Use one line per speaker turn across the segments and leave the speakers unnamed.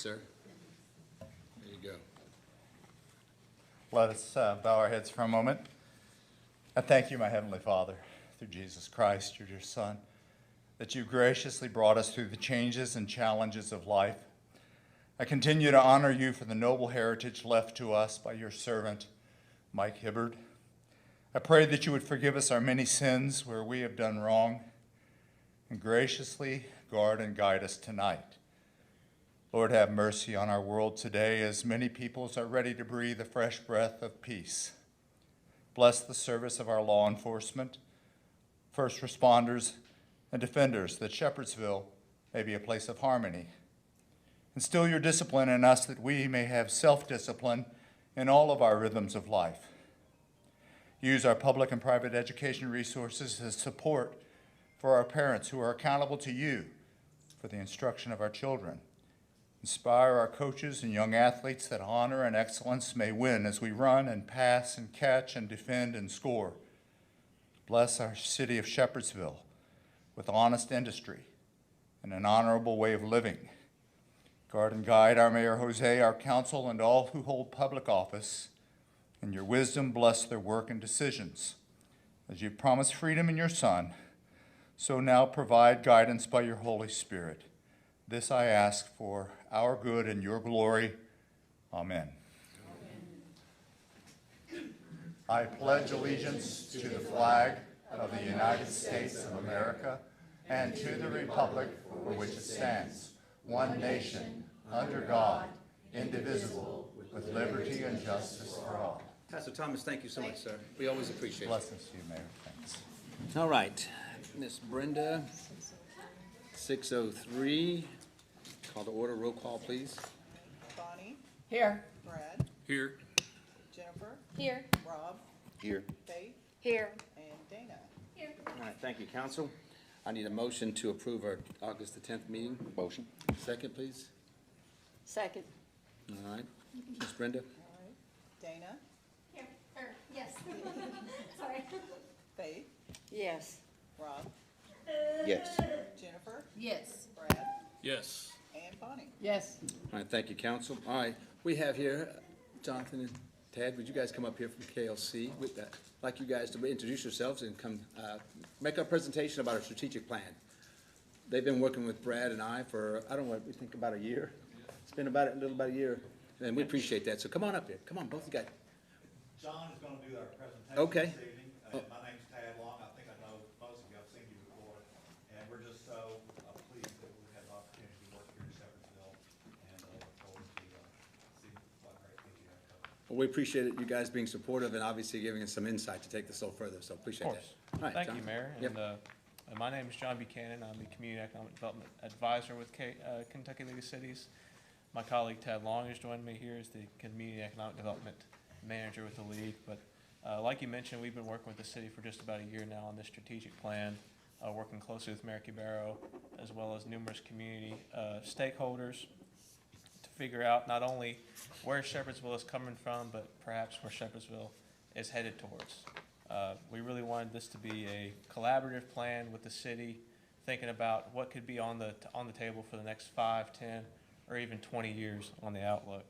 sir. There you go.
Let us bow our heads for a moment. I thank you, my Heavenly Father, through Jesus Christ, your dear Son, that you graciously brought us through the changes and challenges of life. I continue to honor you for the noble heritage left to us by your servant, Mike Hibbard. I pray that you would forgive us our many sins where we have done wrong, and graciously guard and guide us tonight. Lord, have mercy on our world today as many peoples are ready to breathe a fresh breath of peace. Bless the service of our law enforcement, first responders, and defenders, that Shepherdsville may be a place of harmony. Instill your discipline in us that we may have self-discipline in all of our rhythms of life. Use our public and private education resources as support for our parents who are accountable to you for the instruction of our children. Inspire our coaches and young athletes that honor and excellence may win as we run and pass and catch and defend and score. Bless our city of Shepherdsville with honest industry and an honorable way of living. Guard and guide our Mayor Jose, our council, and all who hold public office. In your wisdom, bless their work and decisions. As you've promised freedom in your Son, so now provide guidance by your Holy Spirit. This I ask for our good and your glory. Amen. I pledge allegiance to the flag of the United States of America and to the republic for which it stands, one nation, under God, indivisible, with liberty and justice for all.
Pastor Thomas, thank you so much, sir. We always appreciate it.
Blessings to you, Mayor. Thanks.
All right, Miss Brenda, 6:03. Call to order. Roll call, please.
Bonnie,
Here.
Brad,
Here.
Jennifer,
Here.
Rob,
Here.
Faith,
Here.
and Dana.
Here.
All right, thank you, council. I need a motion to approve our August the 10th meeting.
Motion.
Second, please.
Second.
All right, Miss Brenda.
All right. Dana,
Here. Yes. Sorry.
Faith,
Yes.
Rob,
Yes.
Jennifer,
Yes.
Brad,
Yes.
and Bonnie.
Yes.
All right, thank you, council. All right, we have here Jonathan and Ted. Would you guys come up here from KLC? With that, I'd like you guys to introduce yourselves and come make a presentation about our strategic plan. They've been working with Brad and I for, I don't know, we think about a year. It's been about a year, and we appreciate that. So come on up here. Come on, both of you guys.
John is going to do our presentation
Okay.
this evening. My name's Tad Long. I think I know most of you. I've seen you before. And we're just so pleased that we have the opportunity to work here in Shepherdsville and look forward to seeing what great things you have coming.
Well, we appreciate it, you guys being supportive and obviously giving us some insight to take this a little further, so appreciate that. All right,
Thank
John.
you, Mayor.
Yep.
And my name is John Buchanan. I'm the Community Economic Development Advisor with Kentucky League of Cities. My colleague Tad Long has joined me here as the Community Economic Development Manager with the League. But like you mentioned, we've been working with the city for just about a year now on this strategic plan, working closely with Mayor Barrow as well as numerous community stakeholders to figure out not only where Shepherdsville is coming from, but perhaps where Shepherdsville is headed towards. We really wanted this to be a collaborative plan with the city, thinking about what could be on the table for the next 5, 10, or even 20 years on the outlook.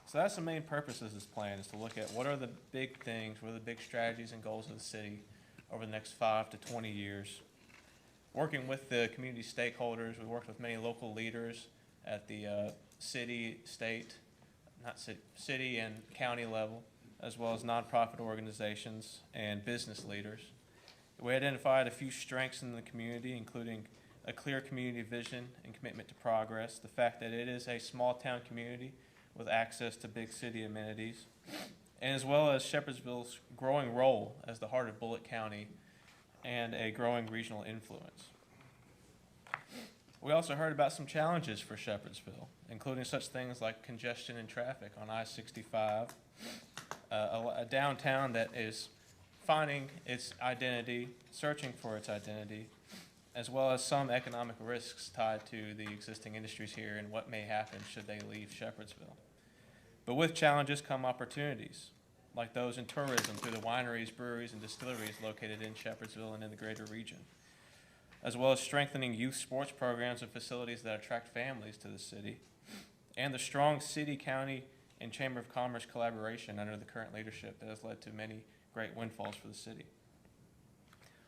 So that's the main purpose of this plan, is to look at what are the big things, what are the big strategies and goals of the city over the next 5 to 20 years. Working with the community stakeholders, we worked with many local leaders at the city and county level, as well as nonprofit organizations and business leaders. We identified a few strengths in the community, including a clear community vision and commitment to progress, the fact that it is a small town community with access to big city amenities, and as well as Shepherdsville's growing role as the heart of Bullitt County and a growing regional influence. We also heard about some challenges for Shepherdsville, including such things like congestion and traffic on I-65, a downtown that is finding its identity, searching for its identity, as well as some economic risks tied to the existing industries here and what may happen should they leave Shepherdsville. But with challenges come opportunities, like those in tourism through the wineries, breweries, and distilleries located in Shepherdsville and in the greater region. as well as strengthening youth sports programs and facilities that attract families to the city, and the strong city, county, and Chamber of Commerce collaboration under the current leadership that has led to many great windfalls for the city.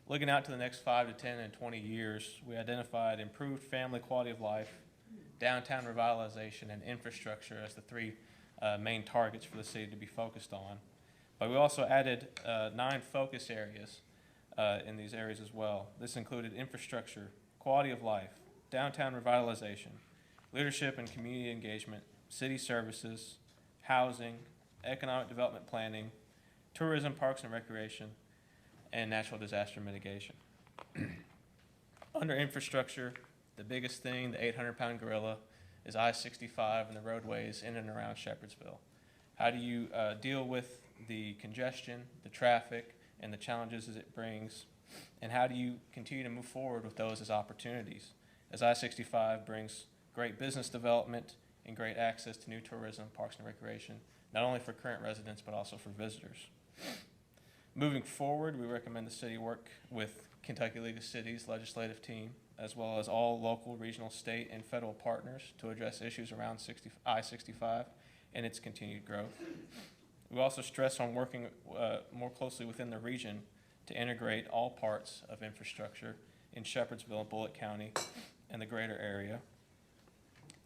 Looking out to the next 5 to 10 and 20 years, we identified improved family quality of life, downtown revitalization, and infrastructure as the three main targets for the city to be focused on. But we also added 9 focus areas in these areas as well. This included infrastructure, quality of life, downtown revitalization, leadership and community engagement, city services, housing, economic development planning, tourism, parks and recreation, and natural disaster mitigation. Under infrastructure, the biggest thing, the 800-pound gorilla, is I-65 and the roadways in and around Shepherdsville. How do you deal with the congestion, the traffic, and the challenges as it brings, and how do you continue to move forward with those as opportunities? As I-65 brings great business development and great access to new tourism, parks and recreation, not only for current residents but also for visitors. Moving forward, we recommend the city work with Kentucky League of Cities legislative team, as well as all local, regional, state, and federal partners to address issues around I-65 and its continued growth. We also stress on working more closely within the region to integrate all parts of infrastructure in Shepherdsville and Bullitt County and the greater area.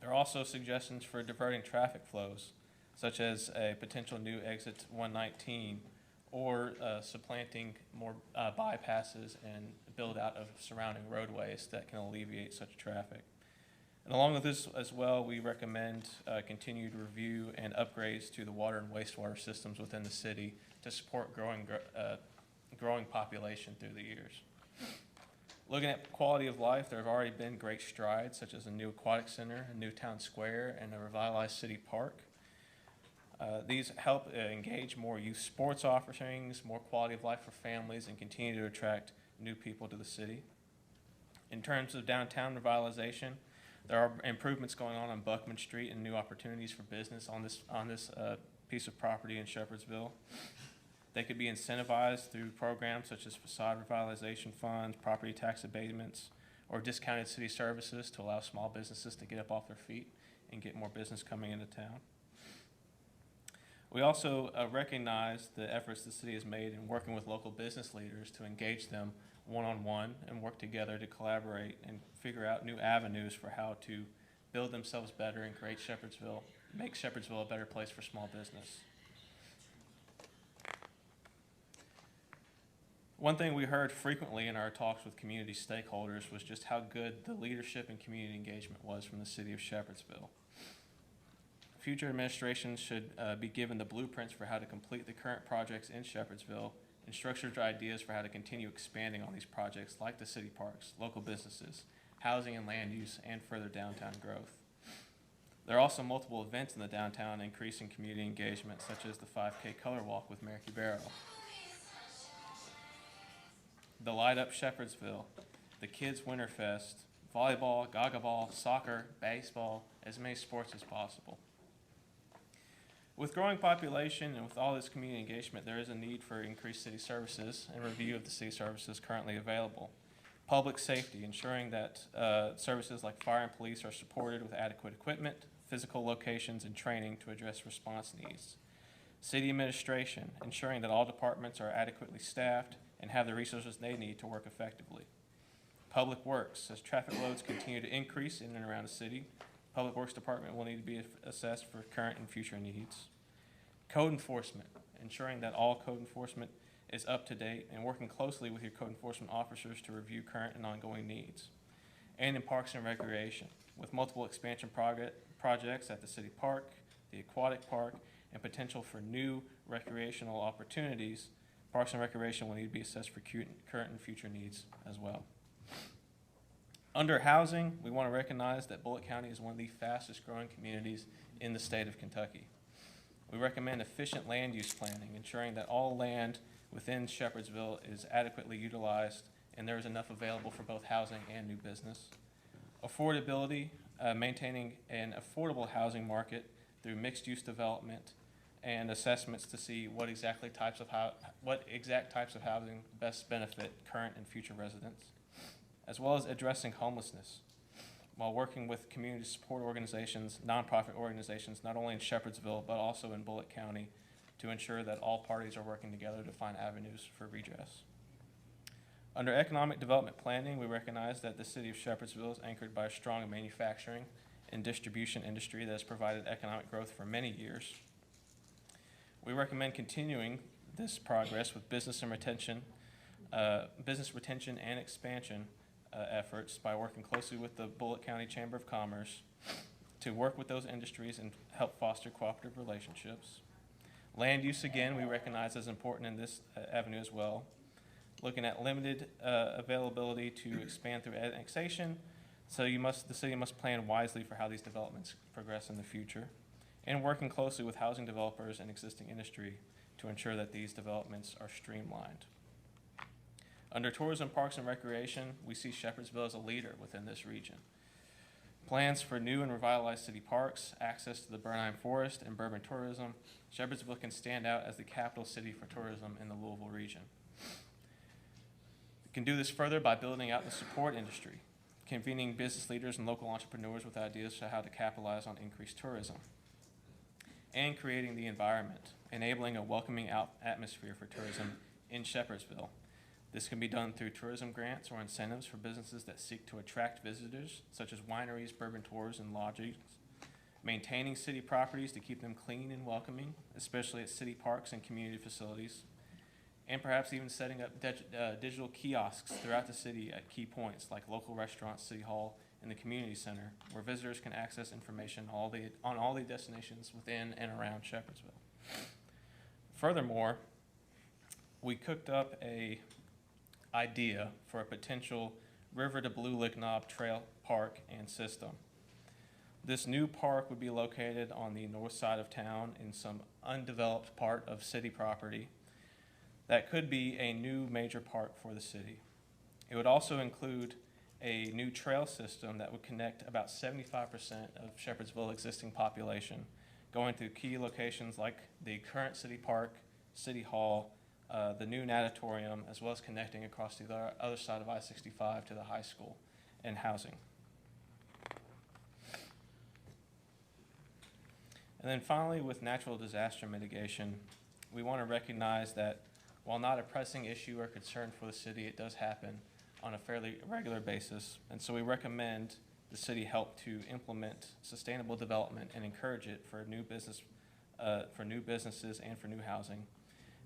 There are also suggestions for diverting traffic flows, such as a potential new exit 119 or supplanting more bypasses and build out of surrounding roadways that can alleviate such traffic. And along with this as well, we recommend continued review and upgrades to the water and wastewater systems within the city to support growing population through the years. Looking at quality of life, there have already been great strides, such as a new aquatic center, a new town square, and a revitalized city park. These help engage more youth sports offerings, more quality of life for families, and continue to attract new people to the city. In terms of downtown revitalization, there are improvements going on Buckman Street and new opportunities for business on this piece of property in Shepherdsville. They could be incentivized through programs such as facade revitalization funds, property tax abatements, or discounted city services to allow small businesses to get up off their feet and get more business coming into town. We also recognize the efforts the city has made in working with local business leaders to engage them one-on-one and work together to collaborate and figure out new avenues for how to build themselves better and create Shepherdsville, make Shepherdsville a better place for small business. One thing we heard frequently in our talks with community stakeholders was just how good the leadership and community engagement was from the city of Shepherdsville. Future administrations should be given the blueprints for how to complete the current projects in Shepherdsville and structured ideas for how to continue expanding on these projects like the city parks, local businesses, housing and land use, and further downtown growth. There are also multiple events in the downtown increasing community engagement, such as the 5K Color Walk with Mayor Cubero, the Light Up Shepherdsville, the Kids Winterfest, volleyball, gaga ball, soccer, baseball, as many sports as possible. With growing population and with all this community engagement, there is a need for increased city services and review of the city services currently available. Public safety, ensuring that services like fire and police are supported with adequate equipment, physical locations, and training to address response needs. City administration, ensuring that all departments are adequately staffed and have the resources they need to work effectively. Public Works, as traffic loads continue to increase in and around the city, Public Works Department will need to be assessed for current and future needs. Code enforcement, ensuring that all code enforcement is up to date and working closely with your code enforcement officers to review current and ongoing needs. And in Parks and Recreation, with multiple expansion projects at the city park, the aquatic park, and potential for new recreational opportunities, Parks and Recreation will need to be assessed for current and future needs as well. Under housing, we want to recognize that Bullitt County is one of the fastest growing communities in the state of Kentucky. We recommend efficient land use planning, ensuring that all land within Shepherdsville is adequately utilized and there is enough available for both housing and new business. Affordability, maintaining an affordable housing market through mixed use development and assessments to see what exact types of housing best benefit current and future residents. as well as addressing homelessness, while working with community support organizations, nonprofit organizations, not only in Shepherdsville, but also in Bullitt County, to ensure that all parties are working together to find avenues for redress. Under economic development planning, we recognize that the city of Shepherdsville is anchored by a strong manufacturing and distribution industry that has provided economic growth for many years. We recommend continuing this progress with business retention and expansion efforts by working closely with the Bullitt County Chamber of Commerce to work with those industries and help foster cooperative relationships. Land use, again, we recognize as important in this avenue as well. Looking at limited availability to expand through annexation, so the city must plan wisely for how these developments progress in the future, and working closely with housing developers and existing industry to ensure that these developments are streamlined. Under tourism, parks, and recreation, we see Shepherdsville as a leader within this region. Plans for new and revitalized city parks, access to the Bernheim Forest, and bourbon tourism, Shepherdsville can stand out as the capital city for tourism in the Louisville region. We can do this further by building out the support industry, convening business leaders and local entrepreneurs with ideas for how to capitalize on increased tourism, and creating the environment, enabling a welcoming atmosphere for tourism in Shepherdsville. This can be done through tourism grants or incentives for businesses that seek to attract visitors, such as wineries, bourbon tours, and lodgings. Maintaining city properties to keep them clean and welcoming, especially at city parks and community facilities. And perhaps even setting up digital kiosks throughout the city at key points like local restaurants, City Hall, and the community center, where visitors can access information on all the destinations within and around Shepherdsville. Furthermore, we cooked up a idea for a potential River to Blue Lick Knob trail park and system. This new park would be located on the north side of town in some undeveloped part of city property that could be a new major park for the city. It would also include a new trail system that would connect about 75% of Shepherdsville existing population, going through key locations like the current city park, City Hall, the new natatorium, as well as connecting across to the other side of I-65 to the high school and housing. And then finally, with natural disaster mitigation, we want to recognize that while not a pressing issue or concern for the city, it does happen on a fairly regular basis. And so we recommend the city help to implement sustainable development and encourage it for new businesses and for new housing.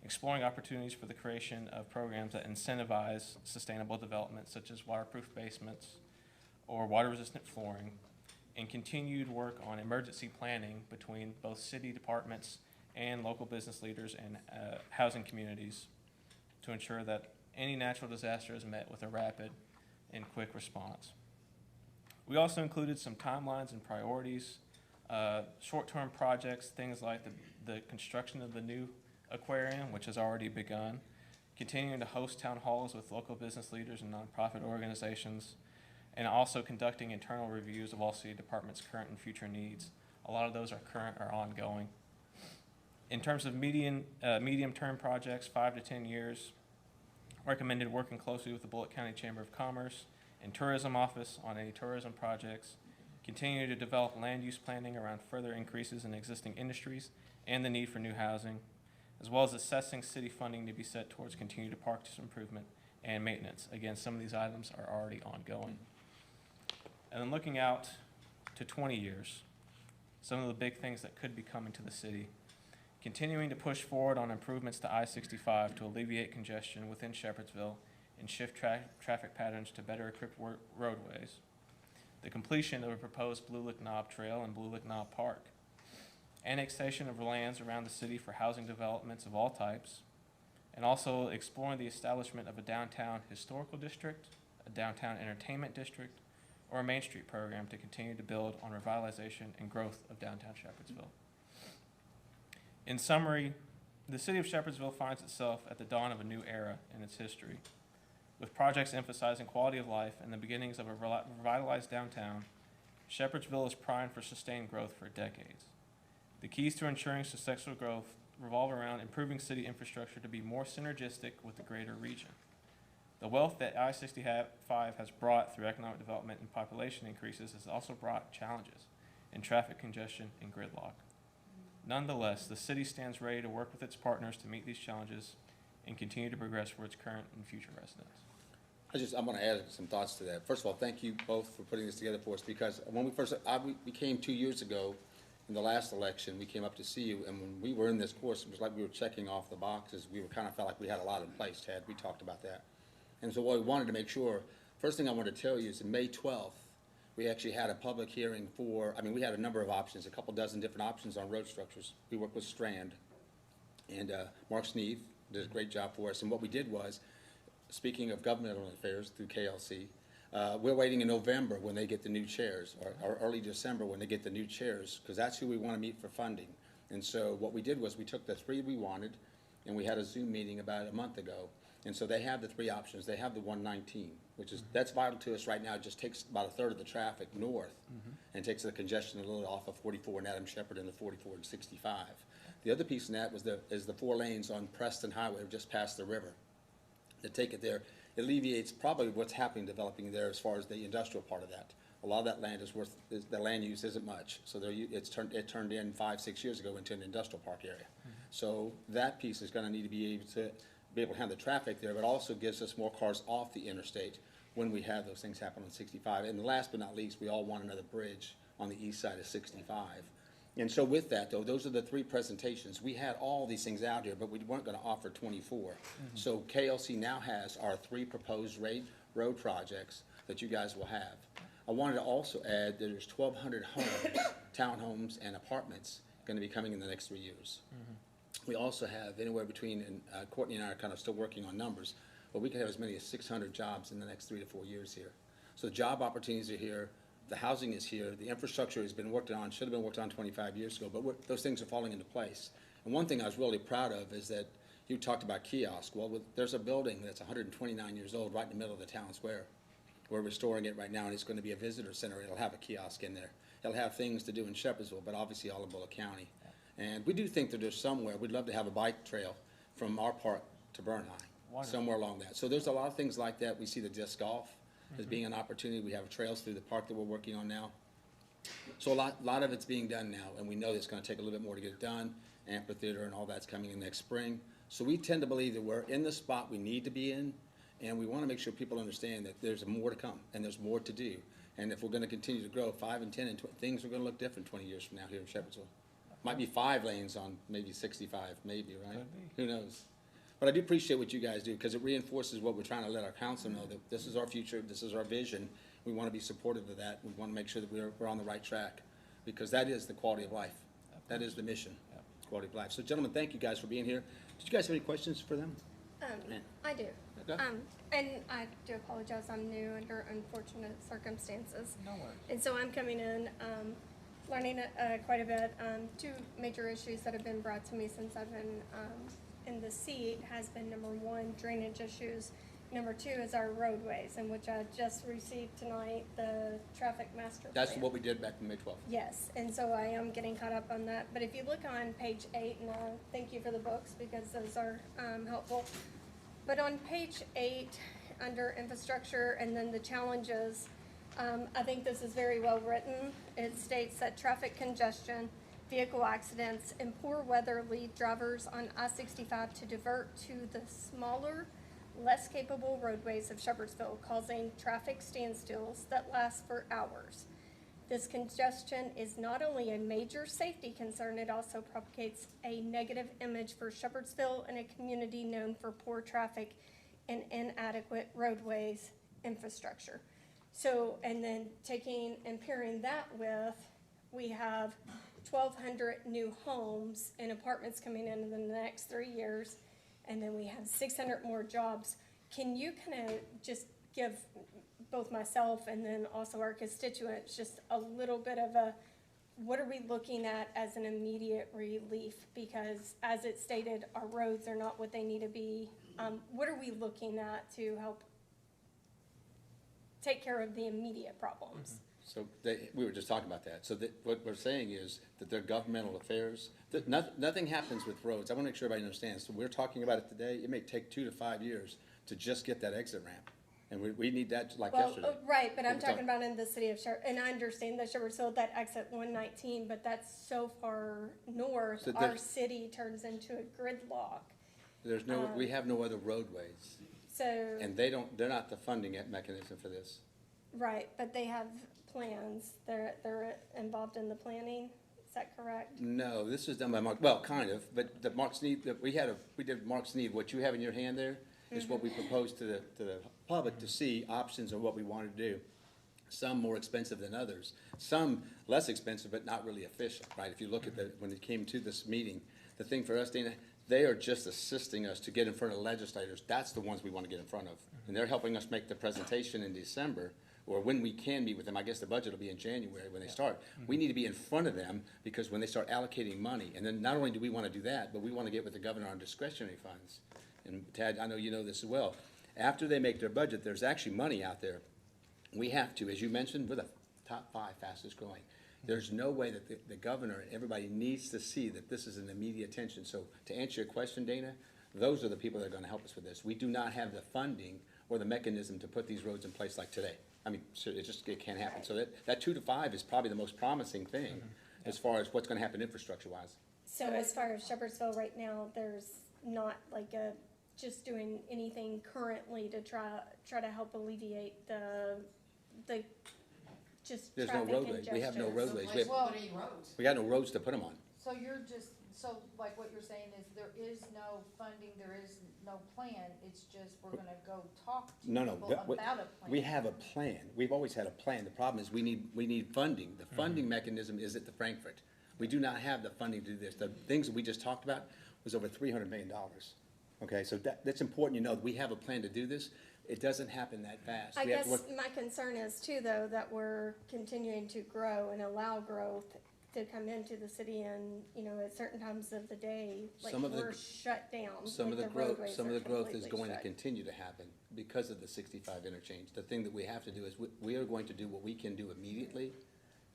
Exploring opportunities for the creation of programs that incentivize sustainable development, such as waterproof basements or water-resistant flooring, and continued work on emergency planning between both city departments and local business leaders and housing communities to ensure that any natural disaster is met with a rapid and quick response. We also included some timelines and priorities, short-term projects, things like the construction of the new aquarium, which has already begun, continuing to host town halls with local business leaders and nonprofit organizations, and also conducting internal reviews of all city departments' current and future needs. A lot of those are current or ongoing. In terms of medium-term projects, 5 to 10 years, recommended working closely with the Bullitt County Chamber of Commerce and Tourism Office on any tourism projects, continue to develop land use planning around further increases in existing industries and the need for new housing, as well as assessing city funding to be set towards continued park improvement and maintenance. Again, some of these items are already ongoing. And then looking out to 20 years, some of the big things that could be coming to the city. Continuing to push forward on improvements to I-65 to alleviate congestion within Shepherdsville and shift traffic patterns to better equipped roadways. The completion of a proposed Blue Lick Knob Trail and Blue Lick Knob Park. Annexation of lands around the city for housing developments of all types, and also exploring the establishment of a downtown historical district, a downtown entertainment district, or a Main Street program to continue to build on revitalization and growth of downtown Shepherdsville. In summary, the city of Shepherdsville finds itself at the dawn of a new era in its history. With projects emphasizing quality of life and the beginnings of a revitalized downtown, Shepherdsville is primed for sustained growth for decades. The keys to ensuring successful growth revolve around improving city infrastructure to be more synergistic with the greater region, The wealth that I-65 has brought through economic development and population increases has also brought challenges in traffic congestion and gridlock. Nonetheless, the city stands ready to work with its partners to meet these challenges and continue to progress for its current and future residents.
I'm gonna add some thoughts to that. First of all, thank you both for putting this together for us, because when we came 2 years ago, in the last election, we came up to see you, and when we were in this course, it was like we were checking off the boxes. We were kind of felt like we had a lot in place, Ted. We talked about that. And so what we wanted to make sure, first thing I wanted to tell you is in May 12th, we actually had a public hearing we had a number of options, a couple dozen different options on road structures. We worked with Strand, and Mark Sneed did a great job for us. And what we did was, speaking of governmental affairs through KLC, we're waiting in November when they get the new chairs, or early December when they get the new chairs, because that's who we want to meet for funding. And so what we did was we took the three we wanted, and we had a Zoom meeting about a month ago. And so they have the three options. They have the 119, which is, that's vital to us right now. It just takes about a third of the traffic north and takes the congestion a little off of 44 and Adam Shepherd and the 44 and 65. The other piece in that is the 4 lanes on Preston Highway just past the river. To take it there, it alleviates probably what's happening developing there as far as the industrial part of that. A lot of that land the land use isn't much, so it turned in 5-6 years ago into an industrial park area. So that piece is gonna need to be able to handle the traffic there, but also gives us more cars off the interstate when we have those things happen on 65. And last but not least, we all want another bridge on the east side of 65. And so with that, though, those are the 3 presentations. We had all these things out here, but we weren't gonna offer 24. So KLC now has our 3 proposed road projects that you guys will have. I wanted to also add that there's 1,200 homes, townhomes and apartments gonna be coming in the next 3 years. We also have anywhere between, and Courtney and I are kind of still working on numbers, but we could have as many as 600 jobs in the next 3 to 4 years here. So the job opportunities are here, the housing is here, the infrastructure has been worked on, should have been worked on 25 years ago, but those things are falling into place. And one thing I was really proud of is that you talked about kiosk. Well, there's a building that's 129 years old right in the middle of the town square. We're restoring it right now, and it's gonna be a visitor center. It'll have a kiosk in there. It'll have things to do in Shepherdsville, but obviously all in Bullock County. And we do think that there's somewhere, we'd love to have a bike trail from our park to Bernheim,
Wonderful.
somewhere along that. So there's a lot of things like that. We see the disc golf as being an opportunity. We have trails through the park that we're working on now. So a lot of it's being done now, and we know it's gonna take a little bit more to get it done. Amphitheater and all that's coming in next spring. So we tend to believe that we're in the spot we need to be in, and we wanna make sure people understand that there's more to come, and there's more to do. And if we're gonna continue to grow 5 and 10 and 20, things are gonna look different 20 years from now here in Shepherdsville. Might be 5 lanes on maybe 65, maybe, right?
Could be.
Who knows? But I do appreciate what you guys do, because it reinforces what we're trying to let our council know, that this is our future, this is our vision. We want to be supportive of that. We want to make sure that we're on the right track, because that is the quality of life. That is the mission, quality of life. So gentlemen, thank you guys for being here. Did you guys have any questions for them?
I do.
Okay.
And I do apologize, I'm new under unfortunate circumstances.
No worries.
And so I'm coming in, learning quite a bit. 2 major issues that have been brought to me since I've been in the seat has been, number 1, drainage issues. Number 2 is our roadways, in which I just received tonight the traffic master plan.
That's what we did back on May 12th.
Yes, and so I am getting caught up on that. But if you look on page 8, and thank you for the books because those are helpful. But on page 8, under infrastructure and then the challenges, I think this is very well written. It states that traffic congestion, vehicle accidents, and poor weather lead drivers on I-65 to divert to the smaller, less capable roadways of Shepherdsville, causing traffic standstills that last for hours. This congestion is not only a major safety concern, it also propagates a negative image for Shepherdsville and a community known for poor traffic and inadequate roadways infrastructure. So, and then taking and pairing that with, we have 1,200 new homes and apartments coming in the next 3 years, and then we have 600 more jobs. Can you kind of just give both myself and then also our constituents just a little bit of a, what are we looking at as an immediate relief? Because as it stated, our roads are not what they need to be. What are we looking at to help take care of the immediate problems?
So we were just talking about that. So what we're saying is that they're governmental affairs. Nothing happens with roads. I want to make sure everybody understands. So we're talking about it today. It may take 2 to 5 years to just get that exit ramp. And we need that like
Well,
yesterday.
right, but I'm
What we're
talking about in the city of and I understand that Shepherdsville, that exit 119, but that's so far north,
So
our
there's-
city turns into a gridlock.
There's no, we have no other roadways,
So,
and they're not the funding mechanism for this.
right, but they have plans, they're involved in the planning, is that correct?
No, this is done by Mark, well, kind of, but the Mark Sneed, we did Mark Sneed, what you have in your hand there is what we proposed to the public to see options of what we wanted to do. Some more expensive than others, some less expensive but not really efficient, right? If you look at when it came to this meeting, the thing for us, Dana, they are just assisting us to get in front of legislators. That's the ones we want to get in front of. And they're helping us make the presentation in December, or when we can meet with them. I guess the budget will be in January when they start. We need to be in front of them because when they start allocating money, and then not only do we want to do that, but we want to get with the governor on discretionary funds. And Tad, I know you know this as well. After they make their budget, there's actually money out there. We have to, as you mentioned, we're the top 5 fastest growing. There's no way that the governor and everybody needs to see that this is an immediate attention. So to answer your question, Dana, those are the people that are gonna help us with this. We do not have the funding or the mechanism to put these roads in place like today. I mean, so it can't happen. So that 2 to 5 is probably the most promising thing as far as what's gonna happen infrastructure wise.
So as far as Shepherdsville right now, there's not like just doing anything currently to try to help alleviate the just
There's no
traffic
roadways. We have no
congestion.
roadways. We have-
Well,
we got no roads to put them on.
so you're just, so like what you're saying is there is no funding, there is no plan, it's just we're gonna go talk to
No,
people
but
about a plan.
we have a plan. We've always had a plan. The problem is we need funding. The funding mechanism is at the Frankfurt. We do not have the funding to do this. The things that we just talked about was over $300 million. Okay, so that's important, you know, that we have a plan to do this. It doesn't happen that fast.
I
We have to
guess
work-
my concern is too, though, that we're continuing to grow and allow growth to come into the city and, you know, at certain times of the day, like
Some of the
we're
gr-
shut down.
Some of
like
the growth,
roadways
some of
are
the growth is
completely
going to
shut.
continue to happen because of the 65 interchange. The thing that we have to do is we are going to do what we can do immediately.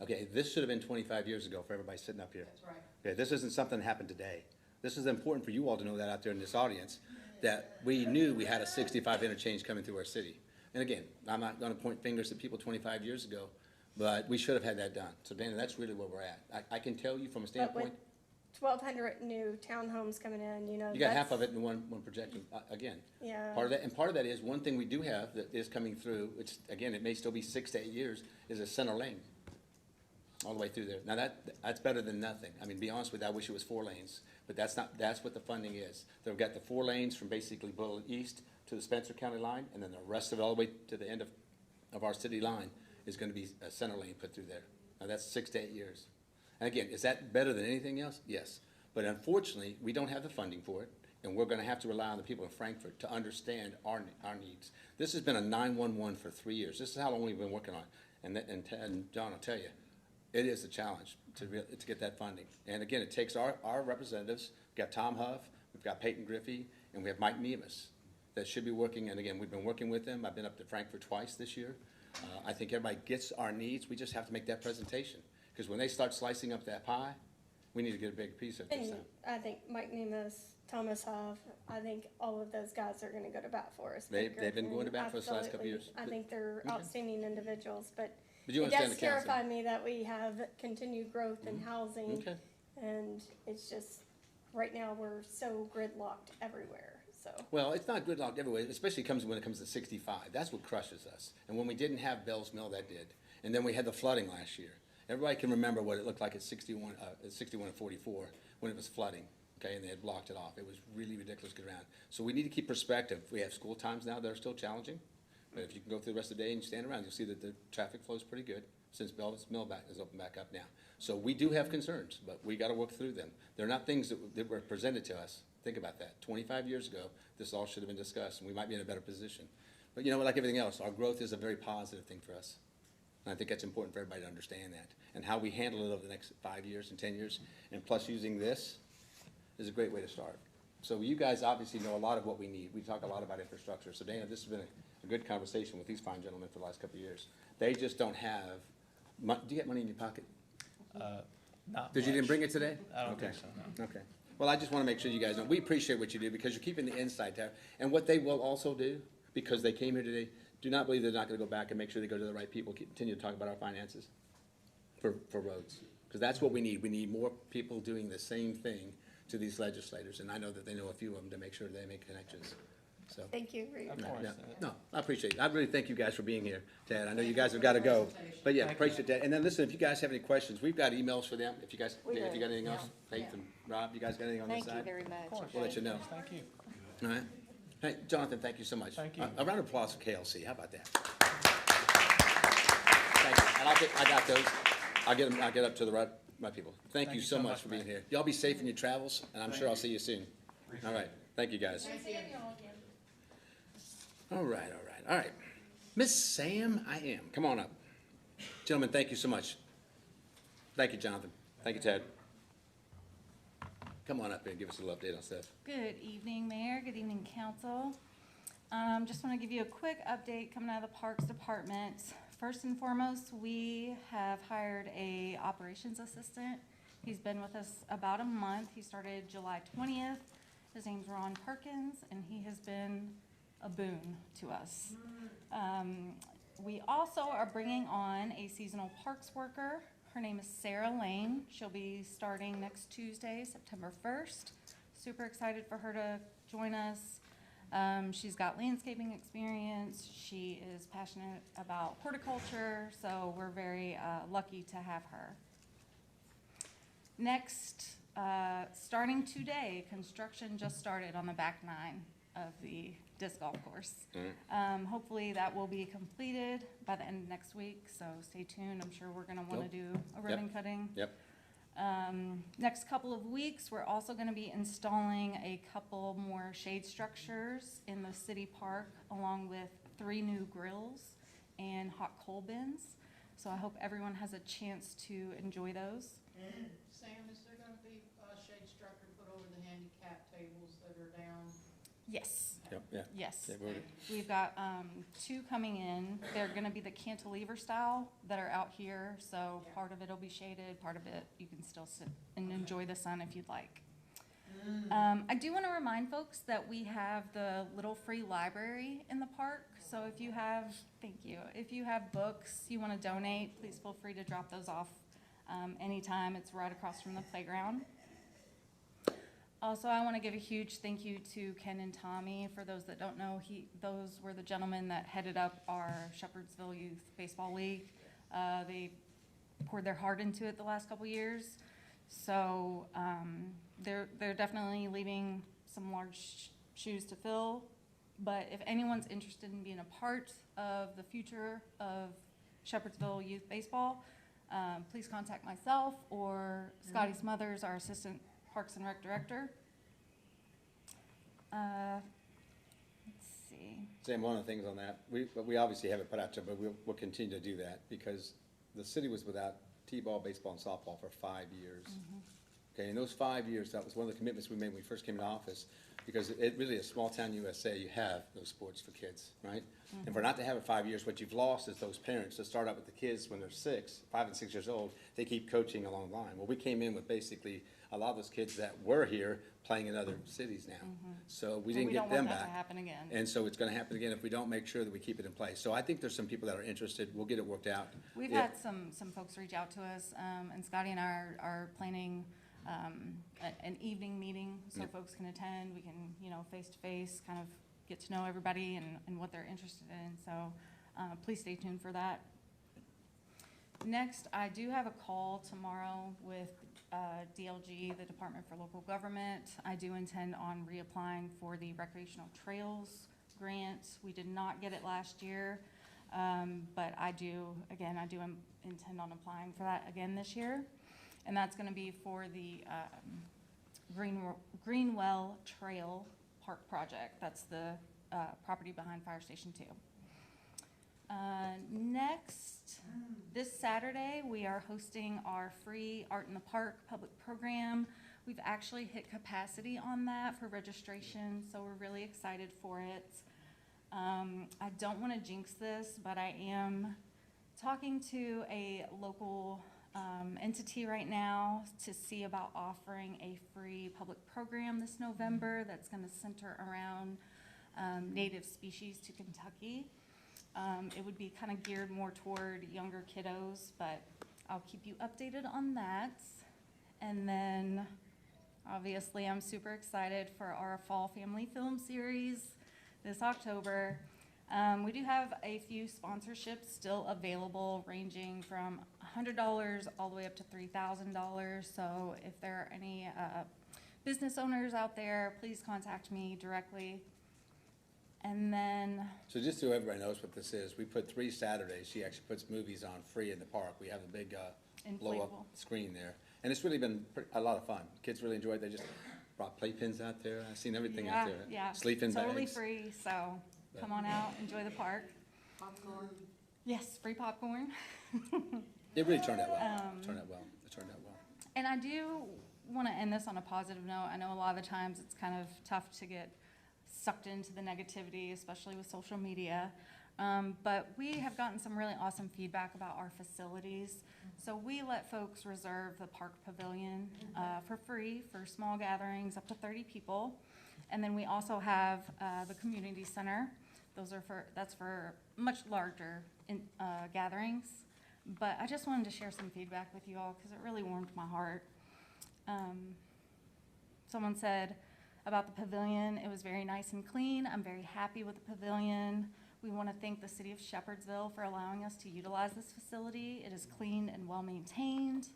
Okay, this should have been 25 years ago for everybody sitting up here.
That's right.
Okay, this isn't something that happened today. This is important for you all to know that out there in this audience, that we knew we had a 65 interchange coming through our city. And again, I'm not gonna point fingers at people 25 years ago, but we should have had that done. So Dana, that's really where we're at. I can tell you from a
But with
standpoint,
1,200 new townhomes coming in, you know.
you got half
that's-
of it in one projection, again.
Yeah.
Part of that is, one thing we do have that is coming through, which, again, it may still be 6 to 8 years, is a center lane. All the way through there. Now, that's better than nothing. I mean, to be honest with you, I wish it was 4 lanes, but that's what the funding is. They've got the 4 lanes from basically Bullitt East to the Spencer County line, and then the rest of it all the way to the end of our city line is gonna be a center lane put through there. Now, that's 6 to 8 years. And again, is that better than anything else? Yes. But unfortunately, we don't have the funding for it, and we're gonna have to rely on the people in Frankfurt to understand our needs. This has been a 911 for 3 years. This is how long we've been working on it. And John will tell you, it is a challenge to get that funding. And again, it takes our representatives. We've got Tom Huff, we've got Peyton Griffey, and we have Mike Nevis that should be working. And again, we've been working with them. I've been up to Frankfurt twice this year. I think everybody gets our needs. We just have to make that presentation. Because when they start slicing up that pie, we need to get a big piece of this
And
time.
I think Mike Nemus, Thomas Huff, I think all of those guys are gonna go to bat for us.
They've
Baker,
been going to bat for us the last couple of
absolutely.
years.
I think they're outstanding individuals, but
But you
it
understand
does
the council.
terrify me that we have continued growth in housing.
Okay.
And it's just, right now, we're so gridlocked everywhere, so.
Well, it's not gridlocked everywhere, especially when it comes to 65. That's what crushes us. And when we didn't have Bell's Mill, that did. And then we had the flooding last year. Everybody can remember what it looked like at 61 and 44 when it was flooding, okay, and they had blocked it off. It was really ridiculous to get around. So we need to keep perspective. We have school times now that are still challenging, but if you can go through the rest of the day and stand around, you'll see that the traffic flow is pretty good since Bell's Mill is open back up now. So we do have concerns, but we gotta work through them. They're not things that were presented to us. Think about that. 25 years ago, this all should have been discussed, and we might be in a better position. But you know, like everything else, our growth is a very positive thing for us. And I think that's important for everybody to understand that. And how we handle it over the next 5 years and 10 years, and plus using this, is a great way to start. So you guys obviously know a lot of what we need. We talk a lot about infrastructure. So Dana, this has been a good conversation with these fine gentlemen for the last couple of years. They just don't have, do you get money in your pocket?
Not
Did you
much.
didn't bring it today?
I don't
Okay.
think so, no.
Okay. Well, I just want to make sure you guys know, we appreciate what you do because you're keeping the insight there. And what they will also do, because they came here today, do not believe they're not going to go back and make sure they go to the right people, continue to talk about our finances for roads. Because that's what we need. We need more people doing the same thing to these legislators. And I know that they know a few of them to make sure they make connections. So,
Thank you for your
Of
time.
course.
yeah. No, I appreciate it. I really thank you guys for being here, Ted. I know you guys have got to go. But yeah,
Thank you.
appreciate that. And then listen, if you guys have any questions, we've got emails for them. If you guys,
We
if you
do.
got anything else,
Yeah.
Faith and Rob, you guys got anything on this
Thank you
side?
very
Of
much.
course.
We'll let you know.
Thank you.
All right. Hey, Jonathan, thank you so much.
Thank you.
A round of applause for KLC. How about that? Thank you. And I got those. I'll get up to the right people. Thank you so much for being here. Y'all be safe in your travels, and I'm sure I'll see you soon. All right. Thank you, guys. All right. Miss Sam, I am. Come on up. Gentlemen, thank you so much. Thank you, Jonathan. Thank you, Ted. Come on up here and give us a little update on stuff.
Good evening, Mayor. Good evening, Council. Just want to give you a quick update coming out of the Parks Department. First and foremost, we have hired a operations assistant. He's been with us about a month. He started July 20th. His name's Ron Perkins, and he has been a boon to us. We also are bringing on a seasonal parks worker. Her name is Sarah Lane. She'll be starting next Tuesday, September 1st. Super excited for her to join us. She's got landscaping experience. She is passionate about horticulture, so we're very lucky to have her. Next, starting today, construction just started on the back nine of the disc golf course. Hopefully that will be completed by the end of next week, so stay tuned. I'm sure we're gonna wanna do a ribbon cutting.
Yep.
Next couple of weeks, we're also gonna be installing a couple more shade structures in the city park, along with 3 new grills and hot coal bins. So I hope everyone has a chance to enjoy those.
Sam, is there gonna be a shade structure put over the handicap tables that are down?
Yes,
Yep, yeah.
yes.
Yeah, we're-
We've got 2 coming in. They're gonna be the cantilever style that are out here, so part of it'll be shaded, part of it you can still sit and enjoy the sun if you'd like. I do wanna remind folks that we have the little free library in the park, so if you have, thank you, if you have books you wanna donate, please feel free to drop those off anytime. It's right across from the playground. Also, I want to give a huge thank you to Ken and Tommy. For those that don't know, those were the gentlemen that headed up our Shepherdsville Youth Baseball League. They poured their heart into it the last couple years. So they're definitely leaving some large shoes to fill. But if anyone's interested in being a part of the future of Shepherdsville Youth Baseball, please contact myself or Scotty Smothers, our Assistant Parks and Rec Director. Let's see.
Sam, one of the things on that, we obviously haven't put out there, but we'll continue to do that because the city was without T-ball, baseball, and softball for 5 years. Okay, in those 5 years, that was one of the commitments we made when we first came into office, because it really is small town USA, you have those sports for kids, right? And for not to have it 5 years, what you've lost is those parents that start out with the kids when they're 5 and 6 years old, they keep coaching along the line. Well, we came in with basically a lot of those kids that were here playing in other cities now. So we didn't get them
We don't want that
back.
to happen again.
And so it's gonna happen again if we don't make sure that we keep it in place. So I think there's some people that are interested, we'll get it worked out.
We've
Yeah.
had some folks reach out to us, and Scotty and I are planning an evening meeting so
Yep.
folks can attend. We can, face to face, kind of get to know everybody and what they're interested in. So please stay tuned for that. Next, I do have a call tomorrow with DLG, the Department for Local Government. I do intend on reapplying for the recreational trails grant. We did not get it last year, but I do intend on applying for that again this year. And that's gonna be for the Greenwell Trail Park Project. That's the property behind Fire Station 2. Next, this Saturday, we are hosting our free Art in the Park public program. We've actually hit capacity on that for registration, so we're really excited for it. I don't want to jinx this, but I am talking to a local entity right now to see about offering a free public program this November that's going to center around native species to Kentucky. It would be kind of geared more toward younger kiddos, but I'll keep you updated on that. And then, obviously, I'm super excited for our Fall Family Film Series this October. We do have a few sponsorships still available, ranging from $100 all the way up to $3,000. So if there are any business owners out there, please contact me directly. And then,
So just so everybody knows what this is, we put 3 Saturdays, she actually puts movies on free in the park. We have a big blow-up
Inflatable.
screen there. And it's really been a lot of fun. Kids really enjoy it. They just brought playpens out there. I've seen everything out there.
yeah,
Sleeping bags.
totally free. So come on out, enjoy the park.
Popcorn.
Yes, free popcorn.
It really turned out well. It turned out well. It turned out well.
And I do want to end this on a positive note. I know a lot of the times it's kind of tough to get sucked into the negativity, especially with social media. But we have gotten some really awesome feedback about our facilities. So we let folks reserve the park pavilion for free for small gatherings up to 30 people. And then we also have the community center. That's for much larger gatherings. But I just wanted to share some feedback with you all because it really warmed my heart. Someone said about the pavilion, it was very nice and clean. I'm very happy with the pavilion. We want to thank the city of Shepherdsville for allowing us to utilize this facility. It is clean and well maintained.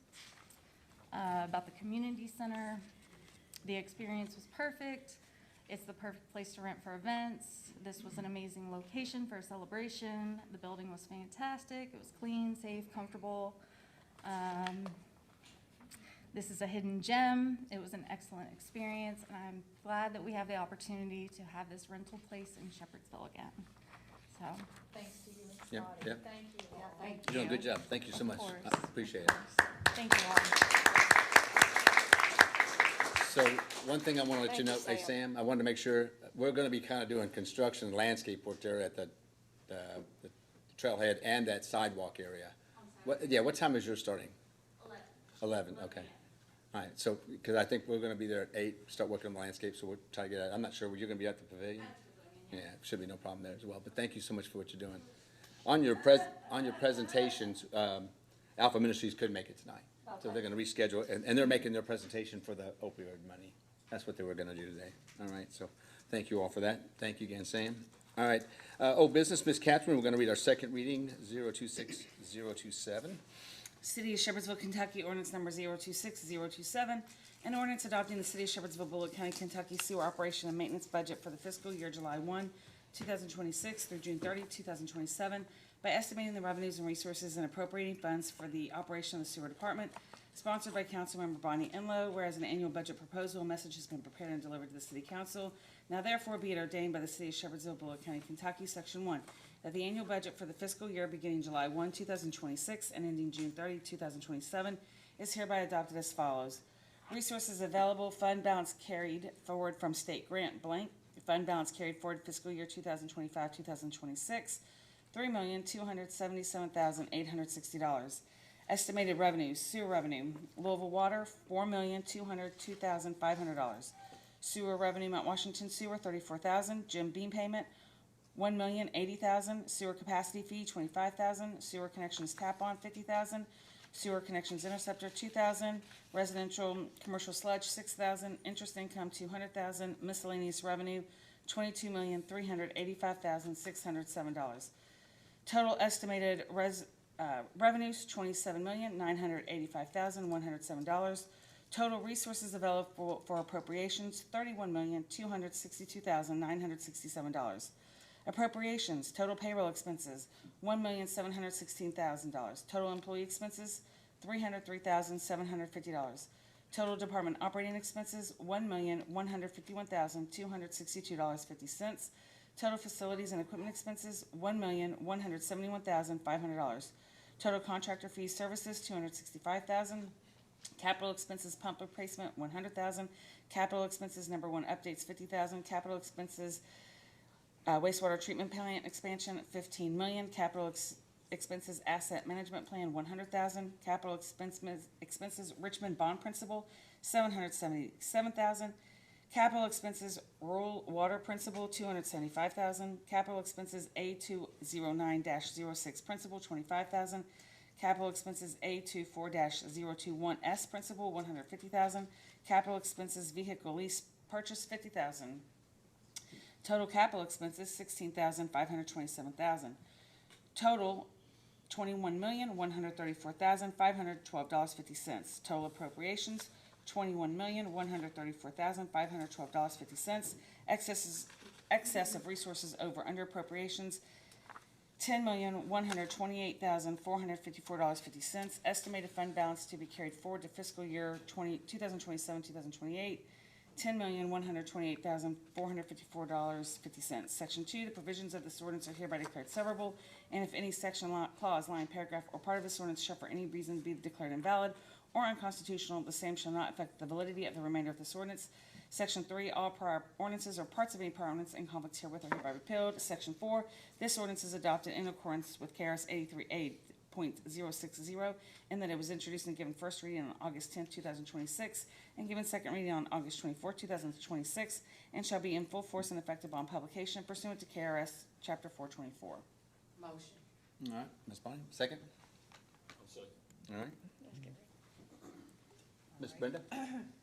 About the community center, the experience was perfect. It's the perfect place to rent for events. This was an amazing location for a celebration. The building was fantastic. It was clean, safe, comfortable. This is a hidden gem. It was an excellent experience, and I'm glad that we have the opportunity to have this rental place in Shepherdsville again. So,
Thanks to you and
Yeah,
Scotty.
yeah.
Thank you all.
Thank
You're doing a good job. Thank you so much.
course.
I appreciate it.
thank you all.
So one thing I want to let you know,
Thank you,
hey, Sam, I wanted to make sure, we're going to be kind of doing construction and landscape work there at the trailhead and that sidewalk area. What time is yours starting? 11, okay. All right, so, because I think we're going to be there at 8, start working on the landscape, so we'll try to get out. I'm not sure, you're going to be at the pavilion? Yeah, should be no problem there as well, but thank you so much for what you're doing. On your presentations, Alpha Ministries couldn't make it tonight, so they're going to reschedule, and they're making their presentation for the opioid money. That's what they were going to do today. All right, so thank you all for that. Thank you again, Sam. All right, old business, Ms. Catherine, we're going to read our second reading, 026027.
City of Shepherdsville, Kentucky, ordinance number 026027, an ordinance adopting the City of Shepherdsville, Bullitt County, Kentucky sewer operation and maintenance budget for the fiscal year July 1, 2026 through June 30, 2027, by estimating the revenues and resources and appropriating funds for the operation of the sewer department, sponsored by Councilmember Bonnie Enlow, whereas an annual budget proposal message has been prepared and delivered to the City Council. Now therefore be it ordained by the City of Shepherdsville, Bullitt County, Kentucky, Section 1, that the annual budget for the fiscal year beginning July 1, 2026 and ending June 30, 2027 is hereby adopted as follows. Resources available, fund balance carried forward from state grant blank, fund balance carried forward fiscal year 2025-2026, $3,277,860. Estimated revenues, sewer revenue, Louisville Water, $4,202,500. Sewer revenue, Mount Washington Sewer, $34,000. Jim Beam payment, $1,080,000. Sewer capacity fee, $25,000. Sewer connections tap on, $50,000. Sewer connections interceptor, $2,000. Residential commercial sludge, $6,000. Interest income, $200,000. Miscellaneous revenue, $22,385,607. Total estimated revenues, $27,985,107. Total resources available for appropriations, $31,262,967. Appropriations, total payroll expenses, $1,716,000. Total employee expenses, $303,750. Total department operating expenses, $1,151,262.50. Total facilities and equipment expenses, $1,171,500. Total contractor fees services, $265,000. Capital expenses pump replacement, $100,000. Capital expenses number 1 updates, $50,000. Capital expenses wastewater treatment plant expansion, $15 million. Capital expenses asset management plan, 100,000. Capital expenses Richmond bond principal, 777,000. Capital expenses rural water principal, 275,000. Capital expenses A209-06 principal, 25,000. Capital expenses A24-021S principal, 150,000. Capital expenses vehicle lease purchase, 50,000. Total capital expenses, 16,527,000. Total, $21,134,512.50. Total appropriations, $21,134,512.50. Excess of resources over under appropriations, $10,128,454.50. Estimated fund balance to be carried forward to fiscal year 2027-2028, $10,128,454.50. Section 2, the provisions of this ordinance are hereby declared severable, and if any section, clause, line, paragraph, or part of this ordinance shall for any reason be declared invalid or unconstitutional, the same shall not affect the validity of the remainder of this ordinance. Section 3, all prior ordinances or parts of any prior ordinance in conflict herewith are hereby repealed. Section 4, this ordinance is adopted in accordance with KRS 83A.060, and that it was introduced and given first reading on August 10, 2026, and given second reading on August 24, 2026, and shall be in full force and effect upon publication pursuant to KRS Chapter 424.
Motion.
All right, Ms. Bonnie, second? All right. Ms. Brenda?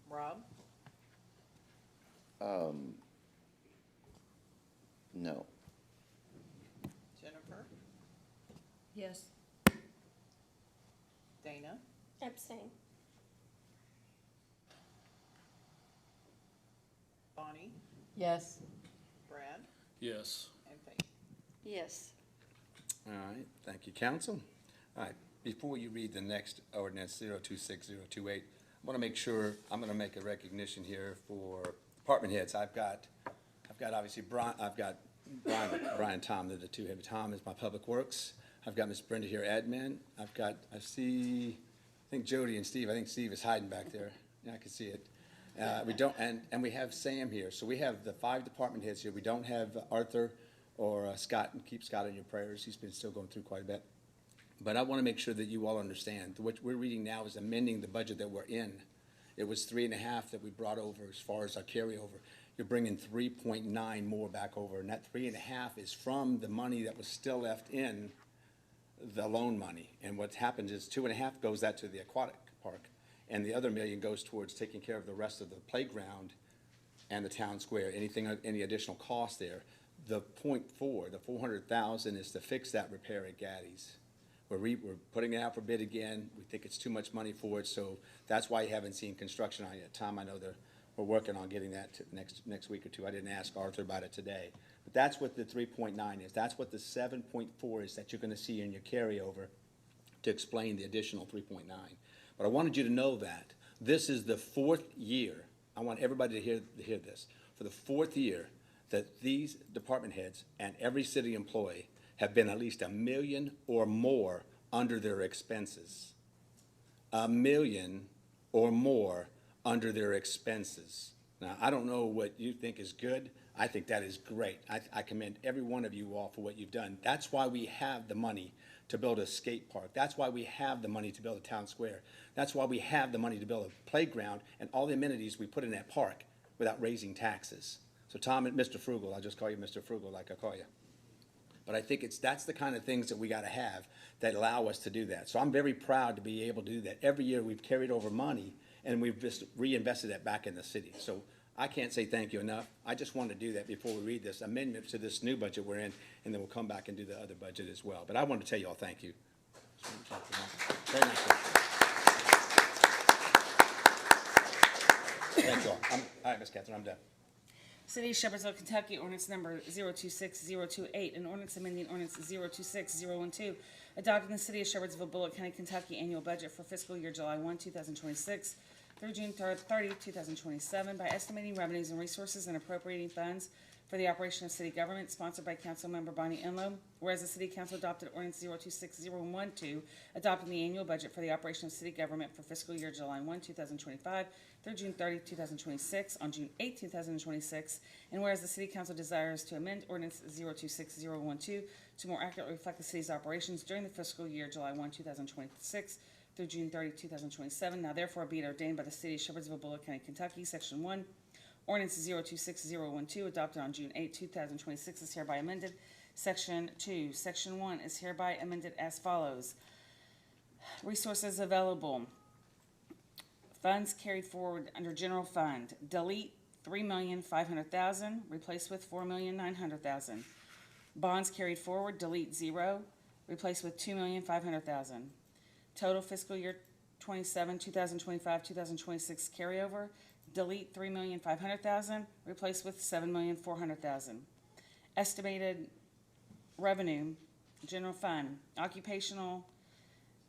Rob,
No.
Jennifer,
Yes.
Dana,
Abstain.
Bonnie,
Yes.
Brad,
Yes.
and Faith.
Yes.
All right, thank you, council. All right, before you read the next ordinance, 026028, I want to make sure, I'm going to make a recognition here for department heads. I've got obviously Brian, Brian Tom, they're the two head. Tom is my public works. I've got Miss Brenda here, admin. I think Jody and Steve, I think Steve is hiding back there. Yeah, I can see it. We don't, and we have Sam here. So we have the 5 department heads here. We don't have Arthur or Scott, and keep Scott in your prayers. He's been still going through quite a bit. But I want to make sure that you all understand. What we're reading now is amending the budget that we're in. It was 3.5 that we brought over as far as our carryover. You're bringing 3.9 more back over, and that 3.5 is from the money that was still left in the loan money. And what happens is 2.5 goes that to the aquatic park, and the other $1 million goes towards taking care of the rest of the playground and the town square, any additional cost there. The 0.4, the 400,000 is to fix that repair at Gaddy's. We're putting it out for bid again. We think it's too much money for it, so that's why you haven't seen construction on it yet. Tom, I know we're working on getting that to next week or two. I didn't ask Arthur about it today. But that's what the 3.9 is. That's what the 7.4 is that you're gonna see in your carryover to explain the additional 3.9. But I wanted you to know that this is the 4th year. I want everybody to hear this. For the 4th year that these department heads and every city employee have been at least $1 million or more under their expenses. $1 million or more under their expenses. Now, I don't know what you think is good. I think that is great. I commend every one of you all for what you've done. That's why we have the money to build a skate park. That's why we have the money to build a town square. That's why we have the money to build a playground and all the amenities we put in that park without raising taxes. So Tom and Mr. Frugal, I'll just call you Mr. Frugal like I call you. But I think that's the kind of things that we gotta have that allow us to do that. So I'm very proud to be able to do that. Every year we've carried over money and we've just reinvested that back in the city. So I can't say thank you enough. I just wanted to do that before we read this amendment to this new budget we're in, and then we'll come back and do the other budget as well. But I wanted to tell you all thank you. Very nice. Thank you all. All right, Ms. Catherine, I'm done.
City of Shepherdsville, Kentucky, ordinance number 026028, an ordinance amending ordinance 026012, adopting the City of Shepherdsville, Bullitt County, Kentucky annual budget for fiscal year July 1, 2026 through June 30, 2027, by estimating revenues and resources and appropriating funds for the operation of city government, sponsored by Councilmember Bonnie Enlow. Whereas the City Council adopted ordinance 026012, adopting the annual budget for the operation of city government for fiscal year July 1, 2025 through June 30, 2026, on June 8, 2026. And whereas the City Council desires to amend ordinance 026012 to more accurately reflect the city's operations during the fiscal year July 1, 2026 through June 30, 2027. Now therefore be it ordained by the City of Shepherdsville, Bullitt County, Kentucky, Section 1, Ordinance 026012, adopted on June 8, 2026, is hereby amended. Section 2, Section 1 is hereby amended as follows. Resources available. Funds carried forward under general fund. Delete $3,500,000, replace with $4,900,000. Bonds carried forward, delete 0, replace with $2,500,000. Total fiscal year 27, 2025, 2026 carryover. Delete $3,500,000, replace with $7,400,000. Estimated revenue, general fund, occupational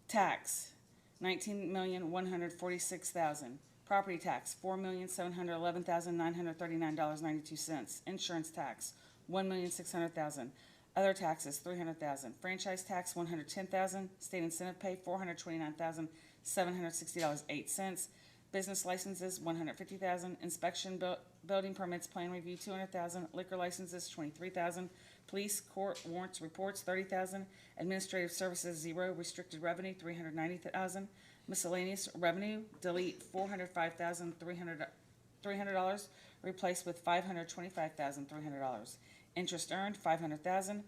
tax, $19,146,000. Property tax, $4,711,939.92. Insurance tax, $1,600,000. Other taxes, $300,000. Franchise tax, $110,000. State incentive pay, $429,760.08. Business licenses, $150,000. Inspection, building permits, plan review, $200,000. Liquor licenses, $23,000. Police, court warrants, reports, $30,000. Administrative services, 0. Restricted revenue, $390,000. Miscellaneous revenue, delete $405,300, replace with $525,300. Interest earned, $500,000.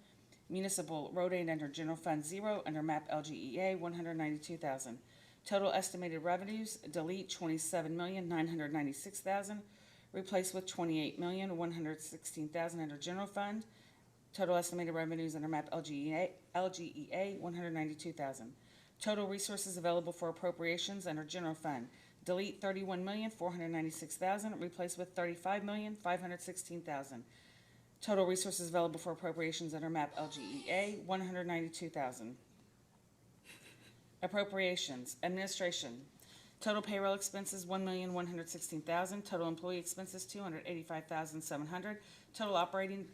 Municipal road aid under general fund, 0. Under MAP LGEA, $192,000. Total estimated revenues, delete $27,996,000, replace with $28,116,000 under general fund. Total estimated revenues under MAP LGEA, $192,000. Total resources available for appropriations under general fund, delete $31,496,000, replace with $35,516,000. Total resources available for appropriations under MAP LGEA, $192,000. Appropriations, administration. Total payroll expenses, $1,116,000. Total employee expenses, $285,700. Total operating,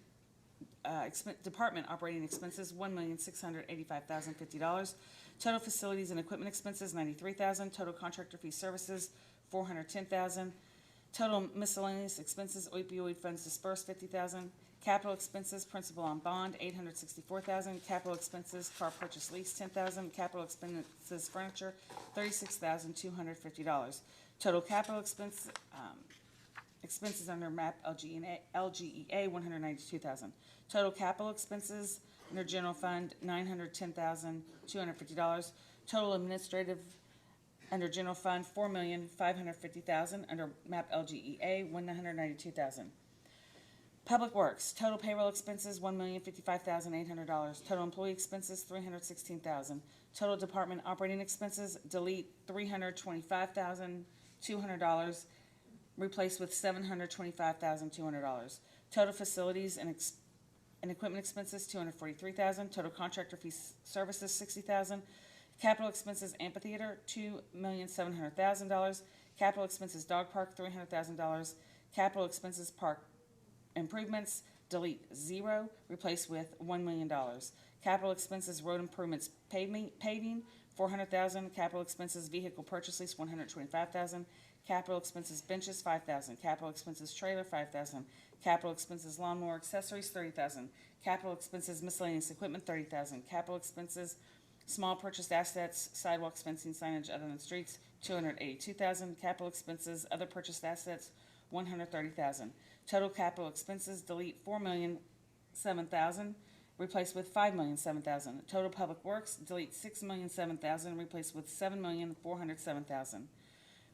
department operating expenses, $1,685,050. Total facilities and equipment expenses, $93,000. Total contractor fee services, $410,000. Total miscellaneous expenses, opioid funds dispersed, $50,000. Capital expenses, principal on bond, $864,000. Capital expenses, car purchase lease, $10,000. Capital expenses, furniture, $36,250. Total capital expenses under MAP LGEA, $192,000. Total capital expenses under general fund, $910,250. Total administrative under general fund, $4,550,000. Under MAP LGEA, $192,000. Public Works, total payroll expenses, $1,055,800. Total employee expenses, $316,000. Total department operating expenses, delete $325,200, replace with $725,200. Total facilities and equipment expenses, $243,000. Total contractor fee services, $60,000. Capital expenses, amphitheater, $2,700,000. Capital expenses, dog park, $300,000. Capital expenses, park improvements, delete 0, replace with $1 million. Capital expenses, road improvements, paving, $400,000. Capital expenses, vehicle purchase lease, $125,000. Capital expenses, benches, $5,000. Capital expenses, trailer, $5,000. Capital expenses, lawnmower accessories, $30,000. Capital expenses, miscellaneous equipment, $30,000. Capital expenses, small purchased assets, sidewalks, fencing, signage, other than streets, $282,000. Capital expenses, other purchased assets, $130,000. Total capital expenses, delete $4,007,000, replace with $5,007,000. Total public works, delete $6,007,000, replace with $7,407,000.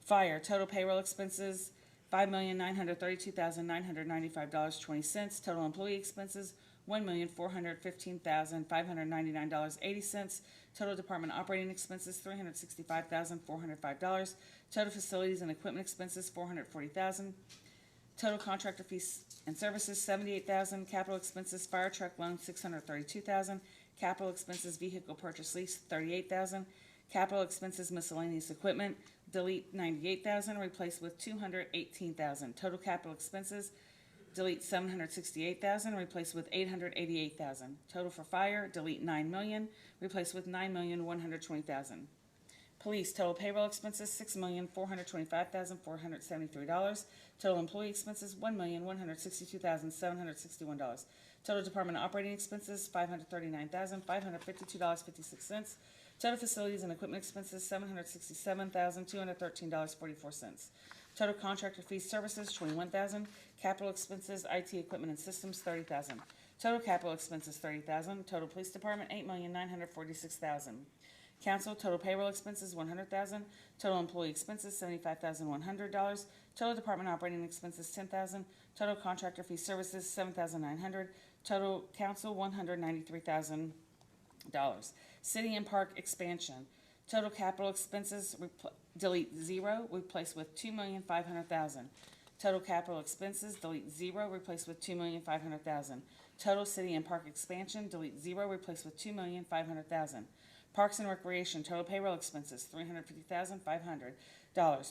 Fire, total payroll expenses, $5,932,995.20. Total employee expenses, $1,415,599.80. Total department operating expenses, $365,405. Total facilities and equipment expenses, $440,000. Total contractor fees and services, $78,000. Capital expenses, fire truck loan, $632,000. Capital expenses, vehicle purchase lease, $38,000. Capital expenses, miscellaneous equipment, delete $98,000, replace with $218,000. Total capital expenses, delete 768,000, replace with 888,000. Total for fire, delete 9 million, replace with 9,120,000. Police, total payroll expenses, $6,425,473. Total employee expenses, $1,162,761. Total department operating expenses, $539,552.56. Total facilities and equipment expenses, $767,213.44. Total contractor fees services, $21,000. Capital expenses, IT equipment and systems, $30,000. Total capital expenses, $30,000. Total police department, $8,946,000. Council, total payroll expenses, $100,000. Total employee expenses, $75,100. Total department operating expenses, $10,000. Total contractor fee services, $7,900. Total council, $193,000. City and park expansion, total capital expenses, delete 0, replace with $2,500,000. Total capital expenses, delete 0, replace with $2,500,000. Total city and park expansion, delete 0, replace with $2,500,000. Parks and recreation, total payroll expenses, $350,500.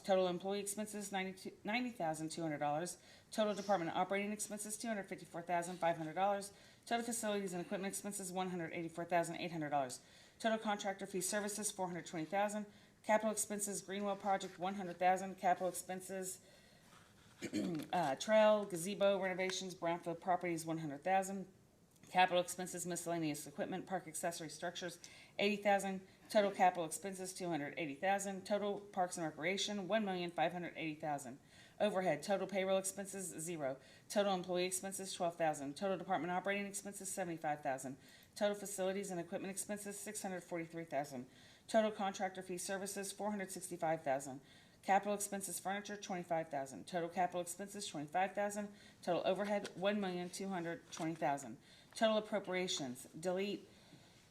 Total employee expenses, $90,200. Total department operating expenses, $254,500. Total facilities and equipment expenses, $184,800. Total contractor fee services, $420,000. Capital expenses, Greenwell project, $100,000. Capital expenses, trail, gazebo renovations, brownfield properties, $100,000. Capital expenses, miscellaneous equipment, park accessory structures, $80,000. Total capital expenses, $280,000. Total parks and recreation, $1,580,000. Overhead, total payroll expenses, 0. Total employee expenses, $12,000. Total department operating expenses, $75,000. Total facilities and equipment expenses, $643,000. Total contractor fee services, $465,000. Capital expenses, furniture, $25,000. Total capital expenses, $25,000. Total overhead, $1,220,000. Total appropriations, delete,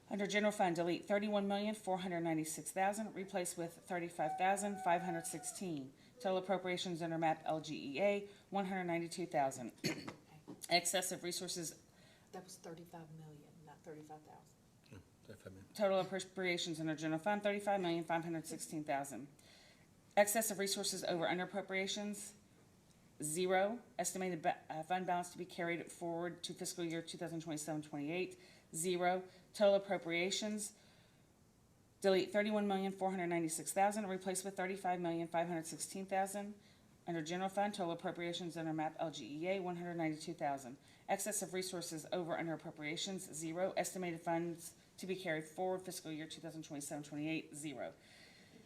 under general fund, delete $31,496,000, replace with $35,516. Total appropriations under MAP LGEA, $192,000. Excessive resources,
That was 35 million, not 35,000.
total appropriations under general fund, $35,516,000. Excessive resources over under appropriations, 0. Estimated fund balance to be carried forward to fiscal year 2027-28, 0. Total appropriations, delete $31,496,000, replace with $35,516,000. Under general fund, total appropriations under MAP LGEA, $192,000. Excess of resources over under appropriations, 0. Estimated funds to be carried forward fiscal year 2027-28, 0.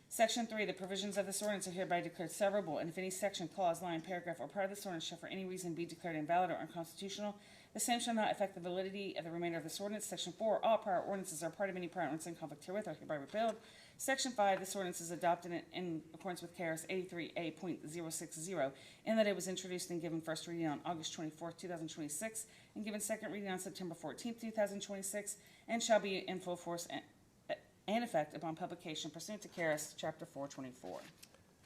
Section 3, the provisions of this ordinance are hereby declared severable, and if any section, clause, line, paragraph, or part of this ordinance shall for any reason be declared invalid or unconstitutional, the same shall not affect the validity of the remainder of this ordinance. Section 4, all prior ordinances are part of any prior ordinance in conflict herewith are hereby repealed. Section 5, this ordinance is adopted in accordance with KRS 83A.060, in that it was introduced and given first reading on August 24th, 2026, and given second reading on September 14th, 2026, and shall be in full force and effect upon publication pursuant to KRS Chapter 424.
I'm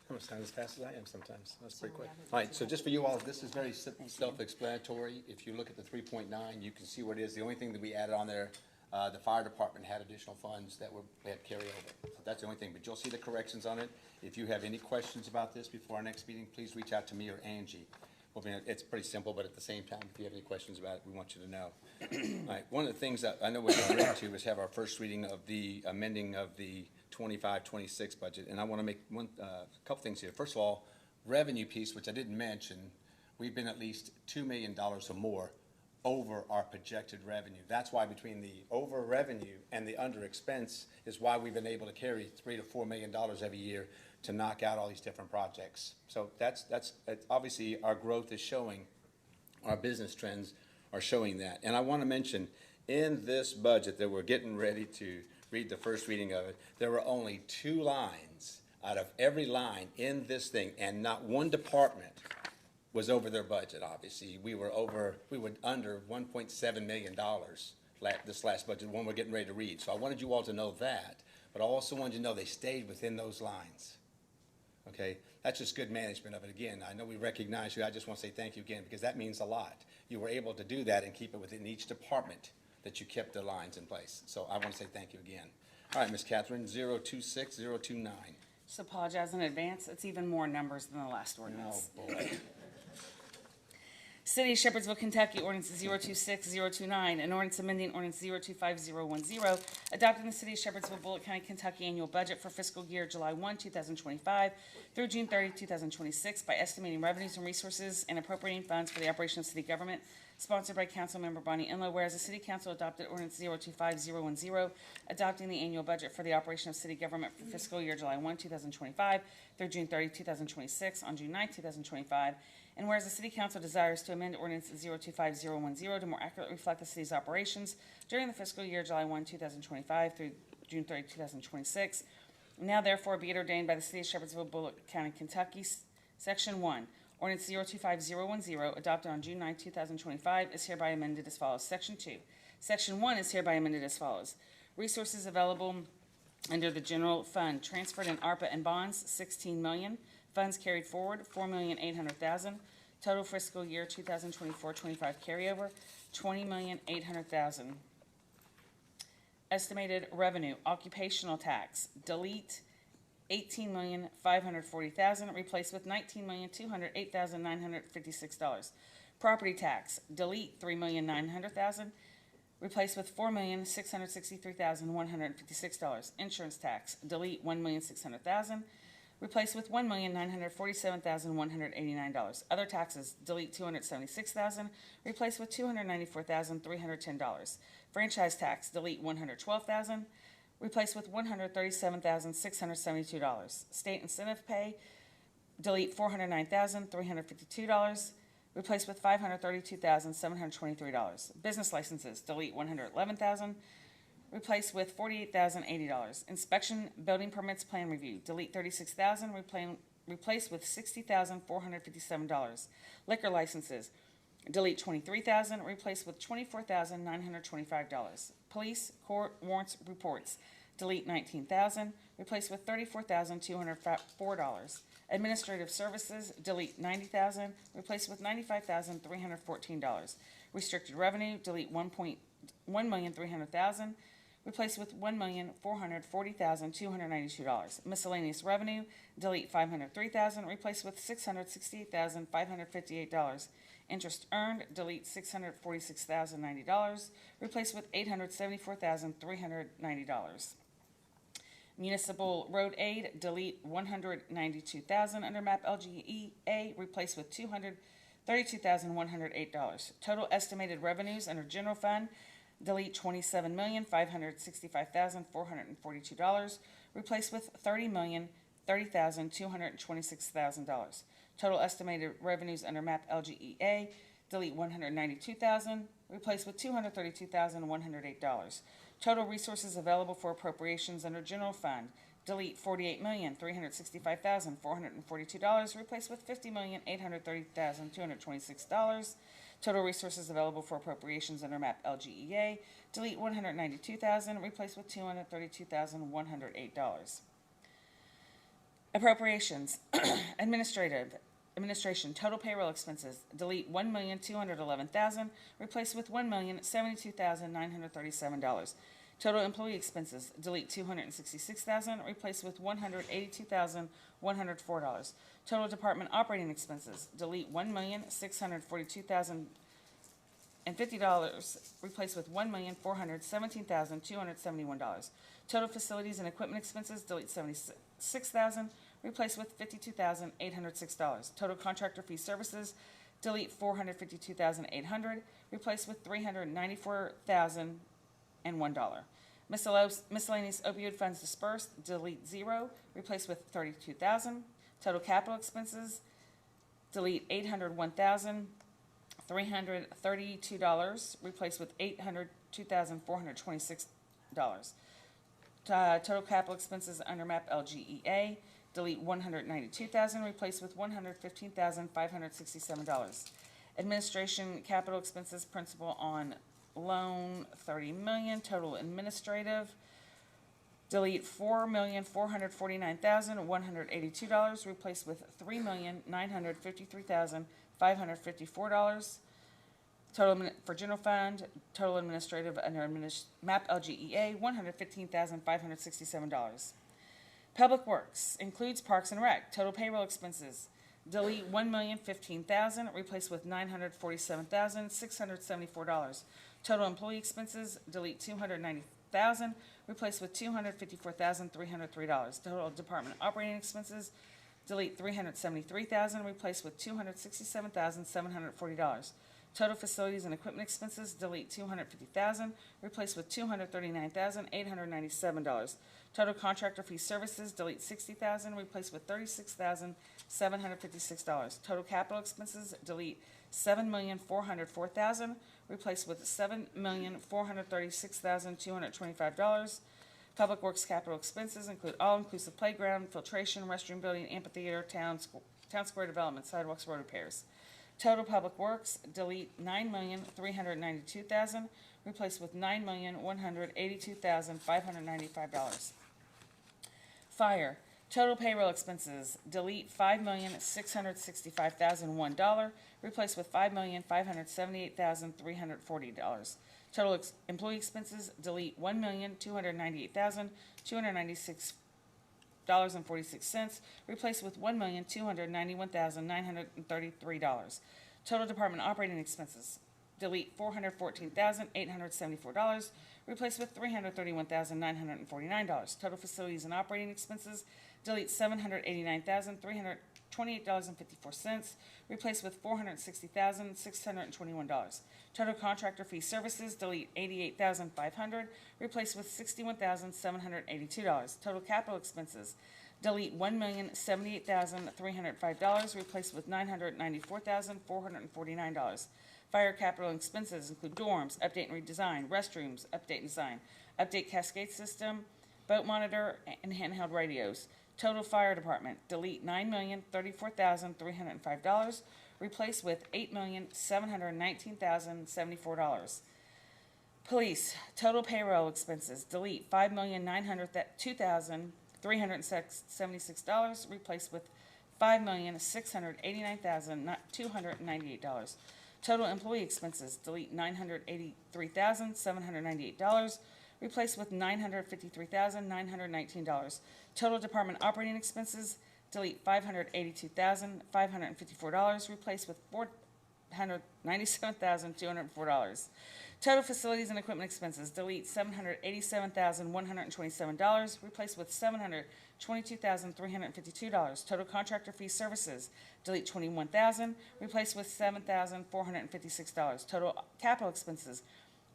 gonna sound as fast as I am sometimes. That's pretty quick. All right, so just for you all, this is very self-explanatory. If you look at the 3.9, you can see what it is. The only thing that we added on there, the fire department had additional funds that we had carry over. So that's the only thing, but you'll see the corrections on it. If you have any questions about this before our next meeting, please reach out to me or Angie. Well, it's pretty simple, but at the same time, if you have any questions about it, we want you to know. All right, one of the things that I know we're going to is have our first reading of the amending of the 25-26 budget, and I want to make a couple things here. First of all, revenue piece, which I didn't mention, we've been at least $2 million or more over our projected revenue. That's why between the over revenue and the under expense is why we've been able to carry $3 to $4 million every year to knock out all these different projects. So that's obviously our growth is showing, our business trends are showing that. And I want to mention, in this budget that we're getting ready to read the first reading of it, there were only 2 lines out of every line in this thing, and not one department was over their budget, obviously. We were under $1.7 million this last budget, one we're getting ready to read. So I wanted you all to know that, but I also wanted you to know they stayed within those lines. Okay, that's just good management of it. Again, I know we recognize you. I just want to say thank you again, because that means a lot. You were able to do that and keep it within each department, that you kept the lines in place. So I want to say thank you again. All right, Ms. Catherine, 026029.
Just apologize in advance. It's even more numbers than the last ordinance.
Oh, boy.
City of Shepherdsville, Kentucky, ordinance 026029, an ordinance amending ordinance 025010, adopting the City of Shepherdsville, Bullitt County, Kentucky annual budget for fiscal year July 1, 2025 through June 30, 2026 by estimating revenues and resources and appropriating funds for the operation of city government, sponsored by Councilmember Bonnie Enlow, whereas the City Council adopted ordinance 025010, adopting the annual budget for the operation of city government for fiscal year July 1, 2025 through June 30, 2026 on June 9, 2025, and whereas the City Council desires to amend ordinance 025010 to more accurately reflect the city's operations during the fiscal year July 1, 2025 through June 30, 2026, now therefore be it ordained by the City of Shepherdsville, Bullitt County, Kentucky, Section 1, ordinance 025010, adopted on June 9, 2025, is hereby amended as follows. Section 2. Section 1 is hereby amended as follows. Resources available under the general fund transferred in ARPA and bonds, $16 million. Funds carried forward, $4,800,000. Total fiscal year 2024-25 carryover, $20,800,000. Estimated revenue, occupational tax, delete $18,540,000, replaced with $19,208,956. Property tax, delete $3,900,000, replaced with $4,663,156. Insurance tax, delete $1,600,000, replaced with $1,947,189. Other taxes, delete $276,000, replaced with $294,310. Franchise tax, delete $112,000, replaced with $137,672. State incentive pay, delete $409,352, replaced with $532,723. Business licenses, delete $111,000, replaced with $48,080. Inspection, building permits, plan review, delete $36,000, replaced with $60,457. Liquor licenses, delete $23,000, replaced with $24,925. Police, court, warrants, reports, delete $19,000, replaced with $34,204. Administrative services, delete $90,000, replaced with $95,314. Restricted revenue, delete $1,300,000, replaced with $1,440,292. Miscellaneous revenue, delete $503,000, replaced with $668,558. Interest earned, delete $646,090, replaced with $874,390. Municipal road aid, delete $192,000 under map LGEA, replaced with $232,108. Total estimated revenues under general fund, delete $27,565,442, replaced with $30,030,226,000. Total estimated revenues under map LGEA, delete $192,000, replaced with $232,108. Total resources available for appropriations under general fund, delete $48,365,442, replaced with $50,830,226. Total resources available for appropriations under map LGEA, delete $192,000, replaced with $232,108. Appropriations, administration, total payroll expenses, delete $1,211,000, replaced with $1,072,937. Total employee expenses, delete $266,000, replaced with $182,104. Total department operating expenses, delete $1,642,050, replaced with $1,417,271. Total facilities and equipment expenses, delete $76,000, replaced with $52,806. Total contractor fee services, delete $452,800, replaced with $394,001. Miscellaneous opioid funds dispersed, delete $0, replaced with $32,000. Total capital expenses, delete $801,332, replaced with $802,426. Total capital expenses under map LGEA, delete $192,000, replaced with $115,567. Administration capital expenses, principal on loan $30 million. Total administrative, delete $4,449,182, replaced with $3,953,554. Total for general fund, total administrative under map LGEA, $115,567. Public Works includes Parks and Rec. Total payroll expenses, delete $1,015,000, replace with $947,674. Total employee expenses, delete $290,000, replace with $254,303. Total department operating expenses, delete $373,000, replace with $267,740. Total facilities and equipment expenses, delete $250,000, replace with $239,897. Total contractor fee services, delete $60,000, replace with $36,756. Total capital expenses, delete $7,404,000, replace with $7,436,225. Public Works capital expenses include all-inclusive playground, filtration, restroom building, amphitheater, town square development, sidewalks, road repairs. Total Public Works, delete $9,392,000, replace with $9,182,595. Fire, total payroll expenses, delete $5,665,001, replace with $5,578,340. Total employee expenses, delete $1,298,296.46, replace with $1,291,933. Total department operating expenses, delete $414,874, replace with $331,949. Total facilities and operating expenses, delete $789,328.54, replace with $460,621. Total contractor fee services, delete $88,500, replace with $61,782. Total capital expenses, delete $1,078,305, replace with $994,449. Fire capital expenses include dorms, update and redesign, restrooms, update and design, update cascade system, boat monitor, and handheld radios. Total fire department, delete $9,034,305, replace with $8,719,074. Police, total payroll expenses, delete $5,902,376, replace with $5,689,298. Total employee expenses, delete $983,798, replace with $953,919. Total department operating expenses, delete $582,554, replace with $497,204. Total facilities and equipment expenses, delete $787,127, replace with $722,352. Total contractor fee services, delete $21,000, replace with $7,456. Total capital expenses,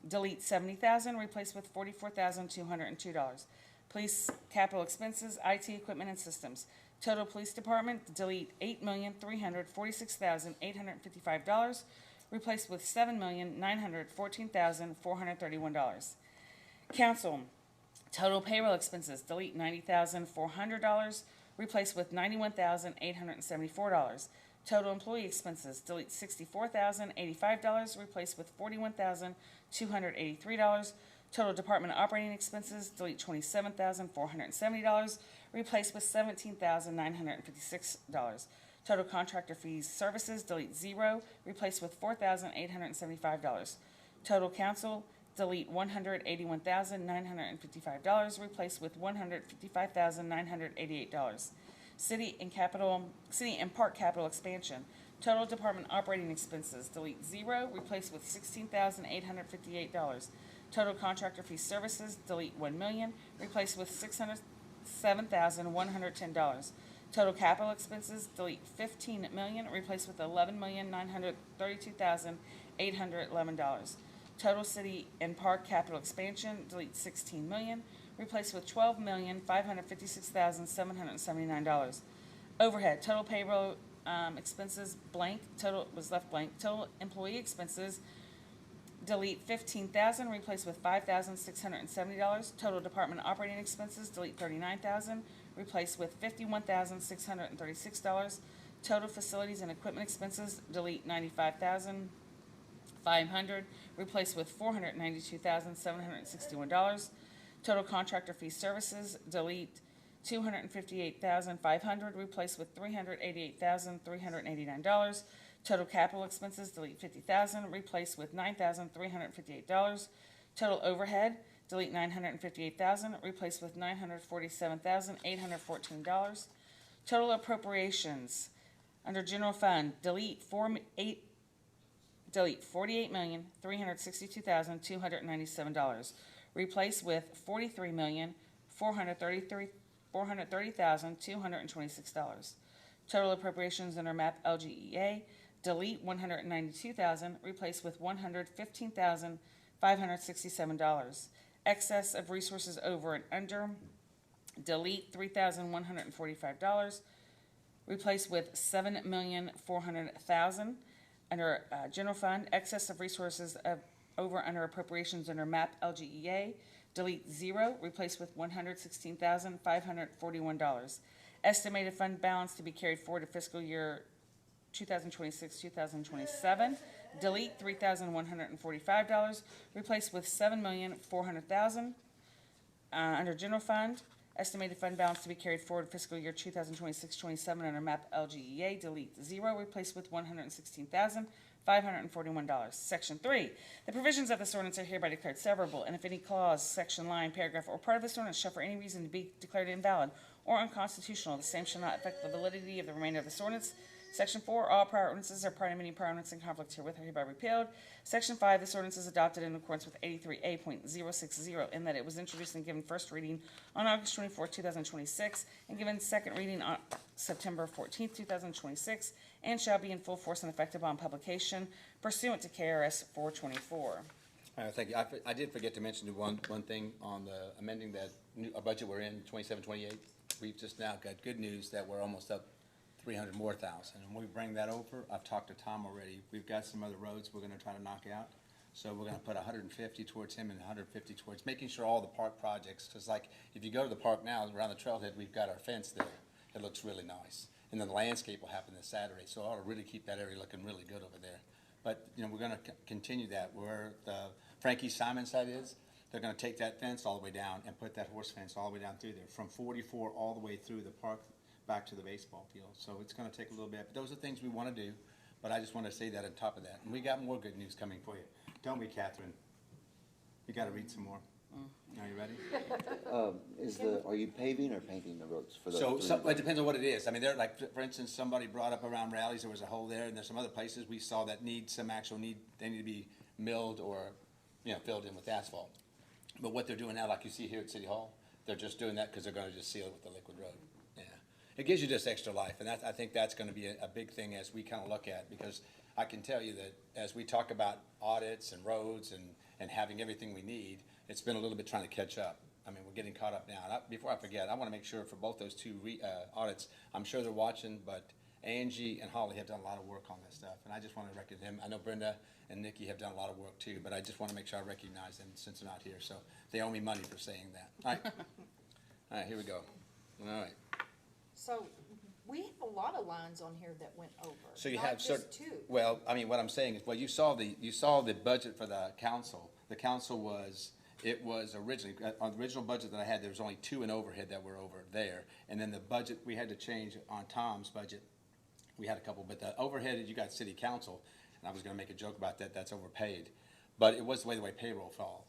delete $70,000, replace with $44,202. Police capital expenses, IT equipment and systems. Total police department, delete $8,346,855, replaced with $7,914,431. Council, total payroll expenses, delete $90,400, replaced with $91,874. Total employee expenses, delete $64,085, replaced with $41,283. Total department operating expenses, delete $27,470, replaced with $17,956. Total contractor fees services, delete $0, replaced with $4,875. Total council, delete $181,955, replaced with $155,988. City and park capital expansion. Total department operating expenses, delete $0, replaced with $16,858. Total contractor fee services, delete $1 million, replaced with $607,110. Total capital expenses, delete $15 million, replaced with $11,932,811. Total city and park capital expansion, delete $16 million, replaced with $12,556,779. Overhead, total payroll expenses, blank, total was left blank. Total employee expenses, delete $15,000, replaced with $5,670. Total department operating expenses, delete $39,000, replaced with $51,636. Total facilities and equipment expenses, delete $95,500, replaced with $492,761. Total contractor fee services, delete $258,500, replaced with $388,389. Total capital expenses, delete $50,000, replaced with $9,358. Total overhead, delete $958,000, replaced with $947,814. Total appropriations, Under general fund, delete $48,362,297. Replace with $43,430,226. Total appropriations under MAP LGEA, delete $192,000, replace with $115,567. Excess of resources over and under, delete $3,145, replace with $7,400,000. Under general fund, excess of resources of over under appropriations under MAP LGEA, delete 0, replace with $116,541. Estimated fund balance to be carried forward to fiscal year 2026-2027, delete $3,145, replace with $7,400,000. Under general fund, estimated fund balance to be carried forward fiscal year 2026-27 under MAP LGEA, delete 0, replace with $116,541. Section 3, the provisions of this ordinance are hereby declared severable, and if any clause, section, line, paragraph, or part of this ordinance shall for any reason be declared invalid or unconstitutional, the same shall not affect the validity of the remainder of this ordinance. Section 4, all prior ordinances or part of any prior ordinance in conflict herewith are hereby repealed. Section 5, this ordinance is adopted in accordance with 83A.060 in that it was introduced and given first reading on August 24, 2026, and given second reading on September 14, 2026, and shall be in full force and effect upon publication pursuant to KRS 424.
Thank you. I did forget to mention one thing on the amending that a budget we're in, 27-28. We've just now got good news that we're almost up 300 more thousand. And when we bring that over, I've talked to Tom already. We've got some other roads we're gonna try to knock out. So we're gonna put 150 towards him and 150 towards making sure all the park projects, cause like, if you go to the park now, around the trailhead, we've got our fence there. It looks really nice. And then the landscape will happen this Saturday, so I ought to really keep that area looking really good over there. But, you know, we're gonna continue that. Where the Frankie Simon site is, they're gonna take that fence all the way down and put that horse fence all the way down through there, from 44 all the way through the park back to the baseball field. So it's gonna take a little bit, but those are things we wanna do, but I just wanna say that on top of that. And we got more good news coming for you. Don't we, Catherine? You gotta read some more. Are you ready?
Are you paving or painting the roads for those?
It depends on what it is. I mean, they're like, for instance, somebody brought up around Rallies, there was a hole there, and there's some other places we saw that need some they need to be milled or, you know, filled in with asphalt. But what they're doing now, like you see here at City Hall, they're just doing that because they're gonna just seal it with the liquid road. Yeah. It gives you just extra life, and I think that's gonna be a big thing as we kinda look at, because I can tell you that as we talk about audits and roads and having everything we need, it's been a little bit trying to catch up. I mean, we're getting caught up now. And before I forget, I wanna make sure for both those two audits, I'm sure they're watching, but Angie and Holly have done a lot of work on this stuff, and I just wanna recognize them. I know Brenda and Nikki have done a lot of work too, but I just wanna make sure I recognize them since they're not here, so they owe me money for saying that. All right, all right, here we go. All right.
So we have a lot of lines on here that went over,
So you
not
have
just two.
Well, I mean, what I'm saying is, well, you saw the budget for the council. The council was originally, on the original budget that I had, there was only 2 in overhead that were over there. And then the budget, we had to change on Tom's budget. We had a couple, but the overhead, you got city council, and I was gonna make a joke about that, that's overpaid. But it was the way payroll fell.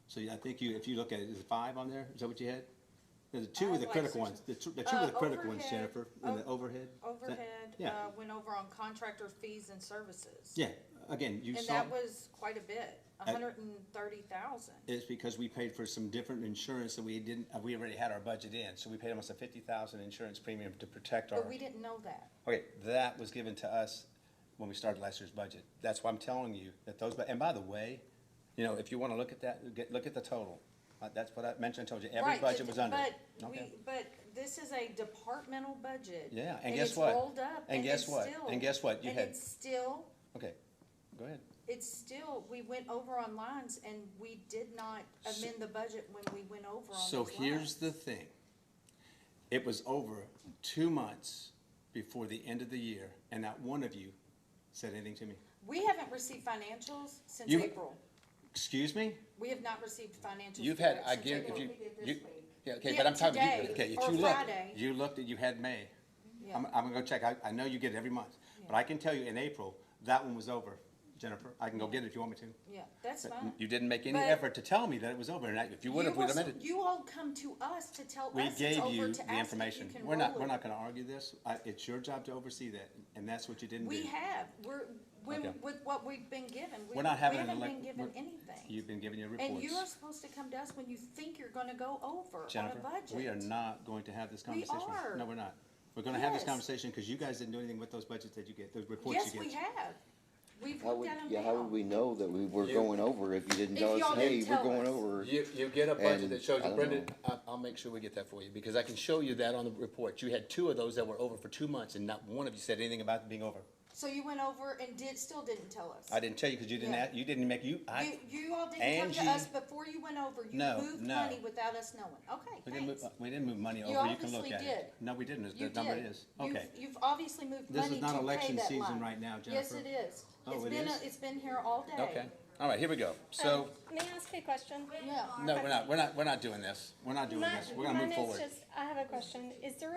So I think if you look at it, is it 5 on there? Is that what you had? The 2 were the critical ones, the 2 were the critical ones,
overhead.
Jennifer, in the overhead.
Overhead,
Yeah.
went over on contractor fees and services.
Yeah, again, you
And
saw.
that was quite a bit, 130,000.
It's because we paid for some different insurance that we didn't, we already had our budget in, so we paid almost a 50,000 insurance premium to protect our.
But we didn't know that.
Okay, that was given to us when we started last year's budget. That's why I'm telling you that those, and by the way, you know, if you wanna look at that, look at the total. That's what I mentioned, I told you, every
Right,
budget was under. Okay.
But this is a departmental budget.
Yeah, and guess what?
it's rolled up,
And
and
guess
it's
what?
still.
And guess what? You
and
had-
it's still,
Okay, go ahead.
we went over on lines, and we did not amend the budget when we went over on those
So
lines.
here's the thing. It was over 2 months before the end of the year, and not one of you said anything to me.
We haven't received financials since
You-
April.
Excuse me?
We have not received financials.
You've
for
had,
it
I
since
give,
April.
if you, yeah, okay,
Yeah,
but I'm talking to you,
today,
okay, if
or
you looked,
Friday.
you had May.
Yeah.
I'm gonna go check, I know you get it every month, but I can tell you in April, that one was over. Jennifer. I can go get it if you want me to.
Yeah, that's fine.
You didn't make any
But-
effort to tell me that it was over, and if you would have, we'd have amended.
You all come to us to tell
We
us it's
gave
over
you
to
the
ask if you
information.
can
We're
roll it.
not gonna argue this. It's your job to oversee that, and that's what you didn't do.
We have,
Okay.
with what we've been given,
We're not having an
we haven't
elect-
been given
we're-
anything.
You've been giving your
And
reports.
you are supposed to come to us when you think you're gonna go over on a
Jennifer,
budget.
we are not going to have this
We
conversation.
are.
No, we're not. We're gonna have this
Yes.
conversation because you guys didn't do anything with those budgets that you get, those reports you
Yes,
get.
we have. We've
How
looked
would,
at them
yeah, how would
now.
we know that we were
You-
going over if you didn't
If
tell
y'all
us, hey,
didn't
we're
tell
going
us.
over?
You get a budget
And
that shows
I
you,
don't
Brendan, I'll make sure we get that for you, because I can show you that on the report. You had 2 of those that were over for 2 months, and not one of you said anything about being over.
So you went over and still didn't tell us.
I didn't tell you because you didn't,
Yeah.
you didn't make,
You all didn't come
Angie-
to us before you went over. You
No,
moved
no.
money without us knowing. Okay,
we didn't
thanks.
move, we didn't move money
You
over. You can look
obviously
at
did.
it. No, we didn't.
You
The number
did.
is.
You've-
Okay.
You've obviously moved
This is
money
not
to pay
election
that
season
line.
right now,
Yes,
Jennifer.
it is.
Oh,
It's
it
been,
is?
it's been here all day.
Okay. All right, here we go. So,
May I ask a question?
Yeah.
no, we're not doing this. We're not doing this. We're gonna move
Mine
forward.
is just, I have a question. Is there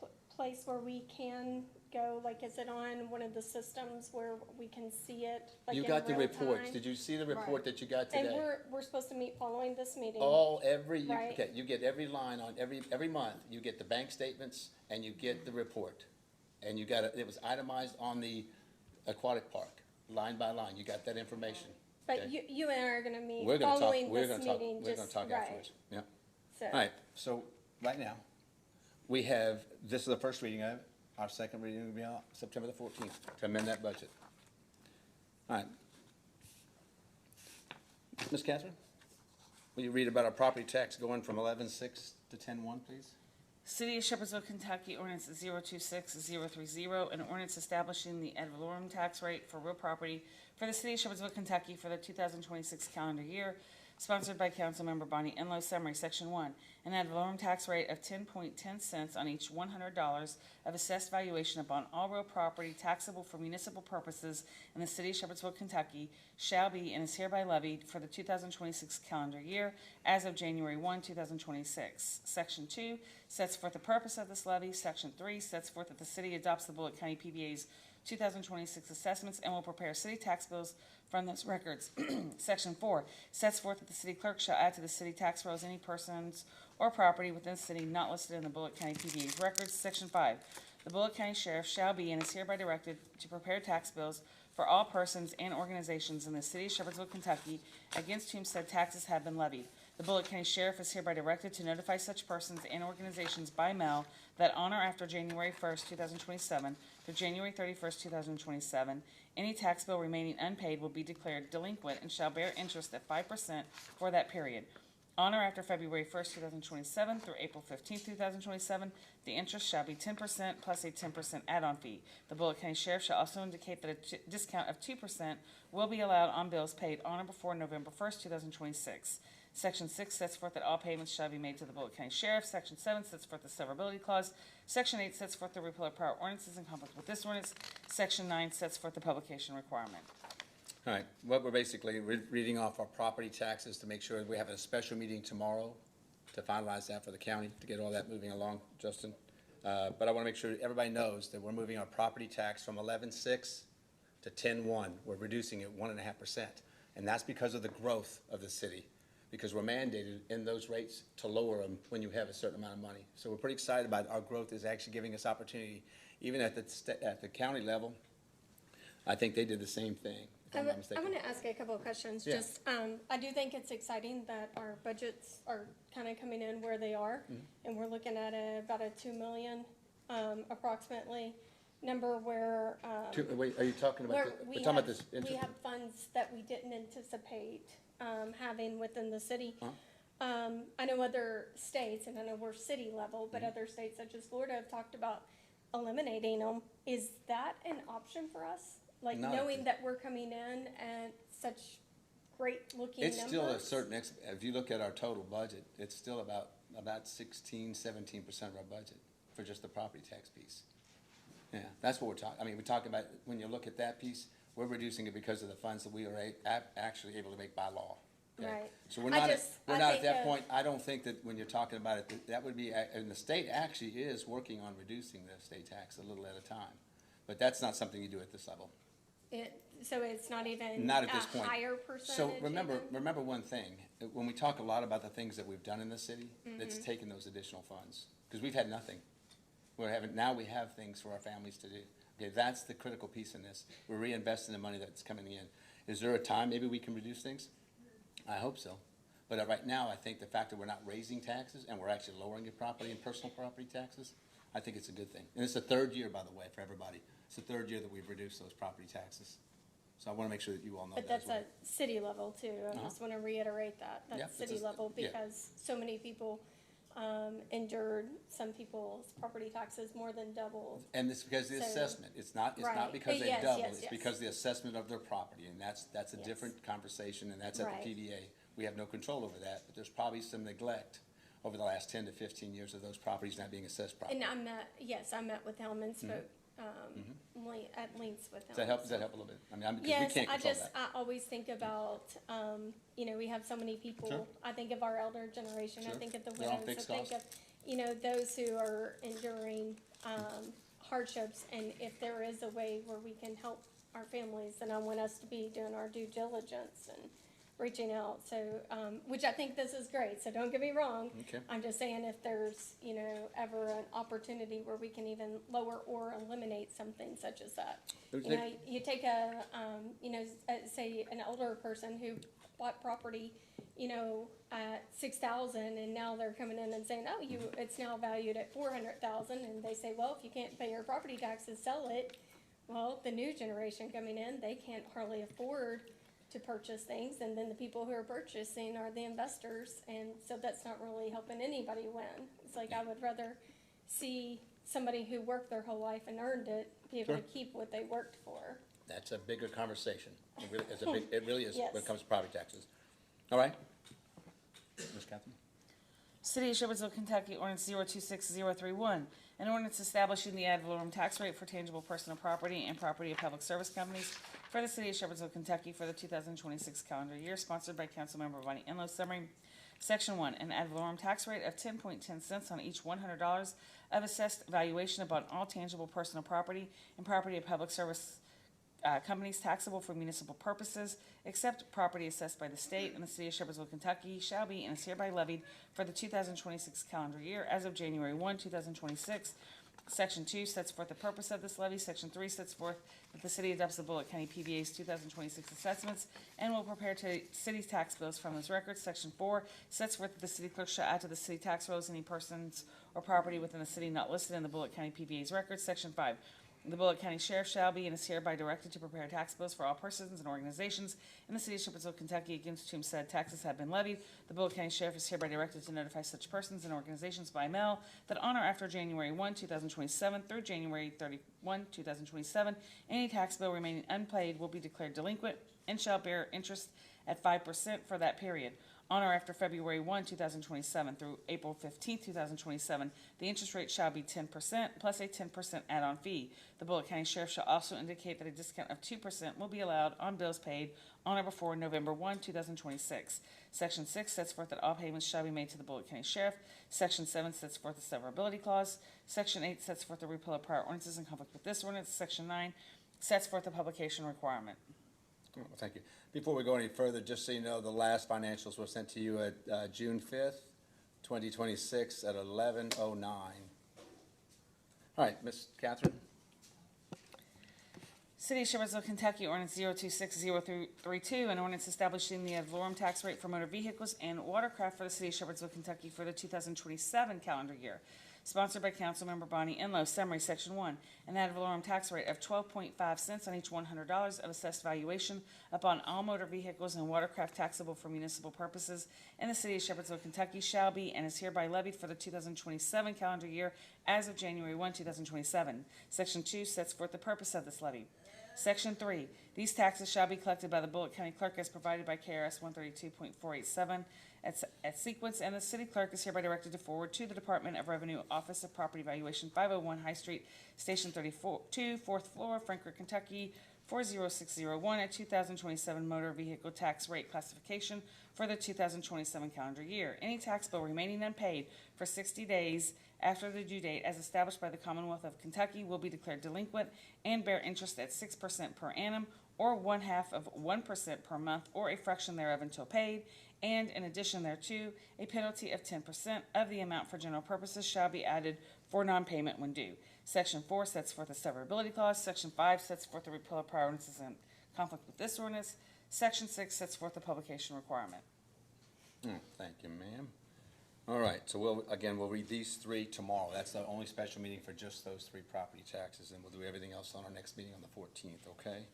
a place where we can go, like, is it on one of the systems where we can see it, like,
You
in
got the
real
reports.
time?
Did you see the report
Right.
that you got
And
today?
we're supposed to meet following this meeting. Right.
Okay, you get every line on, every month, you get the bank statements and you get the report. And you got it, it was itemized on the aquatic park, line by line. You got that information.
But
okay?
you and I are gonna meet
We're gonna talk,
following
we're
this
gonna talk,
meeting,
we're gonna
just,
talk
right,
afterwards. Yeah.
so.
All right, so right now, we have, this is the first reading of it. Our second reading will be on September the 14th to amend that budget. All right. Ms. Catherine, will you read about our property tax going from 11.6 to 10.1, please?
City of Shepherdsville, Kentucky, ordinance 026030, an ordinance establishing the ad valorem tax rate for real property for the City of Shepherdsville, Kentucky for the 2026 calendar year, sponsored by Councilmember Bonnie Enlow. Summary, Section 1, an ad valorem tax rate of 10.10 cents on each $100 of assessed valuation upon all real property taxable for municipal purposes in the City of Shepherdsville, Kentucky, shall be and is hereby levied for the 2026 calendar year as of January 1, 2026. Section 2 sets forth the purpose of this levy. Section 3 sets forth that the city adopts the Bullitt County PBA's 2026 assessments and will prepare city tax bills from those records. Section 4 sets forth that the city clerk shall add to the city tax rolls any persons or property within the city not listed in the Bullitt County PBA's records. Section 5, the Bullitt County Sheriff shall be and is hereby directed to prepare tax bills for all persons and organizations in the City of Shepherdsville, Kentucky, against whom said taxes have been levied. The Bullitt County Sheriff is hereby directed to notify such persons and organizations by mail that on or after January 1st, 2027 through January 31st, 2027, any tax bill remaining unpaid will be declared delinquent and shall bear interest at 5% for that period. On or after February 1st, 2027 through April 15th, 2027, the interest shall be 10% plus a 10% add-on fee. The Bullitt County Sheriff shall also indicate that a discount of 2% will be allowed on bills paid on or before November 1st, 2026. Section 6 sets forth that all payments shall be made to the Bullitt County Sheriff. Section 7 sets forth the severability clause. Section 8 sets forth the repeal of prior ordinances in conflict with this ordinance. Section 9 sets forth the publication requirement.
All right, what we're basically reading off our property taxes to make sure we have a special meeting tomorrow to finalize that for the county, to get all that moving along, Justin. But I want to make sure everybody knows that we're moving our property tax from 11.6 to 10.1. We're reducing it 1.5%. And that's because of the growth of the city, because we're mandated in those rates to lower them when you have a certain amount of money. So we're pretty excited about our growth is actually giving us opportunity, even at the county level. I think they did the same thing, if I'm not
I
mistaken.
want to ask a couple of questions.
Yeah.
Just, I do think it's exciting that our budgets are kind of coming in where they are, and we're looking at about a 2 million, approximately, number where,
Wait, are you talking about,
where
we're talking about this?
we have funds that we didn't anticipate, having within the city.
Huh?
I know other states, and I know we're city level, but other states such as Florida have talked about eliminating them. Is that an option for us? Like,
Not at
knowing
the-
that we're coming in at such great looking numbers?
It's still a certain, if you look at our total budget, it's still about 16, 17% of our budget for just the property tax piece. Yeah, that's what we're talking, I mean, we're talking about, when you look at that piece, we're reducing it because of the funds that we are actually able to make by law. okay?
Right.
So we're
I
not,
just-
we're
I
not at
think
that
of-
point, I don't think that when you're talking about it, that would be, and the state actually is working on reducing the state tax a little at a time. But that's not something you do at this level.
So it's not even
Not at this point.
a higher percentage?
So remember,
even?
remember one thing, when we talk a lot about the things that we've done in the city, it's
Mm-hmm.
taken those additional funds, because we've had nothing. Now we have things for our families to do. Okay, that's the critical piece in this. We're reinvesting the money that's coming in. Is there a time maybe we can reduce things? I hope so. But right now, I think the fact that we're not raising taxes and we're actually lowering your property and personal property taxes, I think it's a good thing. And it's the third year, by the way, for everybody. It's the third year that we've reduced those property taxes. So I want to make sure that you all know
But
that as
that's
well.
at city level too. I just want to reiterate that.
Yeah,
That's
it's
city
a-
level
yeah.
because so many people endured some people's property taxes more than doubled.
And it's because of the
So-
assessment. It's not
Right.
because they
Yes,
doubled.
yes,
It's
yes.
because the assessment of their property. And that's a
Yes.
different conversation, and that's at
Right.
the PDA. We have no control over that, but there's probably some neglect over the last 10 to 15 years of those properties not being assessed properly.
And I met with him and spoke at lengths with him.
Does that help? Does that help a little bit? I mean, because we
Yes,
can't control that.
I always think about, we have so many people.
Sure.
I think of our elder generation. I
Sure.
think of the
They're on
widows. I
fixed
think
costs.
of, those who are enduring, hardships. And if there is a way where we can help our families, then I want us to be doing our due diligence and reaching out. So, which I think this is great. So don't get me wrong.
Okay.
I'm just saying if there's, ever an opportunity where we can even lower or eliminate something such as that. You take say an older person who bought property, at 6,000 and now they're coming in and saying, oh, it's now valued at 400,000. And they say, well, if you can't pay your property taxes, sell it. Well, the new generation coming in, they can't hardly afford to purchase things, and then the people who are purchasing are the investors, and so that's not really helping anybody win. It's like I would rather see somebody who worked their whole life and earned it be able to
Sure.
keep what they worked for.
That's a bigger conversation. It really is when
Yes.
it comes to property taxes. All right? Ms. Catherine?
City of Sherburnesville, Kentucky, ordinance 026031, an ordinance establishing the ad valorem tax rate for tangible personal property and property of public service companies for the City of Sherburnesville, Kentucky for the 2026 calendar year, sponsored by Councilmember Bonnie Enlow. Summary, Section 1, an ad valorem tax rate of 10.10 cents on each $100 of assessed valuation upon all tangible personal property and property of public service companies taxable for municipal purposes, except property assessed by the state and the City of Sherburnesville, Kentucky, shall be and is hereby levied for the 2026 calendar year as of January 1, 2026. Section 2 sets forth the purpose of this levy. Section 3 sets forth that the city adopts the Bullitt County PBA's 2026 assessments and will prepare to city's tax bills from those records. Section 4 sets forth that the city clerk shall add to the city tax rolls any persons or property within the city not listed in the Bullitt County PBA's records. Section 5, the Bullitt County Sheriff shall be and is hereby directed to prepare tax bills for all persons and organizations in the city of Sherburnesville, Kentucky, against whom said taxes have been levied. The Bullitt County Sheriff is hereby directed to notify such persons and organizations by mail that on or after January 1, 2027 through January 31, 2027, any tax bill remaining unpaid will be declared delinquent and shall bear interest at 5% for that period. On or after February 1, 2027 through April 15, 2027, the interest rate shall be 10% plus a 10% add-on fee. The Bullitt County Sheriff shall also indicate that a discount of 2% will be allowed on bills paid on or before November 1, 2026. Section 6 sets forth that all payments shall be made to the Bullitt County Sheriff. Section 7 sets forth the severability clause. Section 8 sets forth the repeal of prior ordinances in conflict with this ordinance. Section 9 sets forth the publication requirement.
Well, thank you. Before we go any further, just so you know, the last financials were sent to you at June 5th, 2026 at 11:09. All right, Ms. Catherine?
City of Sherburnesville, Kentucky, ordinance 026032, an ordinance establishing the ad valorem tax rate for motor vehicles and watercraft for the City of Sherburnesville, Kentucky for the 2027 calendar year. Sponsored by Councilmember Bonnie Enlow. Summary, Section 1, an ad valorem tax rate of 12.5 cents on each $100 of assessed valuation upon all motor vehicles and watercraft taxable for municipal purposes in the City of Sherburnesville, Kentucky shall be and is hereby levied for the 2027 calendar year as of January 1, 2027. Section 2 sets forth the purpose of this levy. Section 3, these taxes shall be collected by the Bullitt County Clerk as provided by KRS 132.487 at sequence, and the city clerk is hereby directed to forward to the Department of Revenue Office of Property Valuation, 501 High Street, Station 32, 4th floor, Frankfort, Kentucky, 40601, a 2027 motor vehicle tax rate classification for the 2027 calendar year. Any tax bill remaining unpaid for 60 days after the due date as established by the Commonwealth of Kentucky will be declared delinquent and bear interest at 6% per annum or 1/2 of 1% per month or a fraction thereof until paid, and in addition thereto, a penalty of 10% of the amount for general purposes shall be added for non-payment when due. Section 4 sets forth a severability clause. Section 5 sets forth the repeal of prior ordinances in conflict with this ordinance. Section 6 sets forth the publication requirement.
Thank you, ma'am. All right, so we'll read these three tomorrow. That's the only special meeting for just those three property taxes, and we'll do everything else on our next meeting on the 14th, okay?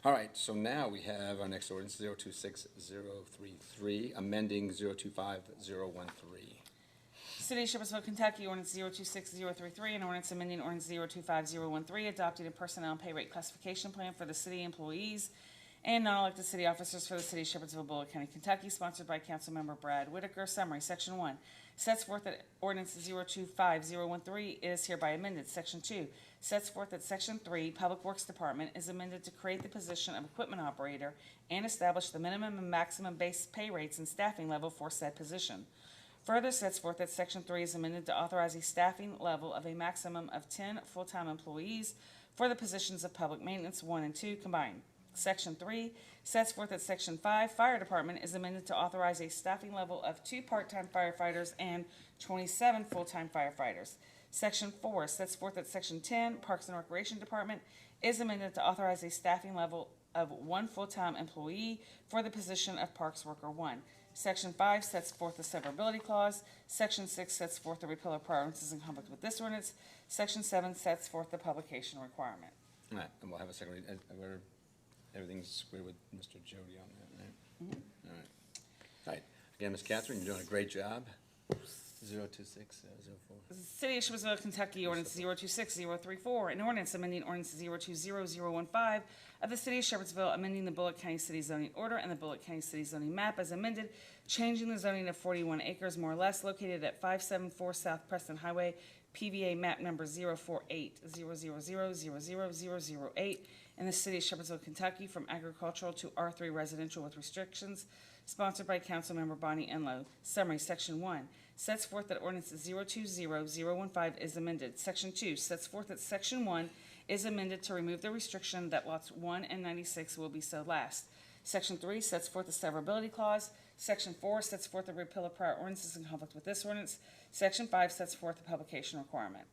All right, so now we have our next ordinance, 026033, amending 025013.
City of Shepherdsville, Kentucky, ordinance 026033, and ordinance amending ordinance 025013, adopting a personnel and pay rate classification plan for the city employees and non-elected city officers for the city of Shepherdsville, Bullitt County, Kentucky, sponsored by Councilmember Brad Whitaker. Summary, Section 1 sets forth that ordinance 025013 is hereby amended. Section 2 sets forth that Section 3, Public Works Department, is amended to create the position of equipment operator and establish the minimum and maximum base pay rates and staffing level for said position. Further sets forth that Section 3 is amended to authorize a staffing level of a maximum of 10 full-time employees for the positions of public maintenance 1 and 2 combined. Section 3 sets forth that Section 5, Fire Department, is amended to authorize a staffing level of 2 part-time firefighters and 27 full-time firefighters. Section 4 sets forth that Section 10, Parks and Recreation Department, is amended to authorize a staffing level of 1 full-time employee for the position of Parks Worker 1. Section 5 sets forth the severability clause. Section 6 sets forth the repeal of prior ordinances in conflict with this ordinance. Section 7 sets forth the publication requirement.
All right, and we'll have a second reading. Everything's square with Mr. Jody on that, right? All right. All right. Again, Ms. Catherine, you're doing a great job. 026004.
City of Shepherdsville, Kentucky, ordinance 026034, an ordinance amending ordinance 020015 of the City of Shepherdsville, amending the Bullitt County City zoning order and the Bullitt County City zoning map as amended, changing the zoning of 41 acres more or less located at 574 South Preston Highway, PVA map number 04800000008 in the City of Shepherdsville, Kentucky, from agricultural to R3 residential with restrictions, sponsored by Councilmember Bonnie Enlow. Summary, Section 1 sets forth that ordinance 020015 is amended. Section 2 sets forth that Section 1 is amended to remove the restriction that lots 1 and 96 will be sold last. Section 3 sets forth the severability clause. Section 4 sets forth the repeal of prior ordinances in conflict with this ordinance. Section 5 sets forth the publication requirement.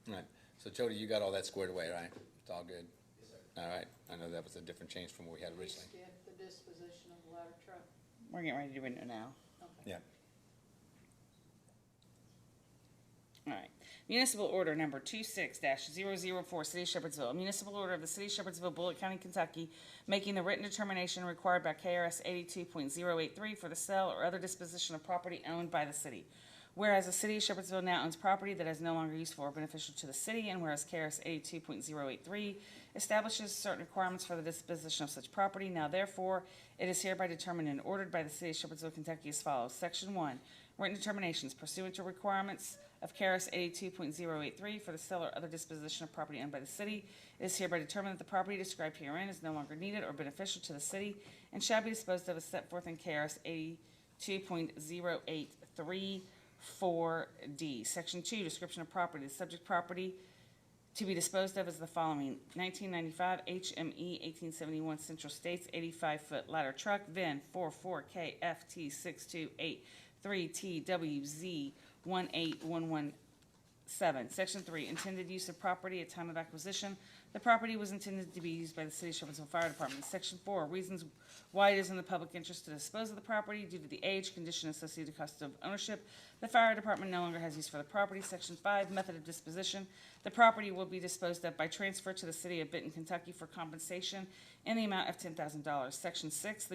All right, so Jody, you got all that squared away, right? It's all good?
Yes, sir.
All right, I know that was a different change from what we had originally.
Skip the disposition of the ladder truck.
We're getting ready to do it now.
Okay.
Yeah.
All right. Municipal order number 26-004, City of Shepherdsville. A municipal order of the City of Shepherdsville, Bullitt County, Kentucky, making the written determination required by KRS 82.083 for the sale or other disposition of property owned by the city. Whereas the City of Shepherdsville now owns property that is no longer useful or beneficial to the city, and whereas KRS 82.083 establishes certain requirements for the disposition of such property, now therefore it is hereby determined and ordered by the City of Shepherdsville, Kentucky as follows. Section 1, written determinations pursuant to requirements of KRS 82.083 for the sale or other disposition of property owned by the city. It is hereby determined that the property described herein is no longer needed or beneficial to the city and shall be disposed of as set forth in KRS 82.083-4D. Section 2, description of property. The subject property to be disposed of is the following: 1995 HME 1871 Central States 85-foot ladder truck, VIN 44KFT6283TWZ 18117. Section 3, intended use of property at time of acquisition. The property was intended to be used by the City of Shepherdsville Fire Department. Section 4, reasons why it is in the public interest to dispose of the property due to the age, condition, associated cost of ownership. The fire department no longer has use for the property. Section 5, method of disposition. The property will be disposed of by transfer to the City of Benton, Kentucky for compensation in the amount of $10,000. Section 6,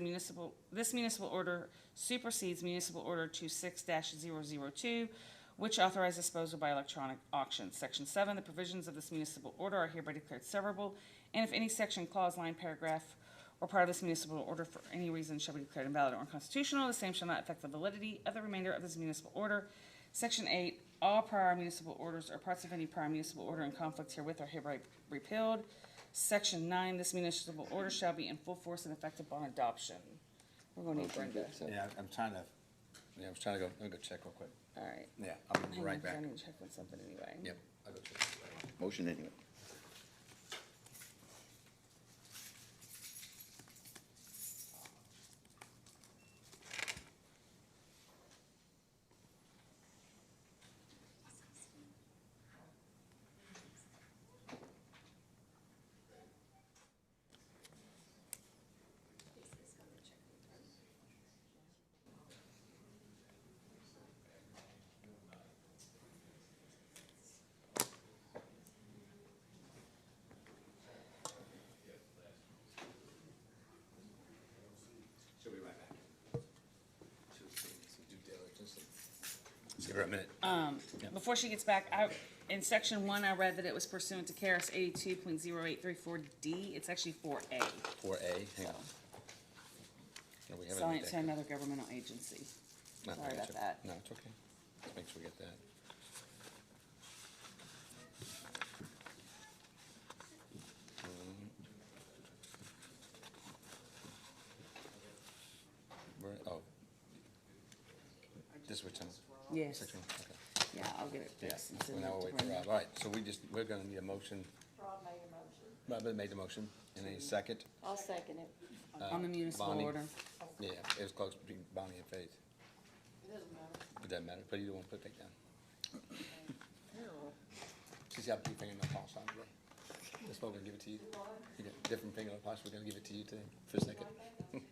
this municipal order supersedes municipal order 26-002, which authorizes disposal by electronic auction. Section 7, the provisions of this municipal order are hereby declared severable, and if any section, clause, line, paragraph, or part of this municipal order for any reason shall be declared invalid or unconstitutional, the same shall not affect the validity of the remainder of this municipal order. Section 8, all prior municipal orders or parts of any prior municipal order in conflict herewith are hereby repealed. Section 9, this municipal order shall be in full force and effective upon adoption. We're going to need Brenda.
Yeah, I'm trying to Yeah, I was trying to go, let me go check real quick.
All right.
Yeah, I'll be
Hang on,
right
'cause
back.
I need to check on something anyway.
Yep, I'll go check.
Motion anyway.
She'll be right back. She'll see some due diligence. Give her a minute.
Before she gets back, in section 1, I read that it was pursuant to KRS 82.0834D. It's actually 4A.
4A, hang on. No, we haven't
Selling
made
it
that.
to another governmental agency.
No,
Sorry
I
about
gotcha.
that.
No, it's okay. Let's make sure we get that. Where, oh. This which one?
Yes.
Section, okay.
Yeah, I'll get it
Yeah,
fixed and send
well, now
it
we'll
to
wait for
Brenda.
Rob. All right, so we're gonna need a motion.
Rob made a motion.
Rob made the motion, and any second?
I'll second it.
On the municipal
Bonnie.
order.
Yeah, it was close between Bonnie and Faith.
It doesn't matter.
It doesn't matter, but you don't want to put that down. She's got a big fingernail polish on today. This one, we're gonna give it to you. You got a different fingernail polish, we're gonna give it to you today, for a second.
Okay,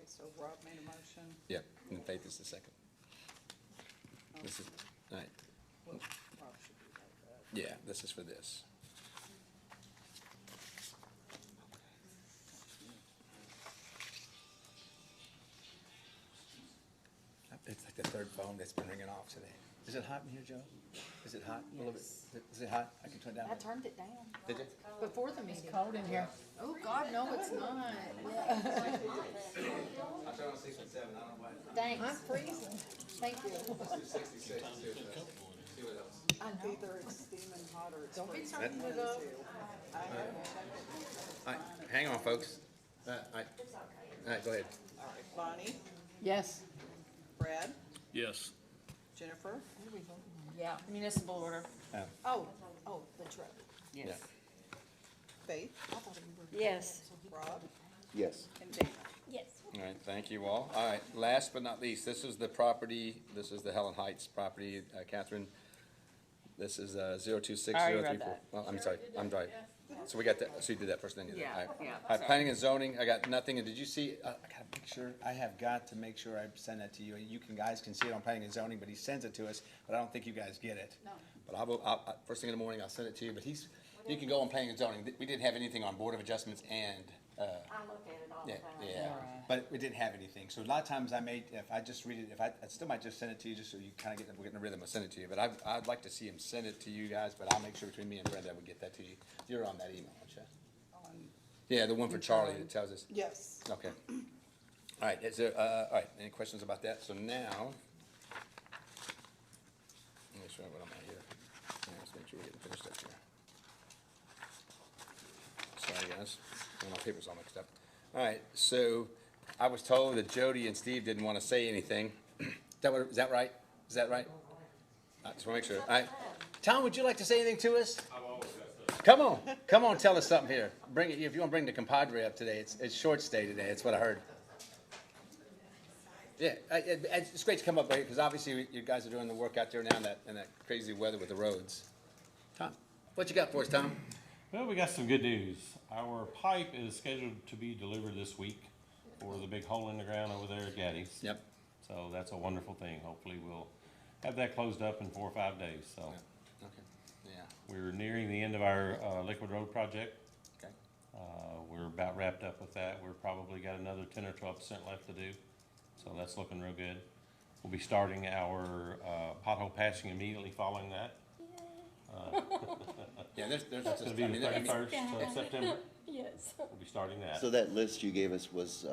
so Rob made a motion.
Yeah, and Faith is the second. This is, all right,
Well, Rob should be like that.
yeah, this is for this. It's like the third phone that's been ringing off today. Is it hot in here, Joe? Is it hot? A little bit? Is it hot? I can turn it down.
I turned it down.
Did you?
Before the meeting. It's cold in here. Oh, God, no, it's not.
I turned on 67, I don't know why.
Thanks. I'm freezing. Thank you.
Let's do 66, see what else.
I know.
Either it's steaming hot or it's
Don't be
freezing.
turning it up.
I haven't checked it.
All right, hang on, folks. All right, go ahead.
All right, Bonnie,
Yes.
Brad,
Yes.
Jennifer,
Yeah.
Municipal order.
Oh, the truck.
Yes.
Faith,
Yes.
Rob,
Yes.
and Dana.
Yes.
All right, thank you all. All right, last but not least, this is the property, this is the Helen Heights property, Catherine. This is 026034.
I already read that.
Oh, I'm sorry, I'm sorry. So we got that, so you did that first thing.
Yeah,
All right.
yeah,
All right,
sorry.
planning and zoning, I got nothing, and did you see, I gotta make sure, I have got to make sure I send that to you. You guys can see it on planning and zoning, but he sends it to us, but I don't think you guys get it.
No.
But first thing in the morning, I'll send it to you, but you can go on planning and zoning. We didn't have anything on Board of Adjustments and,
I look at it all the
yeah,
time.
yeah, but we didn't have anything, so a lot of times if I just read it, I still might just send it to you, just so you kinda we're getting a rhythm of send it to you, but I'd like to see him send it to you guys, but I'll make sure between me and Brenda, we get that to you. You're on that email, aren't you? Yeah, the one for Charlie that tells us,
Yes.
okay. All right, is there, all right, any questions about that? So now, let me show you what I'm at here. Yeah, let's make sure we're getting finished up here. Sorry, guys, my paper's all mixed up. All right, so I was told that Jody and Steve didn't want to say anything. Is that right? Is that right? I just want to make sure. All right. Tom, would you like to say anything to us? Come on, tell us something here. Bring it, if you want to bring the compadre up today, it's short stay today, that's what I heard. Yeah, it's great to come up here, because obviously you guys are doing the work out there now in that crazy weather with the roads. Tom, what you got for us, Tom?
Well, we got some good news. Our pipe is scheduled to be delivered this week for the big hole in the ground over there at Gaddy's.
Yep.
So that's a wonderful thing. Hopefully we'll have that closed up in 4 or 5 days, so.
Okay, yeah,
We're nearing the end of our, Liquid Road project.
okay.
We're about wrapped up with that. We're probably got another 10 or 12% left to do, so that's looking real good. We'll be starting our, pothole patching immediately following that.
Yeah, there's
That's
just,
gonna be the 31st of September.
Yes.
We'll be starting that.
So that list you gave us was,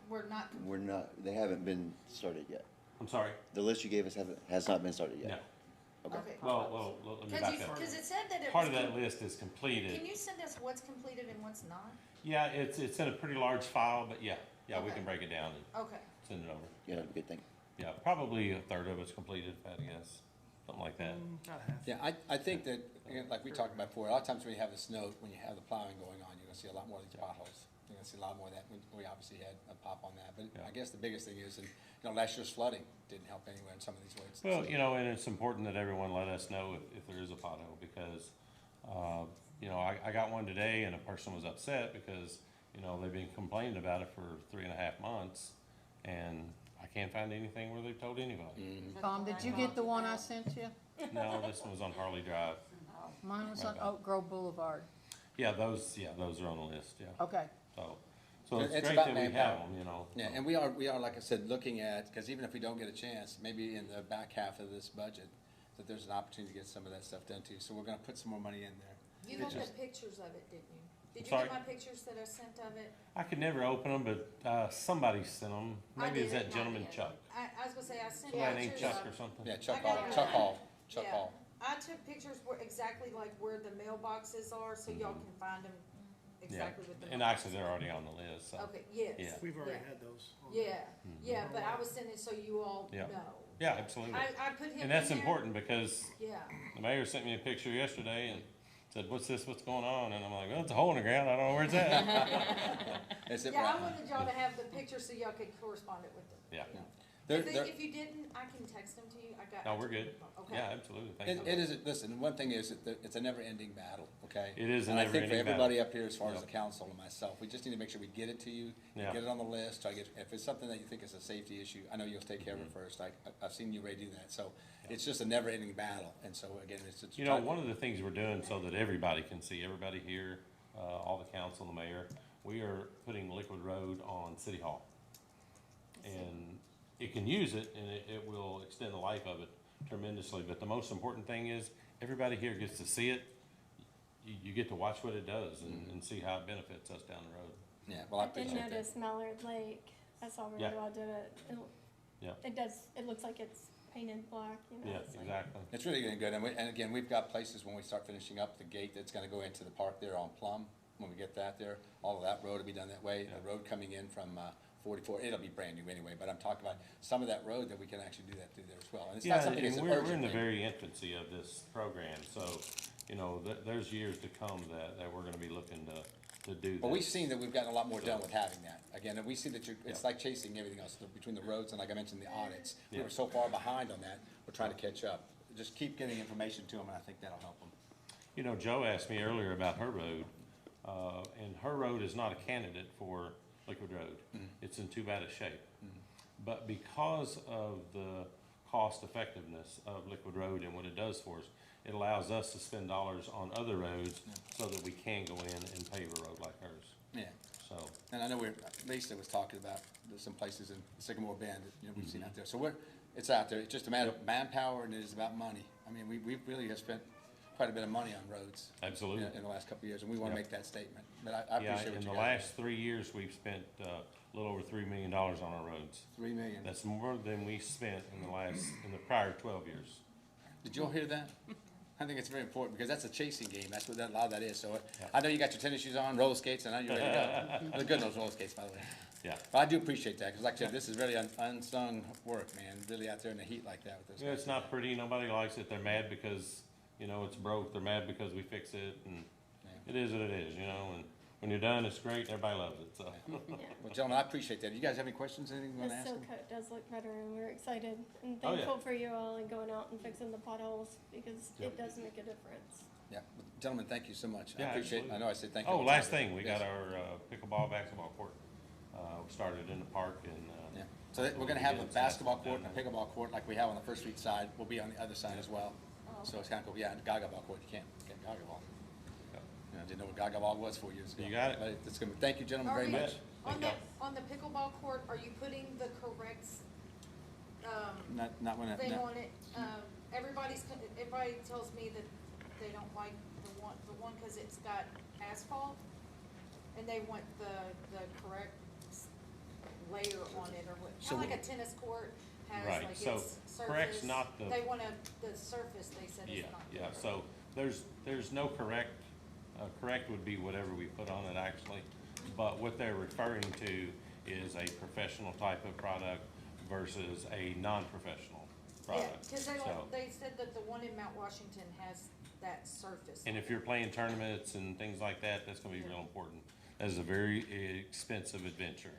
We're not.
they haven't been started yet.
I'm sorry?
The list you gave us has not been started yet.
No.
Okay.
Okay.
Well, let me back up.
Cause it said that it
Part of
was,
that list is completed.
can you send us what's completed and what's not?
Yeah, it's in a pretty large file, but yeah, we
Okay.
can break it down.
Okay.
send it over.
Yeah, that'd be a good thing.
Yeah, probably a third of it's completed, if I had to guess, something like that.
Yeah, I think that, again, like we talked about before, a lot of times when you have the snow, when you have the plowing going on, you're gonna see a lot more of these potholes. You're gonna see a lot more of that. We obviously had a pop on that, but
Yeah.
I guess the biggest thing is, and, last year's flooding didn't help anywhere in some of these roads.
Well, and it's important that everyone let us know if there is a pothole, because, I got one today and a person was upset because, they've been complaining about it for 3.5 months, and I can't find anything where they've told anybody.
Tom, did you get the one I sent you?
No, this one was on Harley Drive.
Mine was on Oak Grove Boulevard.
Yeah, those are on the list, yeah.
Okay.
So it's
It's
great
about
that we
manpower.
have them,
Yeah, and we are, like I said, looking at, because even if we don't get a chance, maybe in the back half of this budget, that there's an opportunity to get some of that stuff done too. So we're gonna put some more money in there.
You got the pictures of it, didn't you? Did you
Sorry?
get my pictures that I sent of it?
I could never open them, but somebody sent them.
I
Maybe it's
did,
that
not
gentleman
yet.
Chuck.
I was gonna say, I sent
Somebody named
pictures
Chuck
of.
or something.
Yeah, Chuck
I got
Hall,
it.
Chuck Hall, Chuck
Yeah.
Hall.
I took pictures where, exactly like where the mailboxes are, so y'all can find them exactly with the.
And actually, they're already on the list, so.
Okay, yes.
Yeah.
We've already
yeah.
had those.
Yeah, yeah, but I was sending so you all
Yeah.
know.
Yeah, absolutely.
I put him in
And that's
there.
important because
Yeah,
the mayor sent me a picture yesterday and said, what's this, what's going on? And I'm like, well, it's a hole in the ground, I don't know where it's at.
Is it
yeah,
right?
I wanted y'all to have the pictures so y'all could correspond it with them.
Yeah.
If you didn't, I can text them to you, I got.
No, we're good.
Okay.
Yeah, absolutely. Thank
It
you.
is, listen, one thing is, that it's a never-ending battle, okay?
It is a
And I think for
never-ending
everybody
battle.
up here, as far as
Yep.
the council and myself, we just need to make sure we get it to you,
Yeah.
get it on the list, try to get, if it's something that you think is a safety issue, I know you'll take care of
Mm-hmm.
it first. I've seen you ready to do that, so it's just a never-ending battle, and so again, it's.
One of the things we're doing so that everybody can see, everybody here, all the council, the mayor, we are putting Liquid Road on City Hall. And it can use it and it will extend the life of it tremendously, but the most important thing is, everybody here gets to see it. You get to watch what it does and see how it benefits us down the road.
Yeah, well, I
I did
appreciate that.
notice Mallard Lake, I saw
Yeah.
really well did it.
Yeah.
It does, it looks like it's painted black,
Yeah,
it's like-
exactly.
It's really getting good, and again, we've got places when we start finishing up the gate that's gonna go into the park there on Plum, when we get that there, all of that road will be done that way. The road coming in from, 44, it'll be brand new anyway, but I'm talking about some of that road that we can actually do that through there as well. And it's not
Yeah,
something that's
and
an
we're in
urgent
the
thing.
very infancy of this program, so, there's years to come that we're gonna be looking to do this.
But we've seen that we've gotten a lot more done with having that. Again, and we see that it's
Yeah.
like chasing everything else, between the roads and like I mentioned, the audits. We
Yeah.
were so far behind on that, we're trying to catch up. Just keep getting information to them, and I think that'll help them.
Joe asked me earlier about her road, and her road is not a candidate for Liquid Road. It's in too bad a shape. But because of the cost effectiveness of Liquid Road and what it does for us, it allows us to spend dollars on other roads so that we can go in and pave a road like hers.
Yeah.
So,
And I know Lisa was talking about, there's some places in Sycamore Bend that, we've seen out there. So it's out there. It's just a matter of manpower and it is about money. I mean, we really have spent quite a bit of money on roads.
absolutely.
In the last couple of years, and we wanna
Yeah.
make that statement. But I
Yeah,
appreciate what
in
you
the
guys.
last 3 years, we've spent a little over $3 million on our roads.
3 million.
That's more than we spent in the prior 12 years.
Did you all hear that? I think it's very important, because that's a chasing game, that's what a lot of that is, so I know you got your tennis shoes on, roller skates, and I know you're ready to go. They're good, those roller skates, by the way.
Yeah.
But I do appreciate that, because like I said, this is really unsung work, man, really out there in the heat like that with those
Yeah,
guys.
it's not pretty, nobody likes it, they're mad because, it's broke, they're mad because we fix it, and it is what it is, and when you're done, it's great, everybody loves it, so.
Yeah.
Well, gentlemen, I appreciate that. You guys have any questions, anything you
The
wanna ask
seal
them?
coat does look better and we're excited and
Oh, yeah.
thankful for you all and going out and fixing the potholes because
Yep.
it does make a difference.
Yeah, gentlemen, thank you so much. I
Yeah,
appreciate,
absolutely.
I know I said thank you.
Oh,
all the time,
last
but
thing, we
yes.
got our pickleball, basketball court. We started in the park and,
Yeah, so we're gonna have a
We'll get
basketball
some
court and a
down
pickleball court like we have on the First Street side, will be on the other side as well. So it's kinda cool, yeah, and Gaga ball court, you can't Gaga ball.
Yep.
I didn't know what Gaga ball was 4 years ago.
You got it.
But it's gonna, thank you, gentlemen, very
Are you-
much.
On the pickleball court, are you putting the correct,
Not when,
thing
no.
on it? Everybody tells me that they don't like the one cause it's got asphalt, and they want the correct layer on it, or what,
So
kinda like a tennis court has
Right,
like
so
its surface.
correct's not the-
They want the surface, they said is
yeah,
not
yeah,
correct.
so there's no correct, correct would be whatever we put on it actually. But what they're referring to is a professional type of product versus a non-professional
Yeah,
product.
cause
So-
they said that the one in Mount Washington has that surface.
And if you're playing tournaments and things like that, that's gonna be real important. That is a very expensive adventure.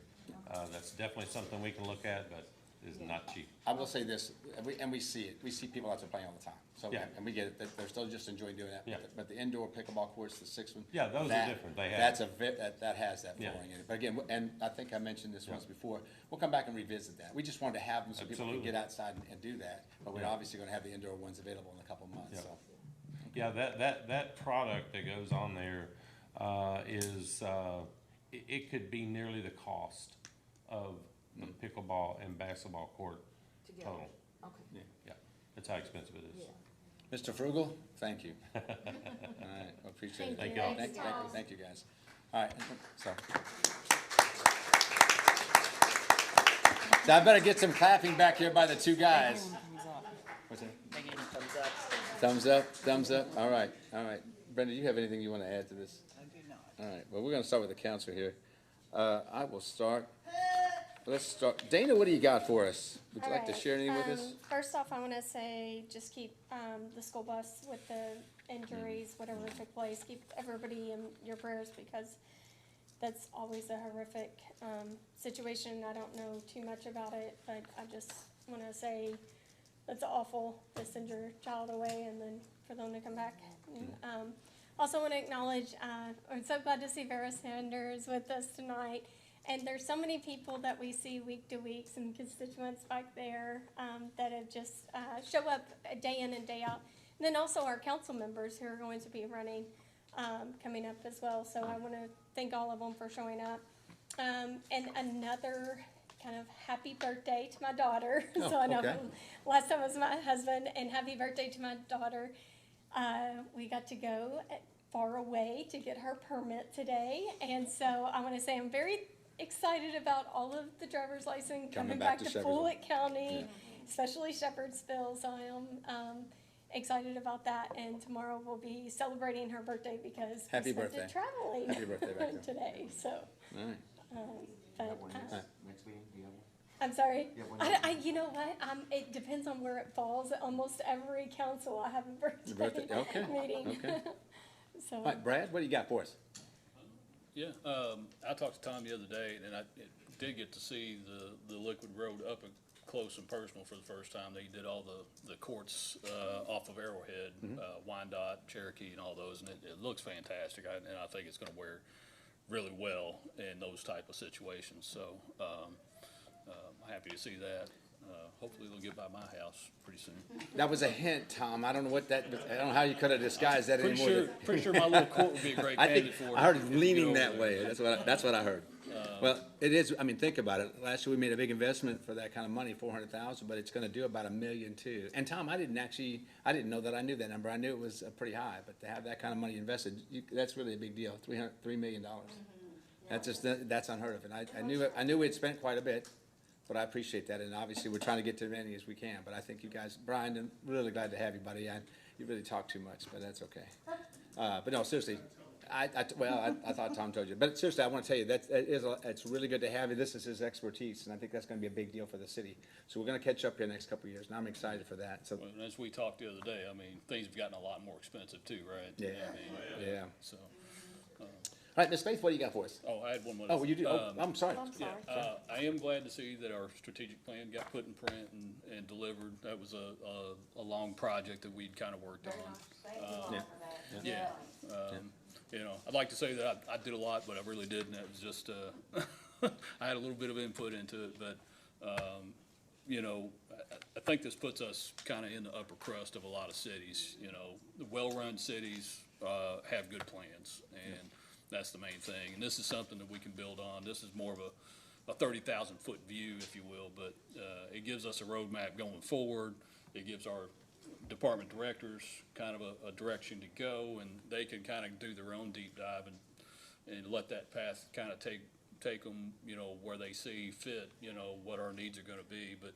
That's definitely something we can look at, but is not cheap.
I will say this, and we see it, we see people out there playing all the time. So,
Yeah.
and we get it, that they're still just enjoying doing that.
Yeah.
But the indoor pickleball courts, the 6th one.
Yeah, those are
that-
different. They have-
That's that has that
Yeah.
flooring in it. But again, and I think I mentioned this
Yeah.
once before, we'll come back and revisit that. We just wanted to have them so people can
Absolutely.
get outside and do that. But we're
Yeah.
obviously gonna have the indoor ones available in a couple of months,
Yeah.
so.
Yeah, that product that goes on there, is, it could be nearly the cost of the pickleball and basketball court
Together.
total.
Okay.
Yeah, that's how expensive it is.
Yeah.
Mr. Frugal, thank you. All right, I appreciate it.
Thank y'all.
Thank you, guys. All right, so. So I better get some clapping back here by the two guys. What's that? Thumbs up, thumbs up. All right. Brenda, do you have anything you want to add to this?
I do not.
All right, well, we're gonna start with the council here. I will start. Let's start. Dana, what do you got for us? Would you like to
Alright,
share anything with us?
First off, I want to say, just keep the school bus with the injuries, whatever took place, keep everybody in your prayers, because that's always a horrific situation. I don't know too much about it, but I just want to say that's awful to send your child away and then for them to come back. And, also want to acknowledge, I'm so glad to see Vera Sanders with us tonight. And there's so many people that we see week to week, some constituents back there that have just show up day in and day out. And then also our council members who are going to be running coming up as well. So I want to thank all of them for showing up. And another kind of happy birthday to my daughter.
Oh,
So I know
okay.
last time was my husband, and happy birthday to my daughter. We got to go far away to get her permit today. And so I want to say I'm very excited about all of the driver's license coming back to
Shepherdsville.
Fouillette County, especially Shepherdsville. So I am excited about that. And tomorrow we'll be celebrating her birthday because
Happy
we spent
birthday.
it traveling
Happy birthday back there.
today. So,
All right.
but
Next meeting, do you have one?
I'm sorry.
Yeah, when
You know what? It depends on where it falls. Almost every council I have a birthday,
Okay,
meeting.
okay.
So.
All right, Brad, what do you got for us?
Yeah, I talked to Tom the other day, and I did get to see the Liquid Road up close and personal for the first time. They did all the courts off of Arrowhead, Wyandotte, Cherokee, and all those, and it looks fantastic. And I think it's going to wear really well in those type of situations. So I'm happy to see that. Hopefully they'll get by my house pretty soon.
That was a hint, Tom. I don't know what that, I don't know how you could have disguised that anymore.
Pretty sure my little court would be a great
I think,
candidate for it.
I heard it
if you
leaning
get over
that
there.
way. That's what I heard. Well, it is, I mean, think about it. Last year we made a big investment for that kind of money, 400,000, but it's gonna do about $1 million too. And Tom, I didn't know that I knew that number. I knew it was pretty high, but to have that kind of money invested, that's really a big deal, $3 million. That's just, that's unheard of. And I knew we'd spent quite a bit, but I appreciate that. And obviously, we're trying to get to as many as we can. But I think you guys, Brian, I'm really glad to have you, buddy. You really talk too much, but that's okay. But no, seriously, I thought Tom told you. But seriously, I want to tell you, it's really good to have you. This is his expertise, and I think that's going to be a big deal for the city. So we're going to catch up here the next couple of years, and I'm excited for that. So,
Well, as we talked the other day, I mean, things have gotten a lot more expensive too, right?
Yeah,
I mean,
yeah.
So,
all right, Ms. Faith, what do you got for us?
oh, I had one more.
Oh, you do? Oh, I'm sorry.
Yeah, I am glad to see that our strategic plan got put in print and delivered. That was a long project that we'd kind of worked on. Yeah. You know, I'd like to say that I did a lot, but I really didn't. It was just, I had a little bit of input into it, but, you know, I think this puts us kind of in the upper crust of a lot of cities. You know, the well-run cities have good plans, and that's the main thing. And this is something that we can build on. This is more of a 30,000-foot view, if you will, but it gives us a roadmap going forward. It gives our department directors kind of a direction to go, and they can kind of do their own deep dive and let that path kind of take them, you know, where they see fit, you know, what our needs are going to be. But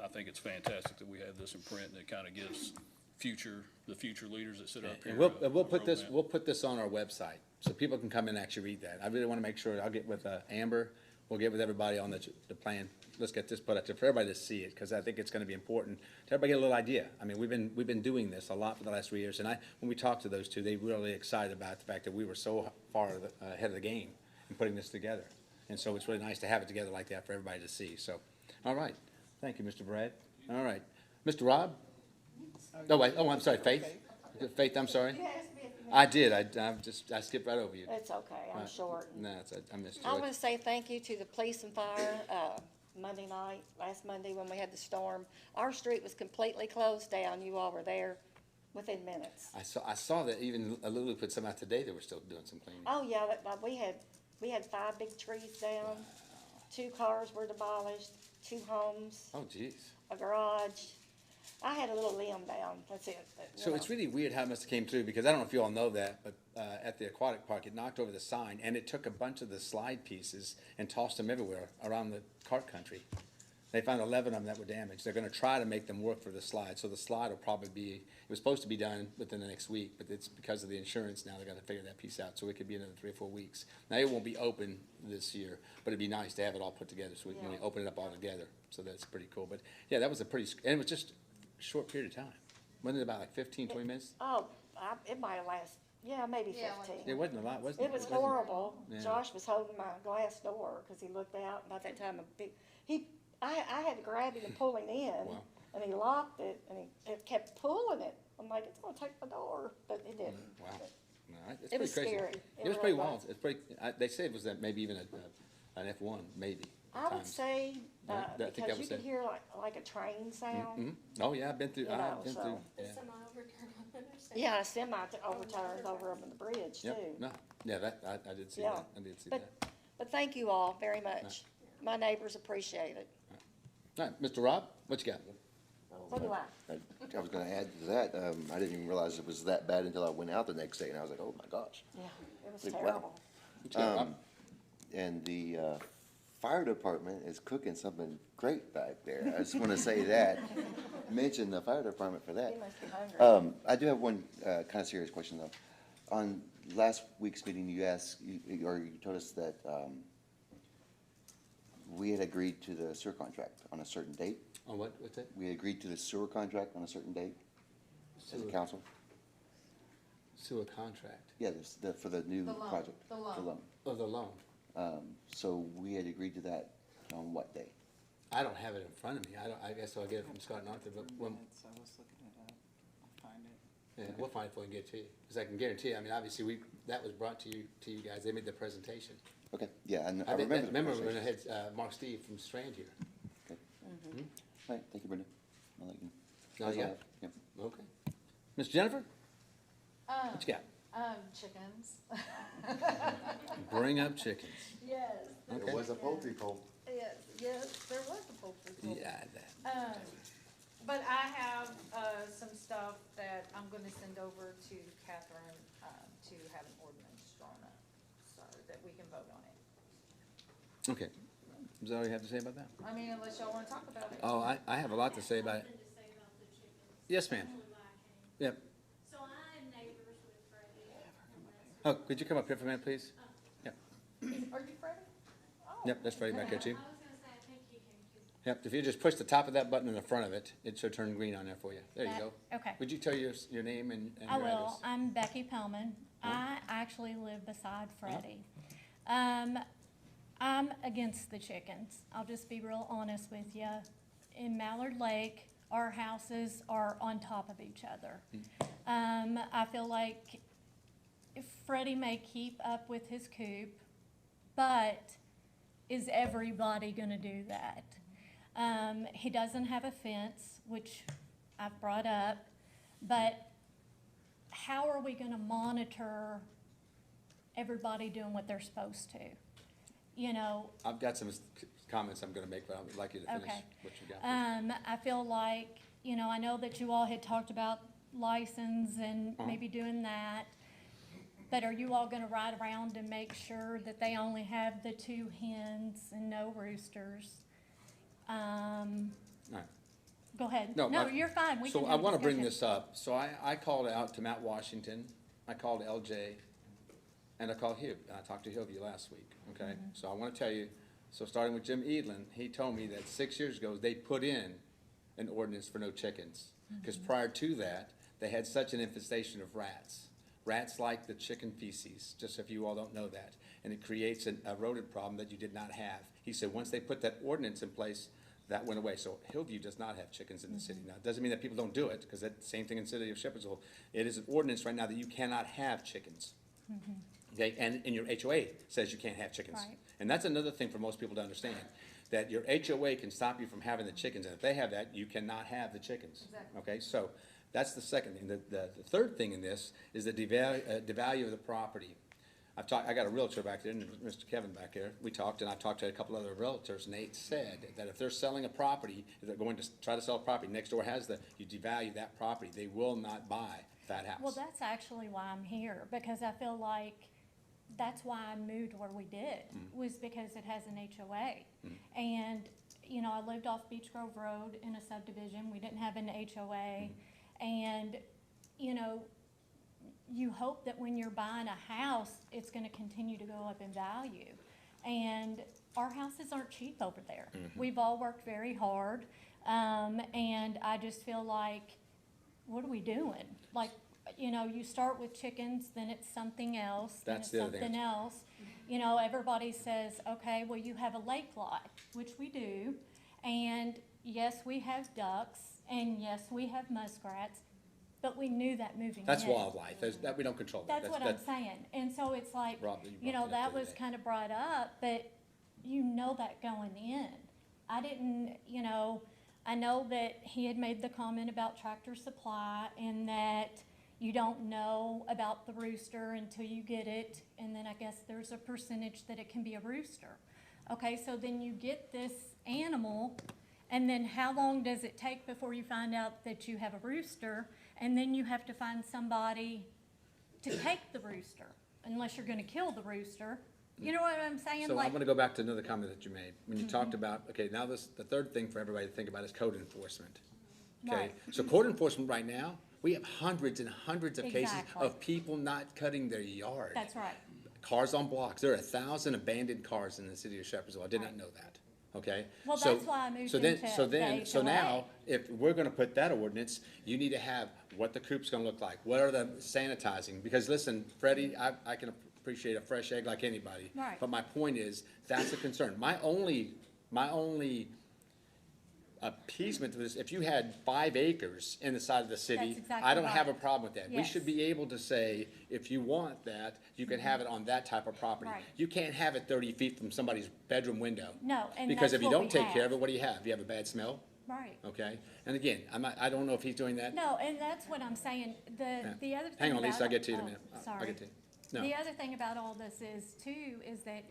I think it's fantastic that we have this in print, and it kind of gives the future leaders that sit up here.
And we'll
a
put
roadmap.
this on our website, so people can come and actually read that. I really want to make sure, I'll get with Amber, we'll get with everybody on the plan. Let's get this put out there for everybody to see it, because I think it's gonna be important to everybody get a little idea. I mean, we've been doing this a lot for the last 3 years, and when we talked to those two, they were really excited about the fact that we were so far ahead of the game in putting this together. And so it's really nice to have it together like that for everybody to see, so, all right. Thank you, Mr. Brad. All right. Mr. Rob? Oh, wait, I'm sorry, Faith? Faith, I'm sorry?
You asked me if you
I did, I skipped right over you.
It's okay, I'm short.
No, I missed
I
you.
want to say thank you to the police and fire, Monday night, last Monday when we had the storm. Our street was completely closed down, you all were there within minutes.
I saw that even Lulu put some out today, they were still doing some cleaning.
Oh, yeah, we had 5 big trees down, 2 cars were demolished, 2 homes,
Oh, geez.
a garage. I had a little limb down, that's it. but, you
So
know.
it's really weird how it must have came through, because I don't know if you all know that, but at the aquatic park, it knocked over the sign, and it took a bunch of the slide pieces and tossed them everywhere around the cart country. They found 11 of them that were damaged. They're gonna try to make them work for the slide, so the slide will probably be, it was supposed to be done within the next week, but it's because of the insurance now, they're gonna figure that piece out, so it could be another 3 or 4 weeks. Now, it won't be open this year, but it'd be nice to have it all put together, so we can really open it up all together, so that's pretty cool. But, yeah, that was and it was just a short period of time. Wasn't it about like 15, 20 minutes?
Oh, it might have lasted, maybe
Yeah,
15.
It wasn't a lot, was it?
It was
Wasn't-
horrible.
Yeah.
Josh was holding my glass door because he looked out, and by that time, I had to grab him and pull him in,
Wow.
and he locked it, and he kept pulling it. I'm like, it's gonna take my door, but it didn't.
Wow. No, it's
It
pretty
was
crazy.
scary.
It
It
was pretty
really
wild. It's pretty, they said it was maybe even an F1, maybe. at
I would
times.
say,
Yeah, I think that
because you
was
could
it.
hear like a train sound.
Mhm. Oh, yeah, I've been through,
You know,
I've been
so-
through,
The
yeah.
semi overturned on the interstate.
Yeah, a semi overturned over up on the bridge too.
Yep, no, yeah, I did see
Yeah.
that. I did see
But,
that.
but thank you all very much. My neighbors appreciate it.
All right, Mr. Rob, what you got?
So do I.
I was gonna add to that, I didn't even realize it was that bad until I went out the next day, and I was like, oh my gosh.
Yeah, it was
Like, wow.
terrible.
What you got, Rob?
And the fire department is cooking something great back there. I just want to say that. Mention the fire department for that.
You must be hungry.
I do have one kind of serious question though. On last week's meeting, you told us that we had agreed to the sewer contract on a certain date.
Oh, what's that?
We agreed to the sewer contract on a certain date as a
Sewer-
council.
Sewer contract.
Yeah, for the new
The loan,
project.
the loan.
Oh, the loan.
So we had agreed to that on what day?
I don't have it in front of me. I guess I'll get it from Scott and Arthur, but when,
I was looking it up. I'll find it.
yeah, we'll find it for you and get it to you. Because I can guarantee, I mean, obviously, that was brought to you guys. They made the presentation.
Okay, yeah, and I
I think
remember the
when I
conversation.
had Mark Steve from Strand here.
Okay. All right, thank you, Brenda. I'll let you.
No,
That's all I
yeah.
have. Yep.
Okay. Miss Jennifer, what you got?
Chickens.
Bring up chickens.
Yes,
Okay.
There was a poultry poll.
yes, there was a poultry pool.
Yeah, that.
But I have, some stuff that I'm gonna send over to Catherine, to have an ordinance drawn up, so that we can vote on it.
Okay. Is that all you have to say about that?
I mean, unless y'all wanna talk about it.
Oh, I have a lot to say about it. Yes, ma'am. Yep.
So I am neighbors with Freddie.
Oh, could you come up here for a minute, please? Yep.
Are you Freddie? Oh.
Yep, that's Freddie back there too.
I was gonna say, I think you can.
Yep, if you just push the top of that button in the front of it, it should turn green on there for you. There you go.
Okay.
Would you tell your name and your
I
address?
will. I'm Becky Pellman. I actually live beside Freddie. I'm against the chickens. I'll just be real honest with you. In Mallard Lake, our houses are on top of each other. I feel like Freddie may keep up with his coop, but is everybody gonna do that? He doesn't have a fence, which I've brought up, but how are we gonna monitor everybody doing what they're supposed to? You know,
I've got some comments I'm gonna make, but I would like you to finish
Okay.
what you got.
I feel like, you know, I know that you all had talked about license and maybe doing that, but are you all gonna ride around and make sure that they only have the 2 hens and no roosters?
All right.
Go ahead.
No,
No,
I-
you're fine. We can
So I
have a
wanna bring
discussion.
this up. So I called out to Matt Washington, I called LJ, and I called Hugh. I talked to Hillview last week, okay?
Mm-hmm.
So I wanna tell you, So starting with Jim Edlin, he told me that 6 years ago, they put in an ordinance for no chickens. Because prior to that, they had such an infestation of rats. Rats like the chicken feces, just if you all don't know that. And it creates a rodent problem that you did not have. He said, once they put that ordinance in place, that went away. So Hillview does not have chickens in the city now. It doesn't mean that people don't do it, because that same thing in the city of Shepherdsville. It is an ordinance right now that you cannot have chickens. Okay, and your HOA says you can't have chickens.
Right.
And that's another thing for most people to understand, that your HOA can stop you from having the chickens, and if they have that, you cannot have the chickens.
Exactly.
Okay, so that's the second thing. The third thing in this is the devalue of the property. I got a realtor back there, and Mr. Kevin back there. We talked, and I talked to a couple other realtors, and they said that if they're selling a property, if they're going to try to sell a property, next door has you devalue that property. They will not buy that house.
Well, that's actually why I'm here, because I feel like that's why I moved where we did, was because it has an HOA. And, you know, I lived off Beach Grove Road in a subdivision. We didn't have an HOA. And, you know, you hope that when you're buying a house, it's gonna continue to go up in value. And our houses aren't cheap over there. We've all worked very hard, and I just feel like, what are we doing? Like, you know, you start with chickens, then it's something else, then
That's
it's
the other thing.
something else. You know, everybody says, okay, well, you have a lake lot, which we do, and yes, we have ducks, and yes, we have muskrats, but we knew that moving in.
That's wildlife. That we don't control that.
That's what I'm saying, and so it's like,
Rob, you
you know,
brought that up
that
the
was
other day.
kind of brought up, but you know that going in. I didn't, you know, I know that he had made the comment about Tractor Supply and that you don't know about the rooster until you get it, and then I guess there's a percentage that it can be a rooster. Okay, so then you get this animal, and then how long does it take before you find out that you have a rooster? And then you have to find somebody to take the rooster, unless you're gonna kill the rooster. You know what I'm saying?
So
Like,
I'm gonna go back to another comment that you made, when you talked about, okay, now the third thing for everybody to think about is code enforcement. Okay,
Right.
so code enforcement right now, we have hundreds and hundreds of cases
Exactly.
of people not cutting their yard.
that's right.
Cars on blocks, there are 1,000 abandoned cars in the city of Shepherdsville, I did not know that, okay?
Well,
So-
that's why I moved
so then-
into
so then-
the
So
HOA.
now, if we're gonna put that ordinance, you need to have what the coop's gonna look like, what are the sanitizing, because listen, Freddie, I can appreciate a fresh egg like anybody.
Right.
But my point is, that's a concern. My only appeasement to this, if you had 5 acres in the side of the city,
That's exactly
I don't have a
right.
problem with that. We
Yes.
should be able to say, if you want that, you can have it on that type of property.
Right.
You can't have it 30 feet from somebody's bedroom window.
No, and
Because
that's
if you
what
don't
we
take care of
have.
it, what do you have? You have a bad smell,
Right.
okay? And again, I don't know if he's doing that.
No, and that's what I'm saying. The other thing
Hang on,
about
Lisa, I'll get to you in a
oh,
minute. I'll
Sorry.
get to you. No.
The other thing about all this is too, is that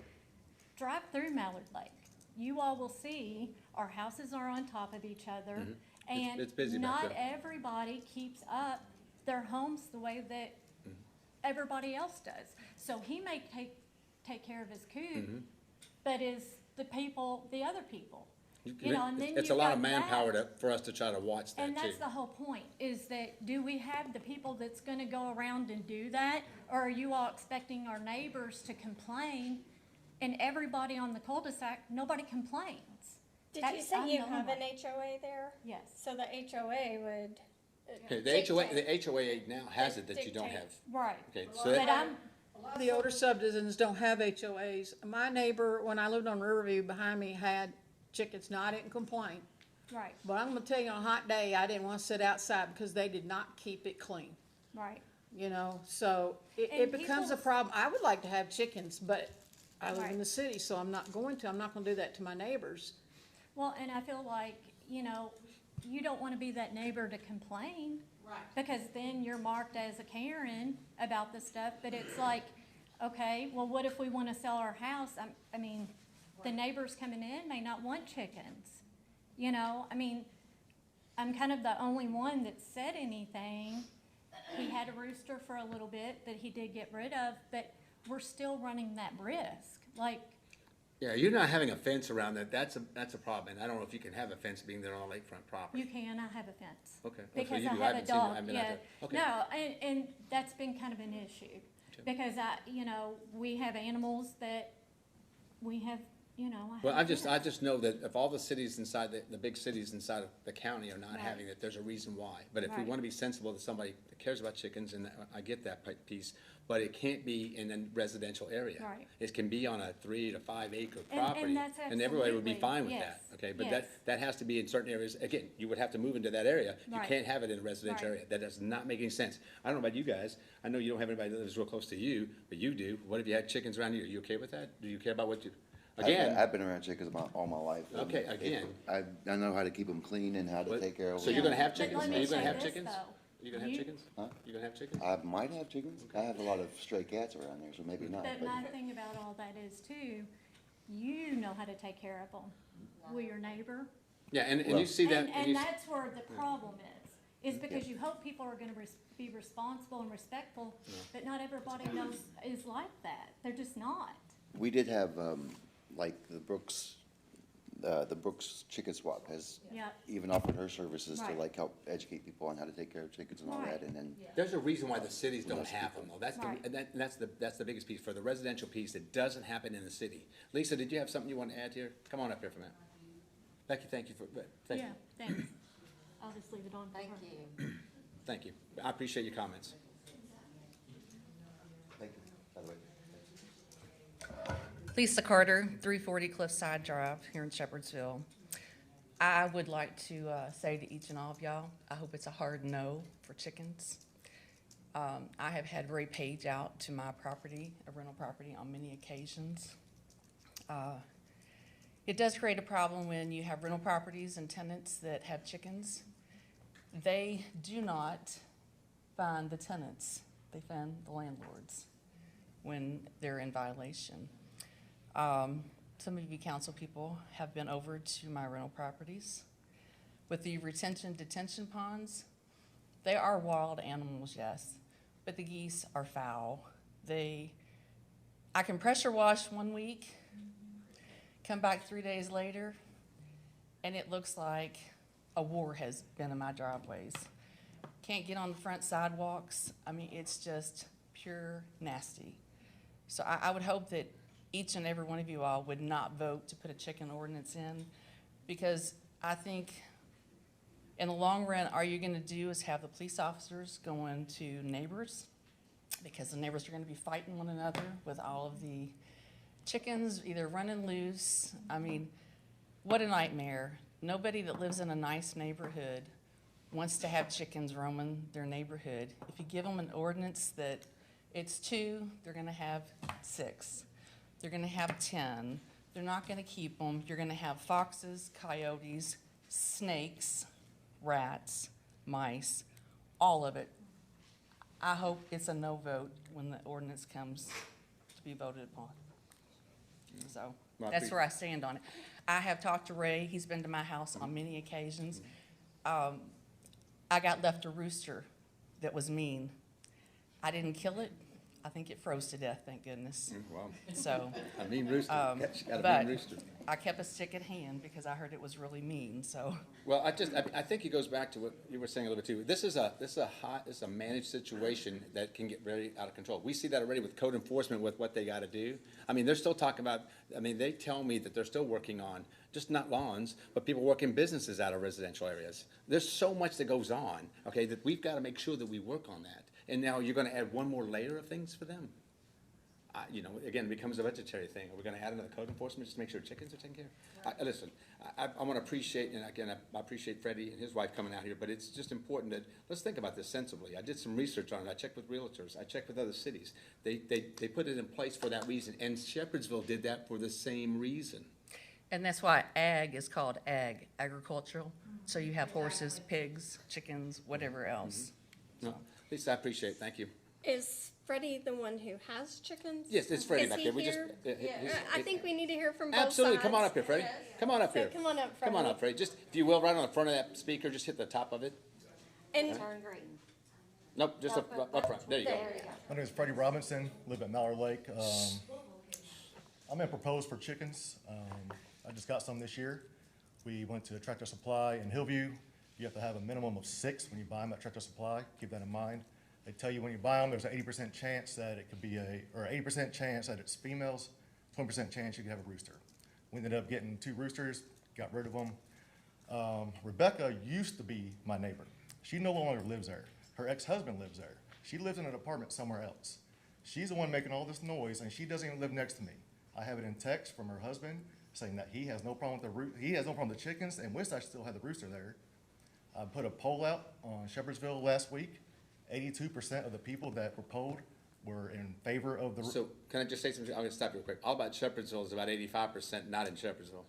drive through Mallard Lake. You all will see our houses are on top of each other. And
it's busy back
not
there.
everybody keeps up their homes the way that everybody else does. So he may take care of his coop, but is the other people. You know, and then
It's a
you've
lot of
got
manpower
that.
for us to try to watch that
And
too.
that's the whole point, is that do we have the people that's gonna go around and do that? Or are you all expecting our neighbors to complain and everybody on the cul-de-sac, nobody complains?
Did you
That's-
say
I'm
you
the
have
one.
an HOA there?
Yes.
So the HOA would.
Okay, the HOA now has it that you don't
Dictate.
have.
Right.
Okay, so
But
that,
I'm,
The older subdivisions don't have HOAs. My neighbor, when I lived on Riverview, behind me had chickens. Now, I didn't complain.
right,
But I'm gonna tell you, on a hot day, I didn't wanna sit outside because they did not keep it clean.
right.
You know, so it
And
becomes a
people's-
problem. I would like to have chickens, but I live in
Right.
the city, so I'm not going to. I'm not gonna do that to my neighbors.
Well, and I feel like, you know, you don't wanna be that neighbor to complain.
Right.
Because then you're marked as a Karen about the stuff, but it's like, okay, well, what if we wanna sell our house? I mean, the neighbors coming in may not want chickens. You know, I mean, I'm kind of the only one that said anything. He had a rooster for a little bit that he did get rid of, but we're still running that risk. Like,
yeah, you're not having a fence around that, that's a problem, and I don't know if you can have a fence being there on a lakefront property.
you can, I have a fence.
Okay. Oh, so
Because
you
I
do.
have a
haven't seen it. I
dog,
haven't been out
yeah.
there. Okay.
No, and that's been kind of an issue. Because you know, we have animals that we have you know, I
Well,
have
I just know that if all the cities inside, the big cities inside of the county are not
Right.
having it, there's a reason why. But if we
Right.
want to be sensible to somebody that cares about chickens, and I get that piece, but it can't be in a residential area.
Right.
It can be on a 3 to 5 acre
And
property.
that's
And everybody would be
absolutely-
fine with
yes,
that, okay? But
yes.
that has to be in certain areas. Again, you would have to move into that area. You
Right.
can't have it in a residential
Right.
area. That does not make any sense. I don't know about you guys. I know you don't have anybody that lives real close to you, but you do. What if you had chickens around you? Are you okay with that? Do you care about what you, again?
I've been around chickens all my life. and
Okay, again.
I know how to keep them clean and how to
But-
take care of them.
So you're gonna have
But
chickens?
let
Are
me
you gonna
say
have
this,
chickens?
though.
You gonna have
You-
chickens?
Huh?
You gonna have chickens?
I might have chickens. I have a lot of stray cats around there, so maybe not.
But my thing about all that is too, you know how to take care of them. Will your neighbor?
Yeah, and you see that.
And
you
that's where the problem is because you hope people are gonna be responsible and respectful, but not everybody is like that. They're just not.
We did have, like, the Brooks Chicken Swap has
Yeah.
even offered her services to
Right.
like help educate people on how to take care of chickens and all
Right.
that, and then.
There's a reason why the cities don't
Less
have
people.
them, though. That's the,
Right.
and that's the biggest piece. For the residential piece, it doesn't happen in the city. Lisa, did you have something you want to add here? Come on up here for a minute. Becky, thank you for, thank you.
Yeah, thanks. I'll just leave it on for her.
Thank you.
Thank you. I appreciate your comments.
Thank you, by the way.
Lisa Carter, 340 Cliffside Drive here in Shepherdsville. I would like to say to each and all of y'all, I hope it's a hard no for chickens. I have had Ray Page out to my property, a rental property, on many occasions. It does create a problem when you have rental properties and tenants that have chickens. They do not find the tenants, they find the landlords when they're in violation. Some of you council people have been over to my rental properties. With the detention ponds, they are wild animals, yes, but the geese are foul. I can pressure wash 1 week, come back 3 days later, and it looks like a war has been in my driveways. Can't get on the front sidewalks. I mean, it's just pure nasty. So I would hope that each and every one of you all would not vote to put a chicken ordinance in, because I think in the long run, all you're gonna do is have the police officers going to neighbors, because the neighbors are gonna be fighting one another with all of the chickens either running loose. I mean, what a nightmare. Nobody that lives in a nice neighborhood wants to have chickens roaming their neighborhood. If you give them an ordinance that it's 2, they're gonna have 6. They're gonna have 10. They're not gonna keep them. You're gonna have foxes, coyotes, snakes, rats, mice, all of it. I hope it's a no vote when the ordinance comes to be voted upon. So,
Well, I
that's where I stand on it. I have talked to Ray. He's been to my house on many occasions. I got left a rooster that was mean. I didn't kill it. I think it froze to death, thank goodness.
Wow.
So,
A mean rooster. She got a
but
mean rooster.
I kept a stick at hand because I heard it was really mean, so.
Well, I think it goes back to what you were saying a little bit too. This is a managed situation that can get very out of control. We see that already with code enforcement with what they gotta do. I mean, they're still talking about, they tell me that they're still working on, just not lawns, but people working businesses out of residential areas. There's so much that goes on, okay, that we've gotta make sure that we work on that. And now you're gonna add one more layer of things for them? Again, it becomes a budgetary thing. Are we gonna add another code enforcement just to make sure chickens are taken care of? Listen, I wanna appreciate, and again, I appreciate Freddie and his wife coming out here, but it's just important that, let's think about this sensibly. I did some research on it. I checked with realtors. I checked with other cities. They put it in place for that reason, and Shepherdsville did that for the same reason.
And that's why ag is called agricultural. So you have horses, pigs, chickens, whatever else.
No, Lisa, I appreciate it. Thank you.
Is Freddie the one who has chickens?
Yes, it's Freddie
Is
back
he
there. We just.
here? I think we need to hear from both
Absolutely.
sides.
Come on up here, Freddie. Come on up
So
here.
come on up,
Come on
Freddie.
up, Freddie. Just, if you will, right on the front of that speaker, just hit the top of it.
And
Turn green.
Nope, just up front. There you go.
There you go.
My name is Freddie Robinson, live at Mallard Lake. I'm in Propose for Chickens. I just got some this year. We went to Tractor Supply in Hillview. You have to have a minimum of 6 when you buy them at Tractor Supply. Keep that in mind. They tell you when you buy them, there's an 80% chance that it could be or 80% chance that it's females, 20% chance you could have a rooster. We ended up getting 2 roosters, got rid of them. Rebecca used to be my neighbor. She no longer lives there. Her ex-husband lives there. She lives in an apartment somewhere else. She's the one making all this noise, and she doesn't even live next to me. I have it in text from her husband saying that he has no problem with he has no problem with the chickens, and wished I still had the rooster there. I put a poll out on Shepherdsville last week. 82% of the people that were polled were in favor of the.
So can I just say something? I'm gonna stop you real quick. All about Shepherdsville is about 85% not in Shepherdsville.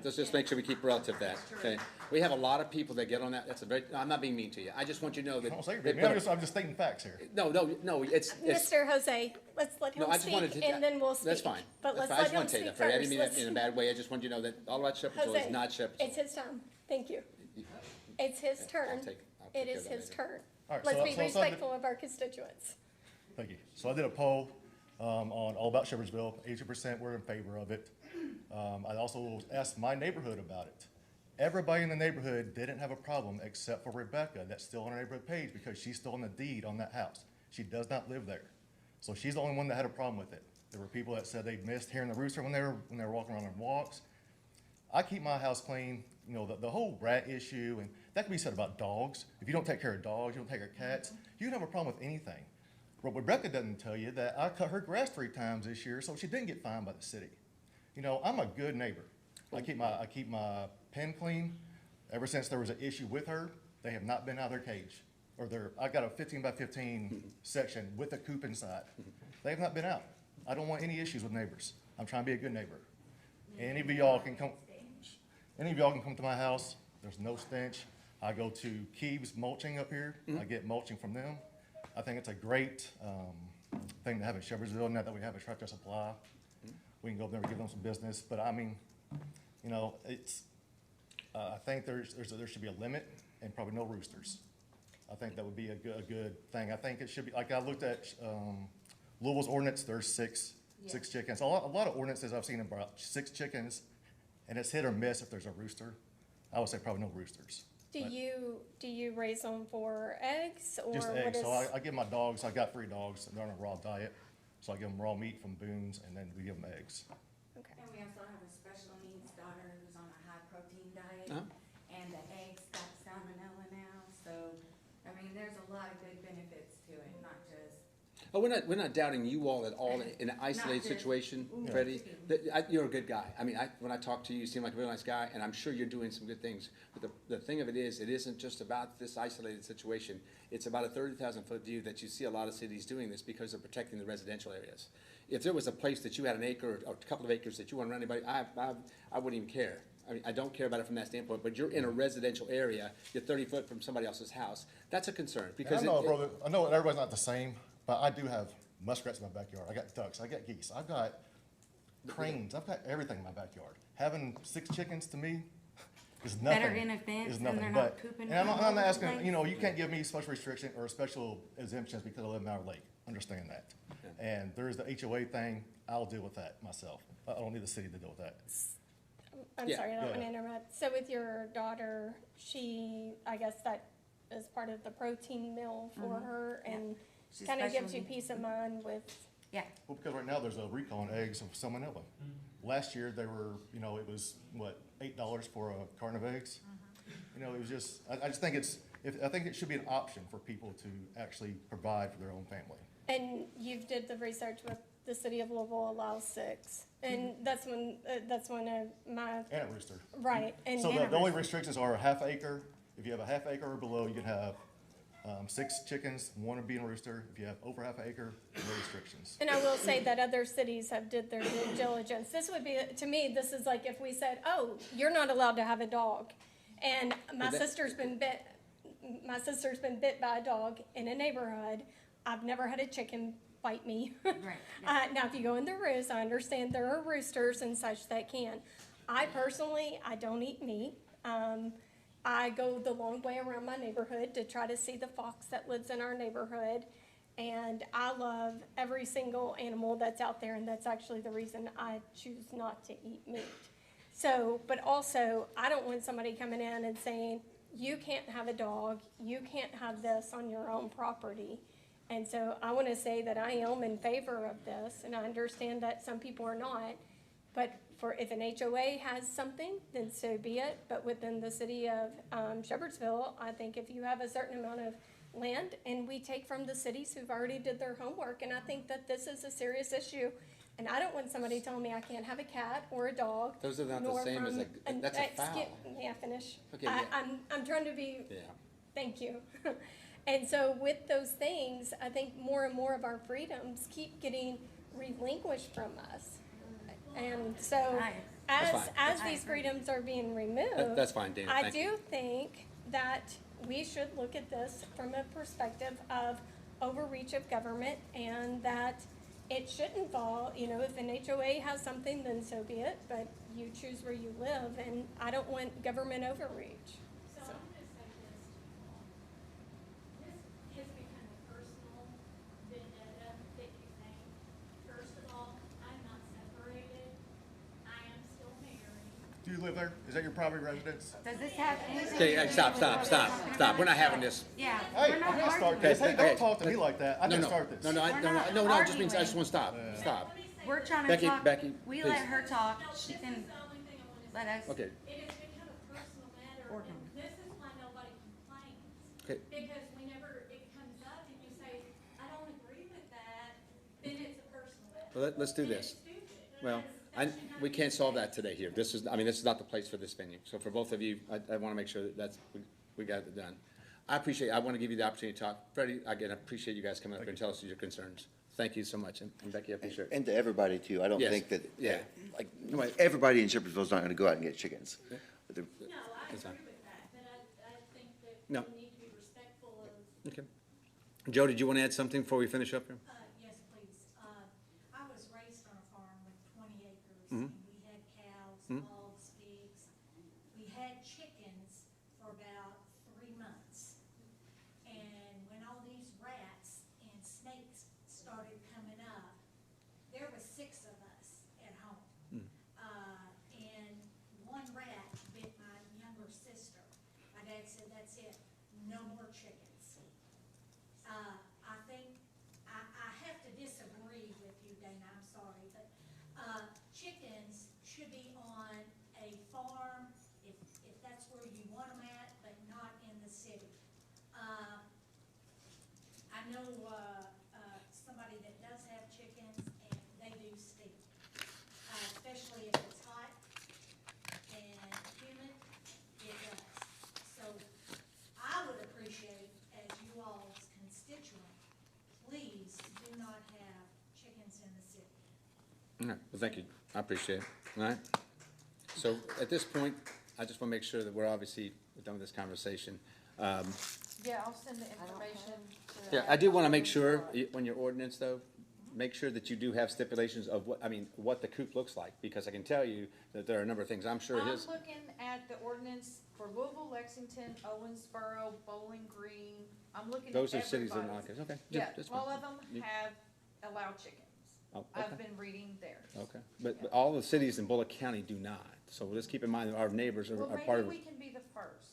Let's just make sure we keep relative to that, okay? We have a lot of people that get on that. That's a very, I'm not being mean to you. I just want you to know that.
I don't say you're
they
being mean.
put a-
I'm just stating facts here.
No, it's.
Mr. Jose, let's let
No,
him
I just wanted
speak,
to.
and then we'll speak.
That's fine.
But
That's
let's
fine.
let
I just
him
want to tell you
speak
that, Freddie. I didn't
first.
mean that in a bad way. I just wanted you to know that all about Shepherdsville
Jose,
is not Shepherdsville.
it's his time. Thank you. It's his turn.
I'll take
It
care
is
of that
his
later.
turn.
All right,
Let's
so-
be
so- so-
respectful of our constituents.
Thank you. So I did a poll on All About Shepherdsville. 80% were in favor of it. I also asked my neighborhood about it. Everybody in the neighborhood didn't have a problem except for Rebecca, that's still on our neighborhood page because she's still on the deed on that house. She does not live there. So she's the only one that had a problem with it. There were people that said they missed hearing the rooster when they were walking around on walks. I keep my house clean, you know, the whole rat issue, and that can be said about dogs. If you don't take care of dogs, you don't take care of cats, you don't have a problem with anything. But Rebecca doesn't tell you that I cut her grass 3 times this year, so she didn't get fined by the city. You know, I'm a good neighbor. I keep my pen clean. Ever since there was an issue with her, they have not been out of their cage. I got a 15 by 15 section with a coop inside. They have not been out. I don't want any issues with neighbors. I'm trying to be a good neighbor. Any of y'all can come to my house. There's no stench. I go to Keeb's Mulching up here. I get mulching from them. I think it's a great thing to have in Shepherdsville now that we have a Tractor Supply. We can go up there and give them some business. But I mean, you know, I think there should be a limit and probably no roosters. I think that would be a good thing. I think it should be, like I looked at Louisville's ordinance, there's six chickens. A lot of ordinances I've seen about 6 chickens, and it's hit or miss if there's a rooster. I would say probably no roosters.
Do you raise them for eggs or
Just
what
eggs.
is?
So I give my dogs, I got 3 dogs, and they're on a raw diet. So I give them raw meat from Boone's, and then we give them eggs.
Okay.
And we also have a special needs daughter who's on a high protein diet,
Uh-huh.
and the eggs got salmonella now, so, I mean, there's a lot of good benefits to it, not just.
Oh, we're not doubting you all at all in an isolated
just-
situation,
Ooh,
Freddie.
chicken.
You're a good guy. I mean, when I talk to you, you seem like a really nice guy, and I'm sure you're doing some good things. But the thing of it isn't just about this isolated situation. It's about a 30,000-foot view that you see a lot of cities doing this because they're protecting the residential areas. If there was a place that you had an acre or a couple of acres that you want to run anybody, I wouldn't even care. I mean, I don't care about it from that standpoint, but you're in a residential area, you're 30 foot from somebody else's house. That's a concern because.
And I know, brother, I know everybody's not the same, but I do have muskrats in my backyard. I got ducks, I got geese, I've got cranes, I've got everything in my backyard. Having 6 chickens to me is nothing.
That are in a fence
is
and
nothing,
they're
but-
not pooping
And I'm
all
not
over the
asking,
place.
you know, you can't give me special restriction or special exemptions because I live in Mount Lake. Understand that. And there's the HOA thing, I'll deal with that myself. I don't need the city to deal with that.
I'm
Yeah.
sorry, I don't
Yeah.
want to interrupt. So with your daughter, I guess that is part of the protein meal for her and
She's
kind of gives
special
you peace of mind with,
Yeah,
Well, because right now there's a recall on eggs of salmonella. Last year, they were, you know, it was, what, $8 for a carton of eggs? You know, it was just, I just think I think it should be an option for people to actually provide for their own family.
and you did the research with the city of Louisville allows 6. And that's one of my,
And a rooster.
right, and.
So the only restrictions are a half acre. If you have a half acre or below, you can have 6 chickens, 1 would be in a rooster. If you have over half an acre, no restrictions.
And I will say that other cities have did their due diligence. This would be, to me, this is like if we said, oh, you're not allowed to have a dog. And my sister's been bit by a dog in a neighborhood. I've never had a chicken bite me.
right.
Now, if you go in the roost, I understand there are roosters and such that can. I personally, I don't eat meat. I go the long way around my neighborhood to try to see the fox that lives in our neighborhood. And I love every single animal that's out there, and that's actually the reason I choose not to eat meat. So, but also, I don't want somebody coming in and saying, you can't have a dog, you can't have this on your own property. And so I want to say that I am in favor of this, and I understand that some people are not. But if an HOA has something, then so be it. But within the city of Shepherdsville, I think if you have a certain amount of land, and we take from the cities who've already did their homework, and I think that this is a serious issue. And I don't want somebody telling me I can't have a cat or a dog.
Those are not the
nor
same as
from
that's a foul.
May I finish?
Okay, yeah.
I'm trying to be,
Yeah.
thank you. And so with those things, I think more and more of our freedoms keep getting relinquished from us. And so
That's fine.
as these freedoms are being removed.
That's fine, Dana,
I
thank you.
do think that we should look at this from a perspective of overreach of government, and that it should involve, if an HOA has something, then so be it, but you choose where you live, and I don't want government overreach.
So I'm gonna say this, this has become a personal vendetta that you think. First of all, I'm not separated, I am still married.
Do you live there? Is that your primary residence?
Does this have anything?
Okay, hey, stop. We're not having this.
Yeah.
Hey,
we're not
I'm gonna start
arguing.
this. Hey,
Okay.
don't talk to me like that. I didn't start this.
No,
We're not
no, I just mean, I just
arguing.
want to stop. Stop.
We're trying to
Becky,
talk.
Becky,
We
please.
let her talk, she can
This is the only thing I wanna say.
let us.
Okay,
It has become a personal matter, and this is why nobody complains.
okay.
Because whenever it comes up and you say, I don't agree with that, then it's a personal matter.
Well, let's do
And
this.
it's stupid,
Well,
because
we can't solve that today here. This is not the place for this venue. So for both of you, I want to make sure that we got it done. I want to give you the opportunity to talk. Freddie, again, I appreciate you guys coming up here and tell us your concerns. Thank you so much, and Becky, I appreciate it.
And to everybody too, I don't
Yes.
think that,
Yeah.
like, everybody in Shepherdsville is not gonna go out and get chickens.
Yeah.
But they're-
No, I
That's fine.
agree with that, but I think that
No.
we need to be respectful of.
Okay. Joe, did you want to add something before we finish up here?
Yes, please. I was raised on a farm with 20 acres,
Mhm.
and we had cows,
Mhm.
hogs, pigs. We had chickens for about 3 months. And when all these rats and snakes started coming up, there was 6 of us at home. And one rat bit my younger sister. My dad said, that's it, no more chickens. I think, I have to disagree with you, Dana, I'm sorry, but, chickens should be on a farm, if that's where you want them at, but not in the city. I know, somebody that does have chickens, and they do stink, especially if it's hot and humid, it does. So, I would appreciate, as you all's constituent, please do not have chickens in the city.
All right, well, thank you. I appreciate it. All right. So at this point, I just want to make sure that we're done with this conversation.
Yeah, I'll send the information to.
Yeah, I do want to make sure, when your ordinance though, make sure that you do have stipulations of what the coop looks like, because I can tell you that there are a number of things. I'm sure
I'm
his,
looking at the ordinance for Louisville, Lexington, Owensboro, Bowling Green. I'm looking at
those are cities that are
everybody's.
not, okay.
Yeah,
that's fine.
all of them
You-
have allowed chickens.
Oh, okay.
I've been reading theirs.
Okay, but all the cities in Bullock County do not. So let's keep in mind that our neighbors
Well,
are part of.
maybe we can be the first.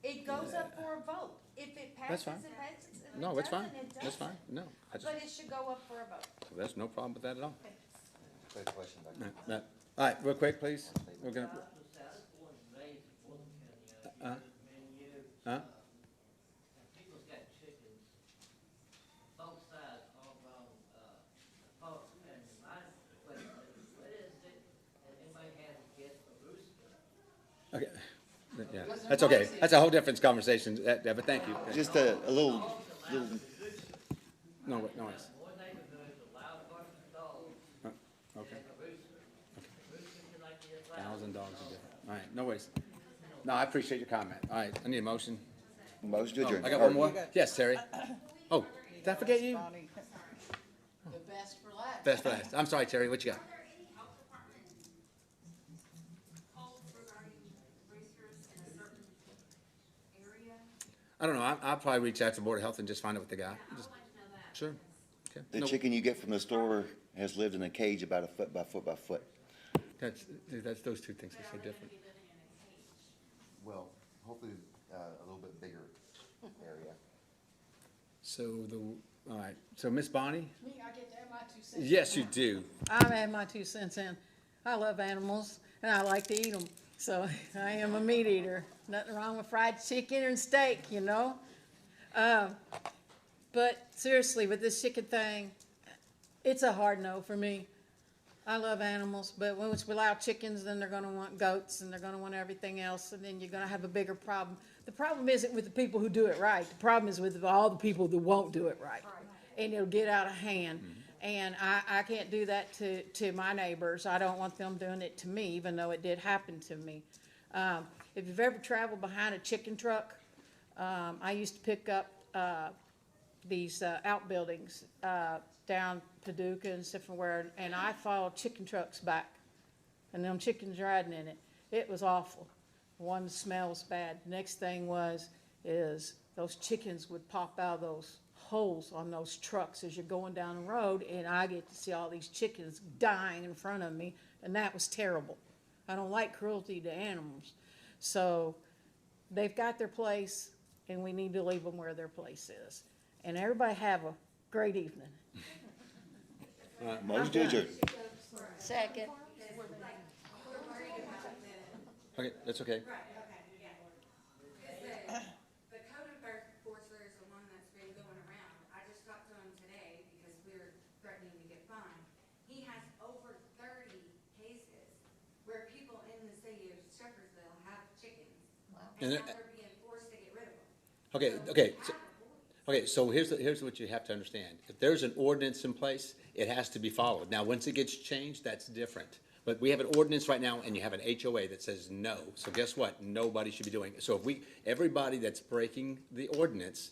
It goes up for a vote. If it
That's
passes,
fine.
it passes. If
No,
it
it's fine.
doesn't, it
That's
doesn't.
fine. No, I just,
But it should go up for a vote.
there's no problem with that at all.
Quick question back
All right, all right, real quick, please. We're gonna.
People's got chickens, both sides all around, folks, and my question is, what is it, has anybody had to get a rooster?
Okay, yeah, that's okay. That's a whole different conversation, but thank you.
Just a little,
No, noise.
More neighborhoods allow horses and dogs
Okay.
than a rooster. Roosters are like the other.
1,000 dogs are different. All right, no worries. No, I appreciate your comment. All right, I need a motion.
Motion to
Oh,
adjourn.
I got one more? Yes, Terry. Oh, did I forget you?
The best for last.
Best for last. I'm sorry, Terry, what you got? I don't know. I'll probably reach out to Board of Health and just find out what they got. Just- Sure. Okay.
The
No,
chicken you get from the store has lived in a cage about a foot by foot by foot.
That's, those two things are so different.
Well, hopefully, a little bit bigger area.
So all right, so Miss Bonnie?
Me, I get to have my 2 cents.
Yes, you do.
I've had my 2 cents in. I love animals, and I like to eat them. So I am a meat eater. Nothing wrong with fried chicken and steak, you know? But seriously, with this chicken thing, it's a hard no for me. I love animals, but once we allow chickens, then they're gonna want goats, and they're gonna want everything else, and then you're gonna have a bigger problem. The problem isn't with the people who do it right. The problem is with all the people that won't do it right. And it'll get out of hand. And I can't do that to my neighbors. I don't want them doing it to me, even though it did happen to me. If you've ever traveled behind a chicken truck, I used to pick up these outbuildings down Paducah and different where, and I followed chicken trucks back, and them chickens riding in it. It was awful. One, smells bad. Next thing is those chickens would pop out of those holes on those trucks as you're going down the road, and I get to see all these chickens dying in front of me, and that was terrible. I don't like cruelty to animals. So they've got their place, and we need to leave them where their place is. And everybody have a great evening.
Motion to adjourn.
Second.
Okay, that's okay.
The code enforcer is the one that's been going around. I just talked to him today because we're threatening to get fined. He has over 30 cases where people in the city of Shepherdsville have chickens. And now they're being forced to get rid of them.
Okay, so here's what you have to understand. If there's an ordinance in place, it has to be followed. Now, once it gets changed, that's different. But we have an ordinance right now, and you have an HOA that says no. So guess what? Nobody should be doing it. So everybody that's breaking the ordinance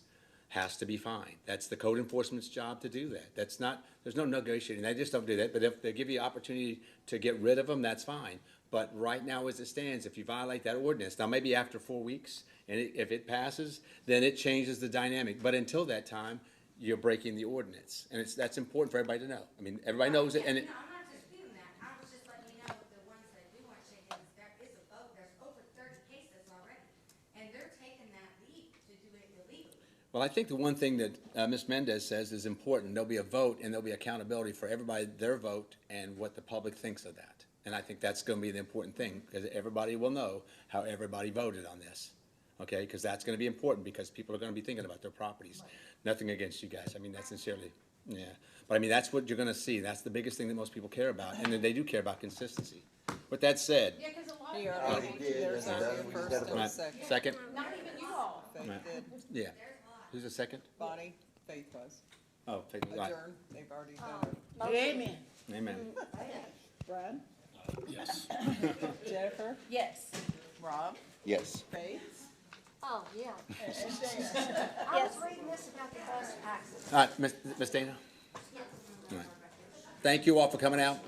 has to be fined. That's the code enforcement's job to do that. There's no negotiating. They just don't do that. But if they give you opportunity to get rid of them, that's fine. But right now, as it stands, if you violate that ordinance, now maybe after 4 weeks, and if it passes, then it changes the dynamic. But until that time, you're breaking the ordinance. And that's important for everybody to know. I mean, everybody knows it, and it.
No, I'm not disputing that. I was just letting you know with the ones that do want chickens, there is a vote. There's over 30 cases already. And they're taking that leap to do it illegally.
Well, I think the one thing that Ms. Mendez says is important. There'll be a vote, and there'll be accountability for everybody, their vote, and what the public thinks of that. And I think that's going to be the important thing, because everybody will know how everybody voted on this. Okay, because that's going to be important, because people are going to be thinking about their properties. Nothing against you guys. I mean that sincerely. Yeah. But I mean, that's what you're going to see. That's the biggest thing that most people care about. And then they do care about consistency. With that said.
Yeah, because a lot of
Here,
people.
already did. There's already a first and a second.
Second?
Not even you all.
Faith
Right.
did.
Yeah. Who's the second?
Bonnie, Faith was.
Oh, Faith. Right.
Adjourn. They've already done it.
Amen.
Amen.
Brad?
Yes.
Jennifer?
Yes.
Rob?
Yes.
Faith?
Oh, yeah.
And Shan?
I was reading this about the bus taxes.
All right, Ms. Dana? All right. Thank you all for coming out.